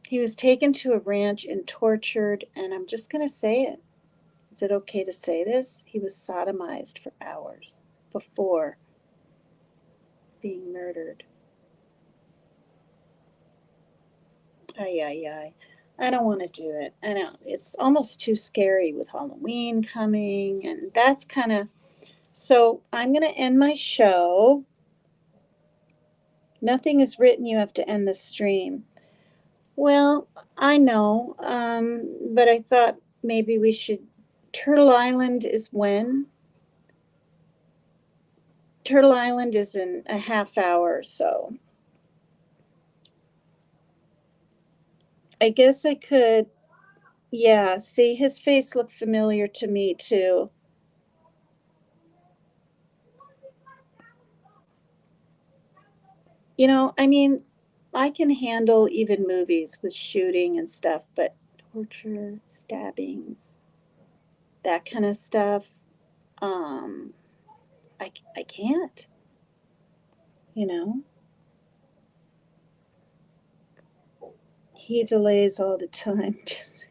He was taken to a ranch and tortured, and I'm just going to say it. Is it okay to say this? He was sodomized for hours before being murdered. Ay. I don't want to do it. I know it's almost too scary with Halloween coming, and that's kind of. So I'm going to end my show. Nothing is written. You have to end the stream. Well, I know, but I thought maybe we should. Turtle Island is when? Turtle Island is in a half hour, so I guess I could. Yeah, see, his face looked familiar to me too. I mean, I can handle even movies with shooting and stuff, but torture, stabbings, that kind of stuff, I can't, you know. He delays all the time. Just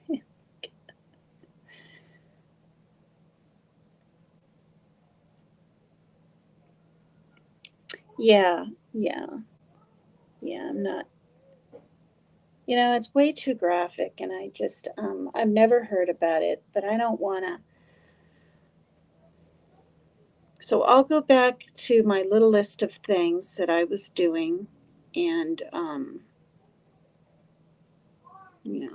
yeah, I'm not. It's way too graphic, and I just I've never heard about it, but I don't want to. So I'll go back to my little list of things that I was doing, and yeah.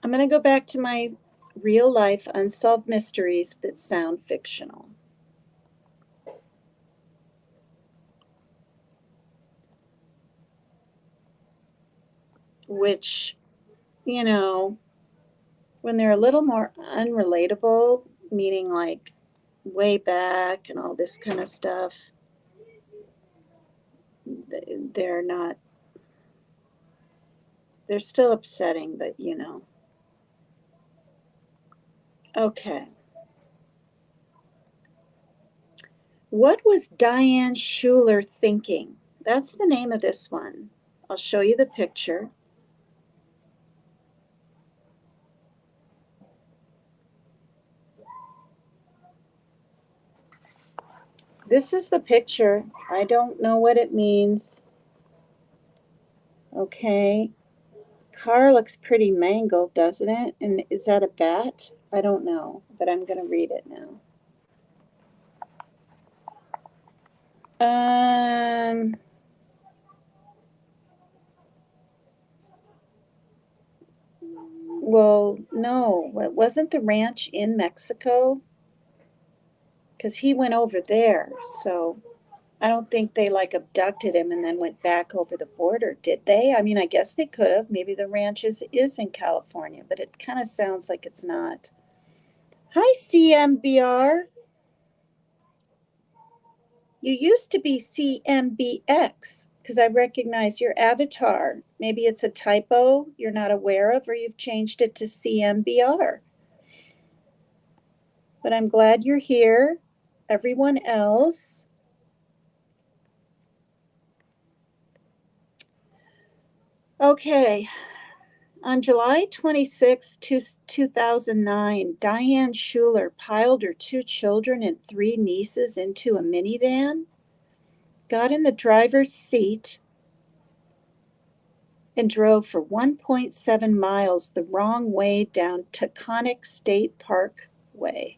I'm going to go back to my real life unsolved mysteries that sound fictional. Which, when they're a little more unrelatable, meaning like way back and all this kind of stuff, they're not, they're still upsetting, but Okay. What was Diane Schuler thinking? That's the name of this one. I'll show you the picture. This is the picture. I don't know what it means. Okay. Car looks pretty mangled, doesn't it? And is that a bat? I don't know, but I'm going to read it now. Well, no, wasn't the ranch in Mexico? Because he went over there, so I don't think they like abducted him and then went back over the border, did they? I mean, I guess they could have. Maybe the ranch is in California, but it kind of sounds like it's not. Hi, CMBR. You used to be CMBX because I recognize your avatar. Maybe it's a typo you're not aware of, or you've changed it to CMBR. But I'm glad you're here. Everyone else. Okay. On July 26, 2009, Diane Schuler piled her 2 children and 3 nieces into a minivan, got in the driver's seat, and drove for 1.7 miles the wrong way down Taconic State Parkway.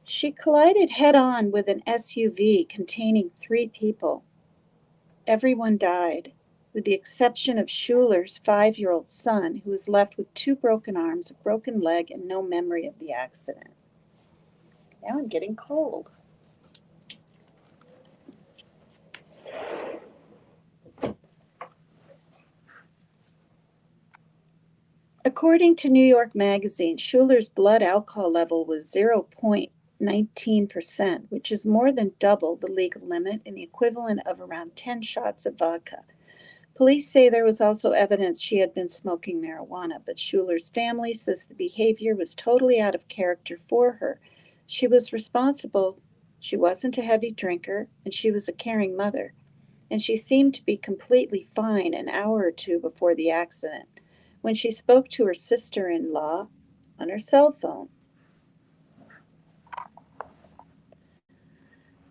She collided head-on with an SUV containing 3 people. Everyone died, with the exception of Schuler's 5-year-old son, who was left with 2 broken arms, a broken leg, and no memory of the accident. Now I'm getting cold. According to New York Magazine, Schuler's blood alcohol level was 0.19%, which is more than double the legal limit and the equivalent of around 10 shots of vodka. Police say there was also evidence she had been smoking marijuana, but Schuler's family says the behavior was totally out of character for her. She was responsible. She wasn't a heavy drinker, and she was a caring mother. And she seemed to be completely fine an hour or 2 before the accident, when she spoke to her sister-in-law on her cell phone.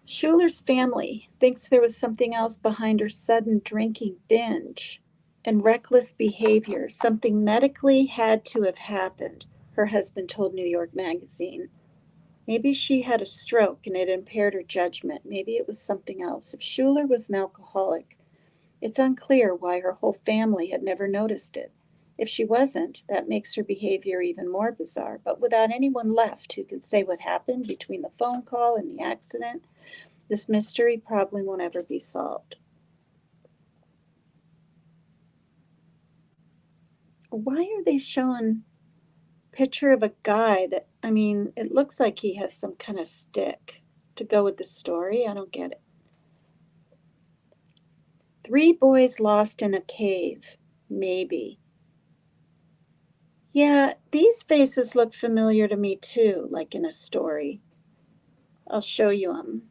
Schuler's family thinks there was something else behind her sudden drinking binge and reckless behavior. Something medically had to have happened, her husband told New York Magazine. Maybe she had a stroke and it impaired her judgment. Maybe it was something else. If Schuler was an alcoholic, it's unclear why her whole family had never noticed it. If she wasn't, that makes her behavior even more bizarre. But without anyone left who could say what happened between the phone call and the accident, this mystery probably won't ever be solved. Why are they showing a picture of a guy that, I mean, it looks like he has some kind of stick to go with the story? I don't get it. 3 boys lost in a cave. Maybe. Yeah, these faces look familiar to me too, like in a story. I'll show you them.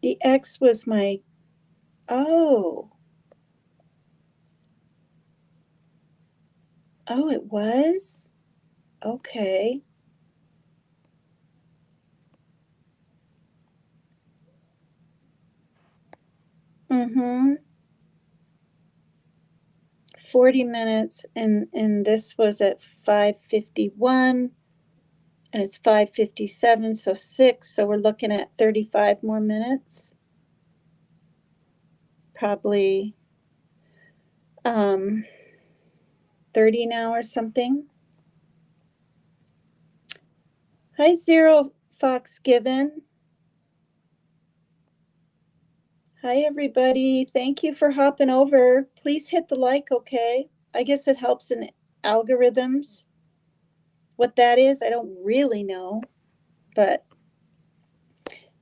The ex was my, oh. Oh, it was? Okay. Mm-hmm. 40 minutes, and this was at 5:51, and it's 5:57, so 6, so we're looking at 35 more minutes. Probably 30 now or something. Hi, Zero Fox Given. Hi, everybody. Thank you for hopping over. Please hit the like, okay? I guess it helps in algorithms. What that is, I don't really know, but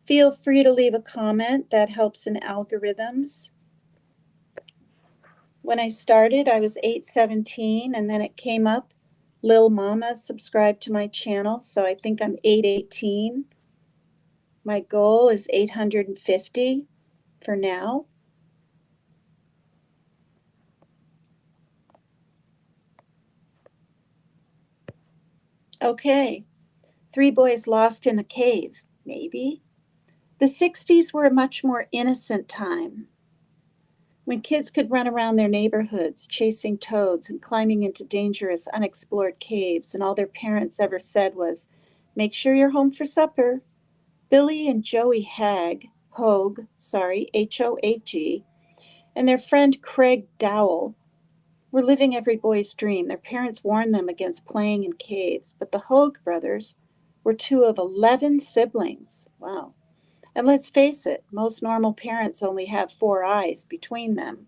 feel free to leave a comment. That helps in algorithms. When I started, I was 817, and then it came up, Lil Mama subscribed to my channel, so I think I'm 818. My goal is 850 for now. Okay, 3 boys lost in a cave, maybe. The 60s were a much more innocent time, when kids could run around their neighborhoods chasing toads and climbing into dangerous unexplored caves, and all their parents ever said was, "Make sure you're home for supper." Billy and Joey Hoag, H-O-A-G, and their friend Craig Dowell were living every boy's dream. Their parents warned them against playing in caves, but the Hoag brothers were 2 of 11 siblings. Wow. And let's face it, most normal parents only have 4 eyes between them.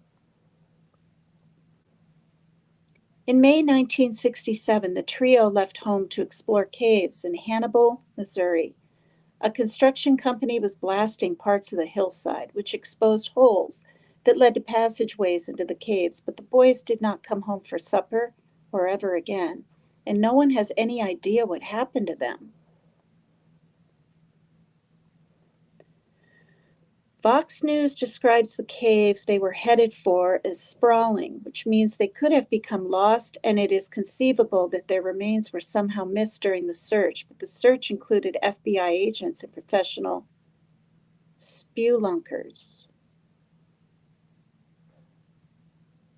In May 1967, the trio left home to explore caves in Hannibal, Missouri. A construction company was blasting parts of the hillside, which exposed holes that led to passageways into the caves, but the boys did not come home for supper or ever again, and no one has any idea what happened to them. Fox News describes the cave they were headed for as sprawling, which means they could have become lost, and it is conceivable that their remains were somehow missed during the search, but the search included FBI agents and professional spelunkers.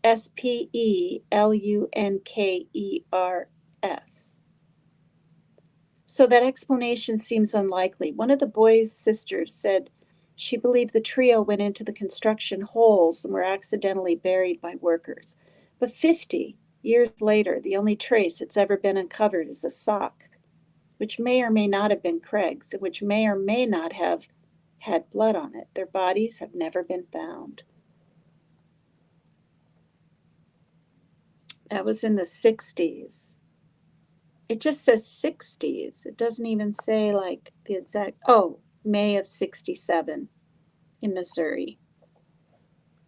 Spelunkers. So that explanation seems unlikely. One of the boys' sisters said she believed the trio went into the construction holes and were accidentally buried by workers. But 50 years later, the only trace that's ever been uncovered is a sock, which may or may not have been Craig's, and which may or may not have had blood on it. Their bodies have never been found. That was in the 60s. It just says 60s. It doesn't even say like the exact, May of 67 in Missouri.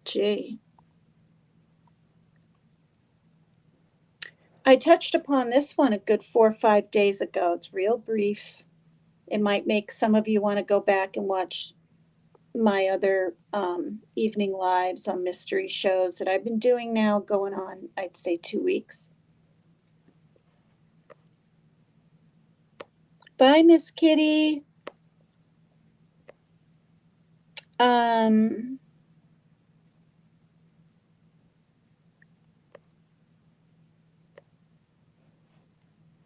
Gee. I touched upon this one a good 4 or 5 days ago. It's real brief. It might make some of you want to go back and watch my other evening lives on mystery shows that I've been doing now going on, I'd say 2 weeks. Bye, Miss Kitty.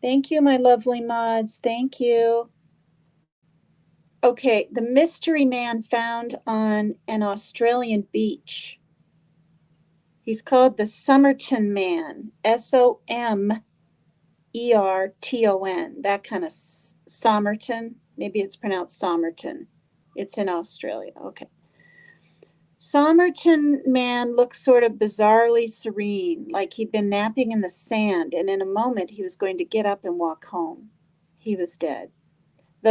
Thank you, my lovely mods. Thank you. Okay, the mystery man found on an Australian beach. He's called the Somerton Man, Somerton, that kind of Somerton. Maybe it's pronounced Somerton. It's in Australia. Okay. Somerton Man looked sort of bizarrely serene, like he'd been napping in the sand, and in a moment he was going to get up and walk home. He was dead.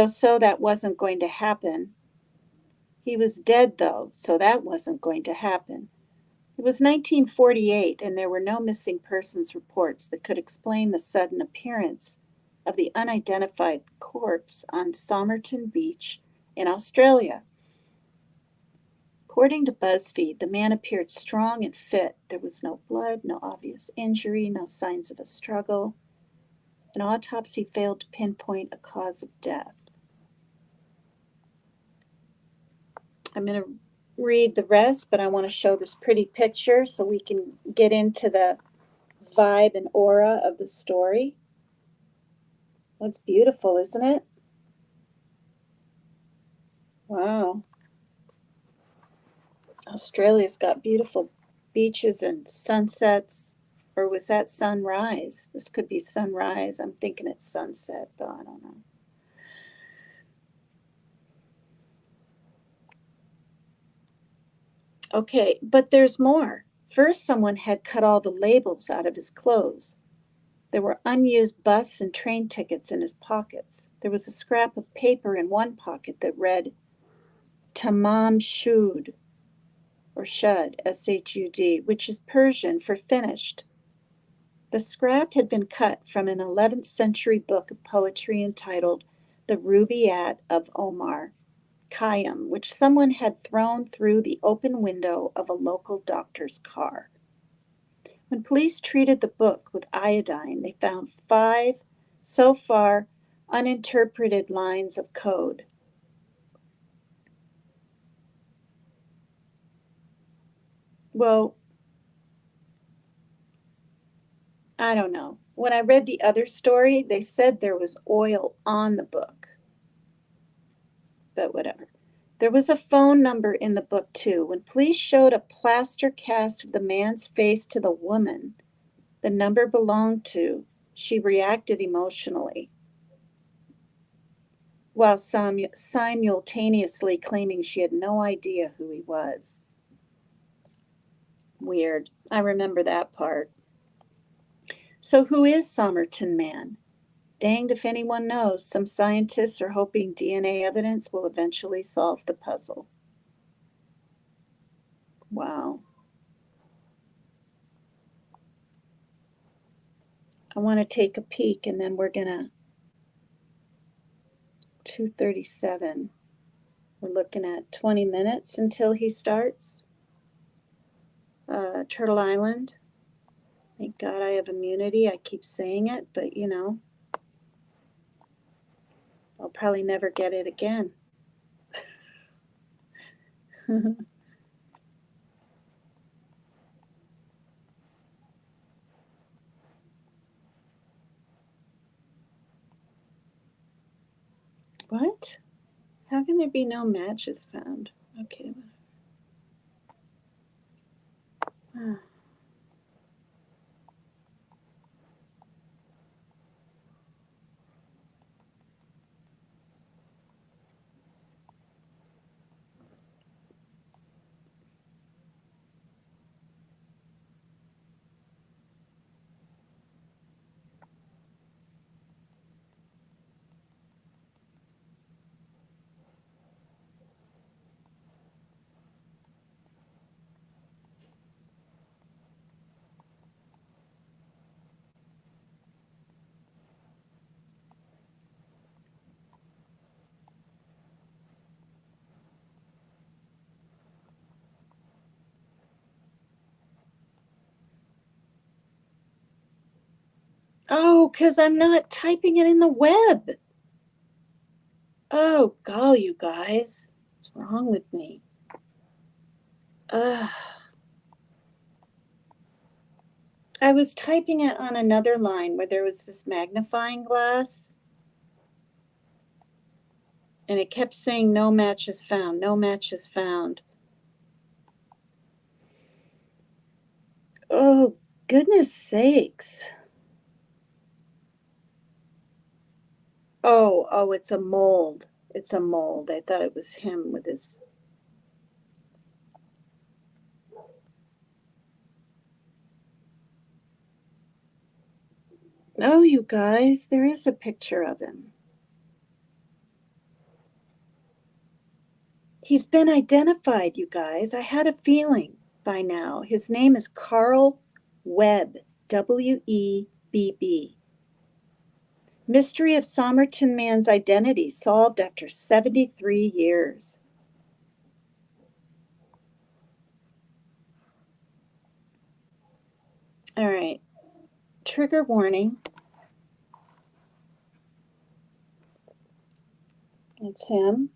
So that wasn't going to happen. He was dead, though, so that wasn't going to happen. It was 1948, and there were no missing persons reports that could explain the sudden appearance of the unidentified corpse on Somerton Beach in Australia. According to BuzzFeed, the man appeared strong and fit. There was no blood, no obvious injury, no signs of a struggle. An autopsy failed to pinpoint a cause of death. I'm going to read the rest, but I want to show this pretty picture so we can get into the vibe and aura of the story. That's beautiful, isn't it? Wow. Australia's got beautiful beaches and sunsets. Or was that sunrise? This could be sunrise. I'm thinking it's sunset, though I don't know. Okay, but there's more. First, someone had cut all the labels out of his clothes. There were unused bus and train tickets in his pockets. There was a scrap of paper in one pocket that read, Tamam Shud, or Shud, S-H-U-D, which is Persian for finished. The scrap had been cut from an 11th century book of poetry entitled The Rubaiyat of Omar. Chium, which someone had thrown through the open window of a local doctor's car. When police treated the book with iodine, they found 5 so far uninterpreted lines of code. Well, I don't know. When I read the other story, they said there was oil on the book. But whatever. There was a phone number in the book, too. When police showed a plaster cast of the man's face to the woman the number belonged to, she reacted emotionally, while simultaneously claiming she had no idea who he was. Weird. I remember that part. So who is Somerton Man? Danged if anyone knows. Some scientists are hoping DNA evidence will eventually solve the puzzle. Wow. I want to take a peek, and then we're gonna 2:37. We're looking at 20 minutes until he starts. Turtle Island. Thank God I have immunity. I keep saying it, but you know, I'll probably never get it again. What? How can there be no matches found? Okay. Oh, because I'm not typing it in the web. Oh, gall, you guys. What's wrong with me? I was typing it on another line where there was this magnifying glass, and it kept saying no matches found, no matches found. Oh, goodness sakes. Oh, it's a mold. It's a mold. I thought it was him with his... Oh, you guys, there is a picture of him. He's been identified, you guys. I had a feeling by now. His name is Carl Webb, W-E-B-B. Mystery of Somerton Man's identity solved after 73 years. All right. Trigger warning. It's him.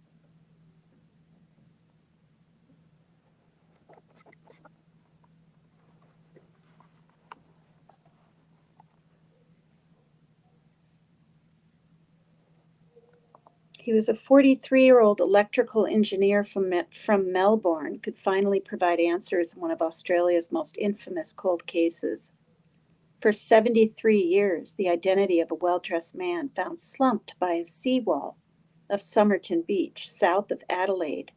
He was a 43-year-old electrical engineer from Melbourne, could finally provide answers in one of Australia's most infamous cold cases. For 73 years, the identity of a well-dressed man found slumped by a seawall of Somerton Beach, south of Adelaide.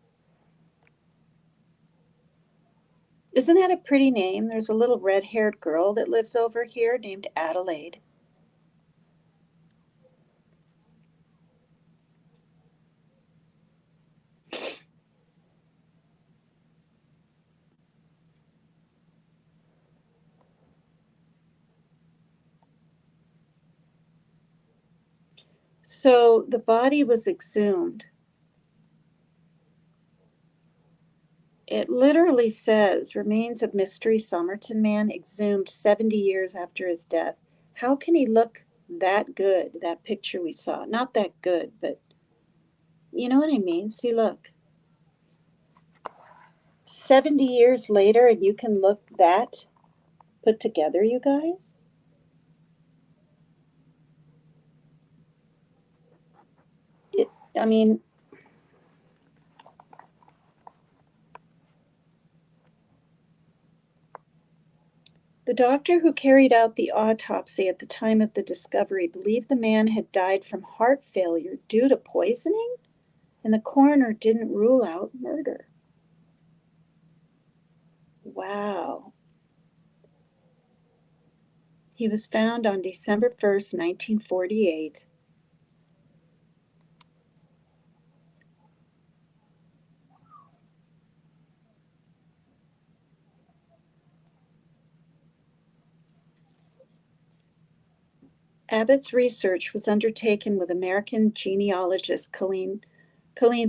Isn't that a pretty name? There's a little red-haired girl that lives over here named Adelaide. So the body was exhumed. It literally says, remains of mystery Somerton man exhumed 70 years after his death. How can he look that good, that picture we saw? Not that good, but you know what I mean? See, look. 70 years later, and you can look that put together, you guys? I mean, the doctor who carried out the autopsy at the time of the discovery believed the man had died from heart failure due to poisoning, and the coroner didn't rule out murder. Wow. He was found on December 1st, 1948. Abbott's research was undertaken with American genealogist Colleen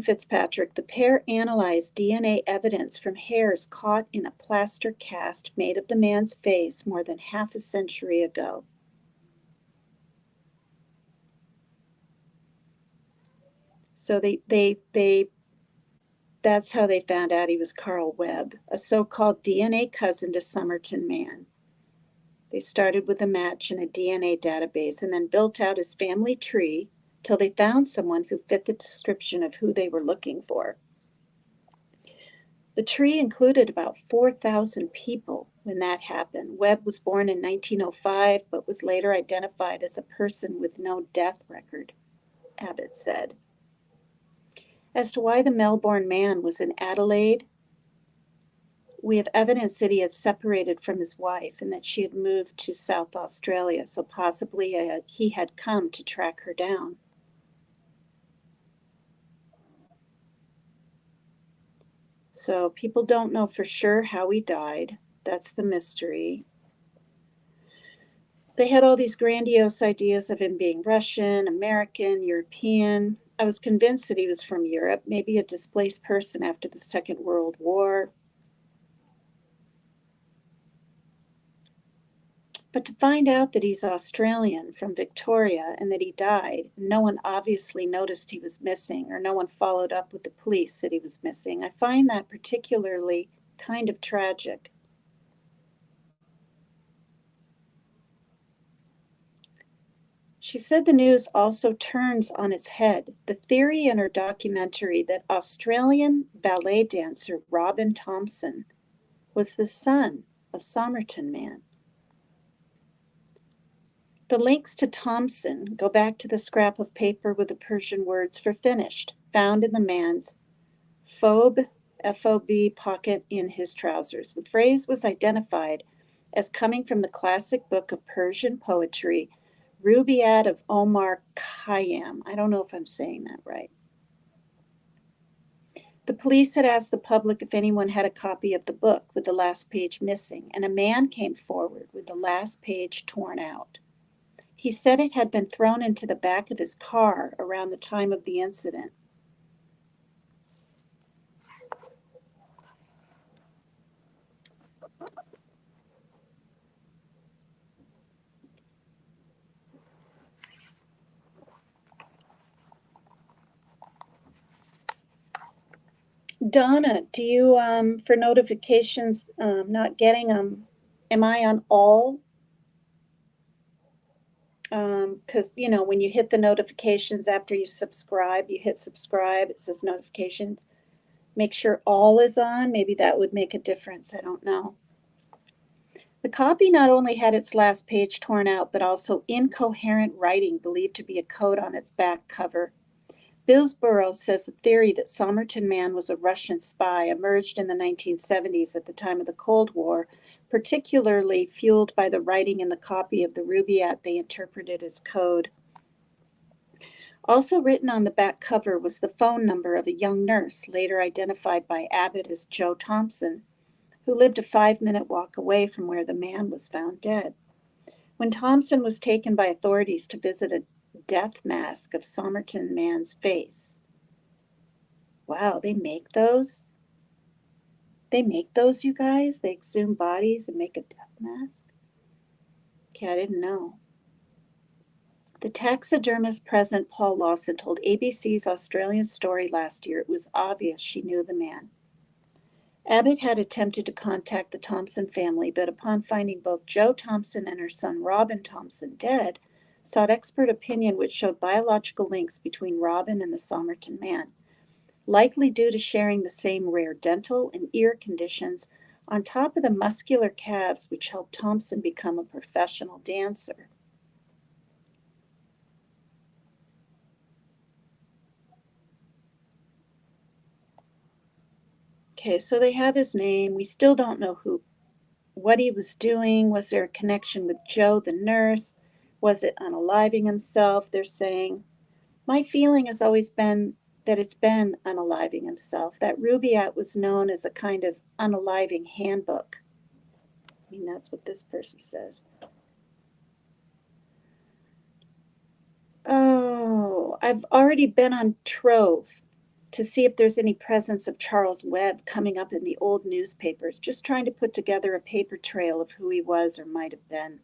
Fitzpatrick. The pair analyzed DNA evidence from hairs caught in a plaster cast made of the man's face more than half a century ago. So that's how they found out he was Carl Webb, a so-called DNA cousin to Somerton man. They started with a match in a DNA database and then built out his family tree till they found someone who fit the description of who they were looking for. The tree included about 4,000 people when that happened. Webb was born in 1905, but was later identified as a person with no death record, Abbott said. As to why the Melbourne man was in Adelaide, we have evidence that he had separated from his wife and that she had moved to South Australia, so possibly he had come to track her down. So people don't know for sure how he died. That's the mystery. They had all these grandiose ideas of him being Russian, American, European. I was convinced that he was from Europe, maybe a displaced person after the Second World War. But to find out that he's Australian from Victoria and that he died, and no one obviously noticed he was missing, or no one followed up with the police that he was missing, I find that particularly kind of tragic. She said the news also turns on its head the theory in her documentary that Australian ballet dancer Robin Thompson was the son of Somerton man. The links to Thompson go back to the scrap of paper with the Persian words for finished, found in the man's FOB pocket in his trousers. The phrase was identified as coming from the classic book of Persian poetry, Rubaiyat of Omar Khayyam. I don't know if I'm saying that right. The police had asked the public if anyone had a copy of the book with the last page missing, and a man came forward with the last page torn out. He said it had been thrown into the back of his car around the time of the incident. Donna, do you, for notifications, not getting them, am I on all? Because, you know, when you hit the notifications after you subscribe, you hit subscribe, it says notifications. Make sure all is on. Maybe that would make a difference. I don't know. The copy not only had its last page torn out, but also incoherent writing believed to be a code on its back cover. Billsborough says the theory that Somerton man was a Russian spy emerged in the 1970s at the time of the Cold War, particularly fueled by the writing in the copy of the Rubaiyat they interpreted as code. Also written on the back cover was the phone number of a young nurse, later identified by Abbott as Joe Thompson, who lived a 5-minute walk away from where the man was found dead. When Thompson was taken by authorities to visit a death mask of Somerton man's face. Wow, they make those? They make those, you guys? They exhume bodies and make a death mask? Okay, I didn't know. The taxidermist present, Paul Lawson, told ABC's Australian Story last year it was obvious she knew the man. Abbott had attempted to contact the Thompson family, but upon finding both Jo Thompson and her son Robin Thompson dead, sought expert opinion which showed biological links between Robin and the Somerton man, likely due to sharing the same rare dental and ear conditions on top of the muscular calves which helped Thompson become a professional dancer. Okay, so they have his name. We still don't know what he was doing. Was there a connection with Jo, the nurse? Was it unaliving himself? They're saying. My feeling has always been that it's been unaliving himself. That Rubaiyat was known as a kind of unaliving handbook. I mean, that's what this person says. Oh, I've already been on Trove to see if there's any presence of Charles Webb coming up in the old newspapers, just trying to put together a paper trail of who he was or might have been.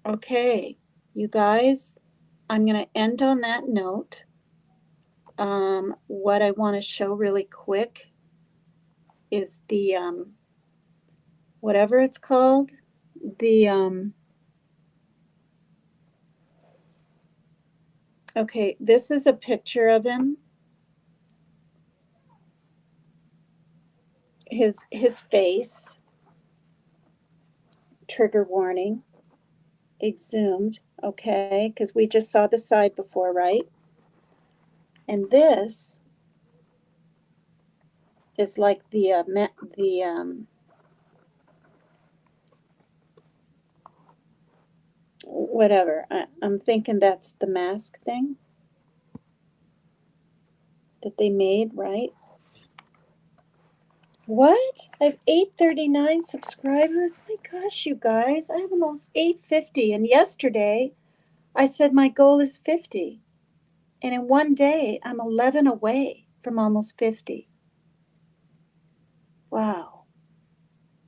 Okay, you guys, I'm going to end on that note. What I want to show really quick is the, whatever it's called, the, okay, this is a picture of him. His face, trigger warning, exhumed, okay, because we just saw the side before, right? And this is like whatever. I'm thinking that's the mask thing that they made, right? What? I have 839 subscribers? My gosh, you guys, I have almost 850. And yesterday I said my goal is 50. And in one day, I'm 11 away from almost 50. Wow.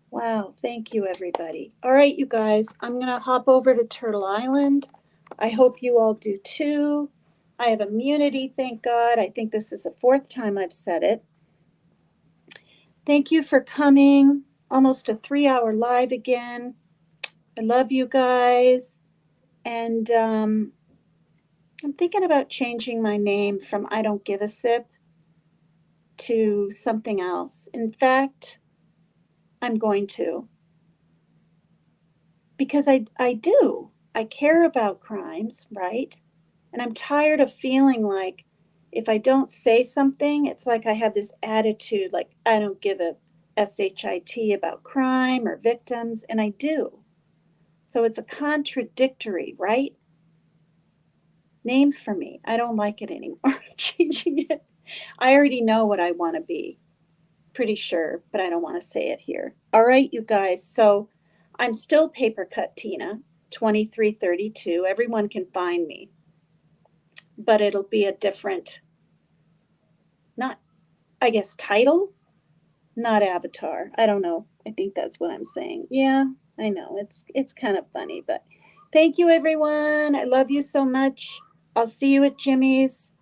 Wow. Thank you, everybody. All right, you guys, I'm going to hop over to Turtle Island. I hope you all do too. I have immunity, thank God. I think this is the 4th time I've said it. Thank you for coming. Almost a 3-hour live again. I love you guys. And I'm thinking about changing my name from I Don't Give a Sip to something else. In fact, I'm going to. Because I do. I care about crimes, right? And I'm tired of feeling like if I don't say something, it's like I have this attitude like I don't give a shit about crime or victims, and I do. So it's a contradictory, right? Name for me. I don't like it anymore. I'm changing it. I already know what I want to be. Pretty sure, but I don't want to say it here. All right, you guys. So I'm still Paper Cut Tina, 2332. Everyone can find me. But it'll be a different, not, I guess, title, not avatar. I don't know. I think that's what I'm saying. Yeah, I know. It's kind of funny, but thank you, everyone. I love you so much. I'll see you at Jimmy's.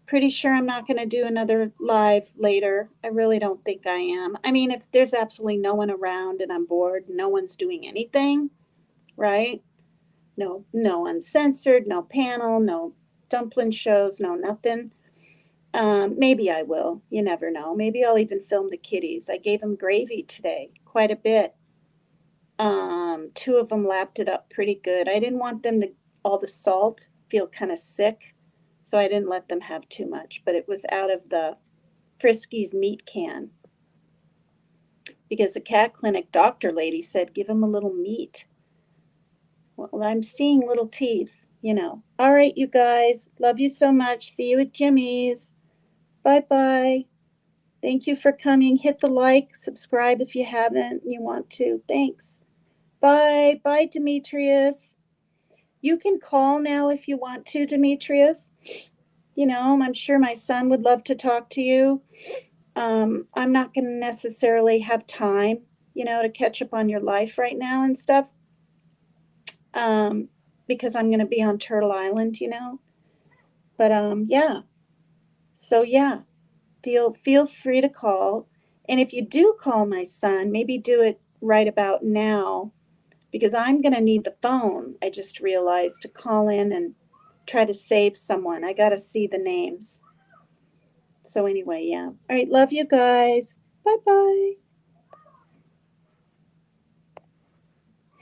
Pretty sure I'm not going to do another live later. I really don't think I am. I mean, if there's absolutely no one around and I'm bored, no one's doing anything, right? No uncensored, no panel, no dumpling shows, no nothing. Maybe I will. You never know. Maybe I'll even film the kitties. I gave them gravy today, quite a bit. 2 of them lapped it up pretty good. I didn't want them to, all the salt, feel kind of sick, so I didn't let them have too much, but it was out of the Friskies meat can. Because the cat clinic doctor lady said, give them a little meat. Well, I'm seeing little teeth, you know. All right, you guys. Love you so much. See you at Jimmy's. Bye-bye. Thank you for coming. Hit the like, subscribe if you haven't, you want to. Thanks. Bye. Bye, Demetrius. You can call now if you want to, Demetrius. you know, I'm sure my son would love to talk to you. I'm not going to necessarily have time, you know, to catch up on your life right now and stuff. Because I'm going to be on Turtle Island, you know. But yeah. So yeah, feel free to call. And if you do call my son, maybe do it right about now, because I'm going to need the phone. I just realized, to call in and try to save someone. I got to see the names. So anyway, yeah. All right, love you guys. Bye-bye.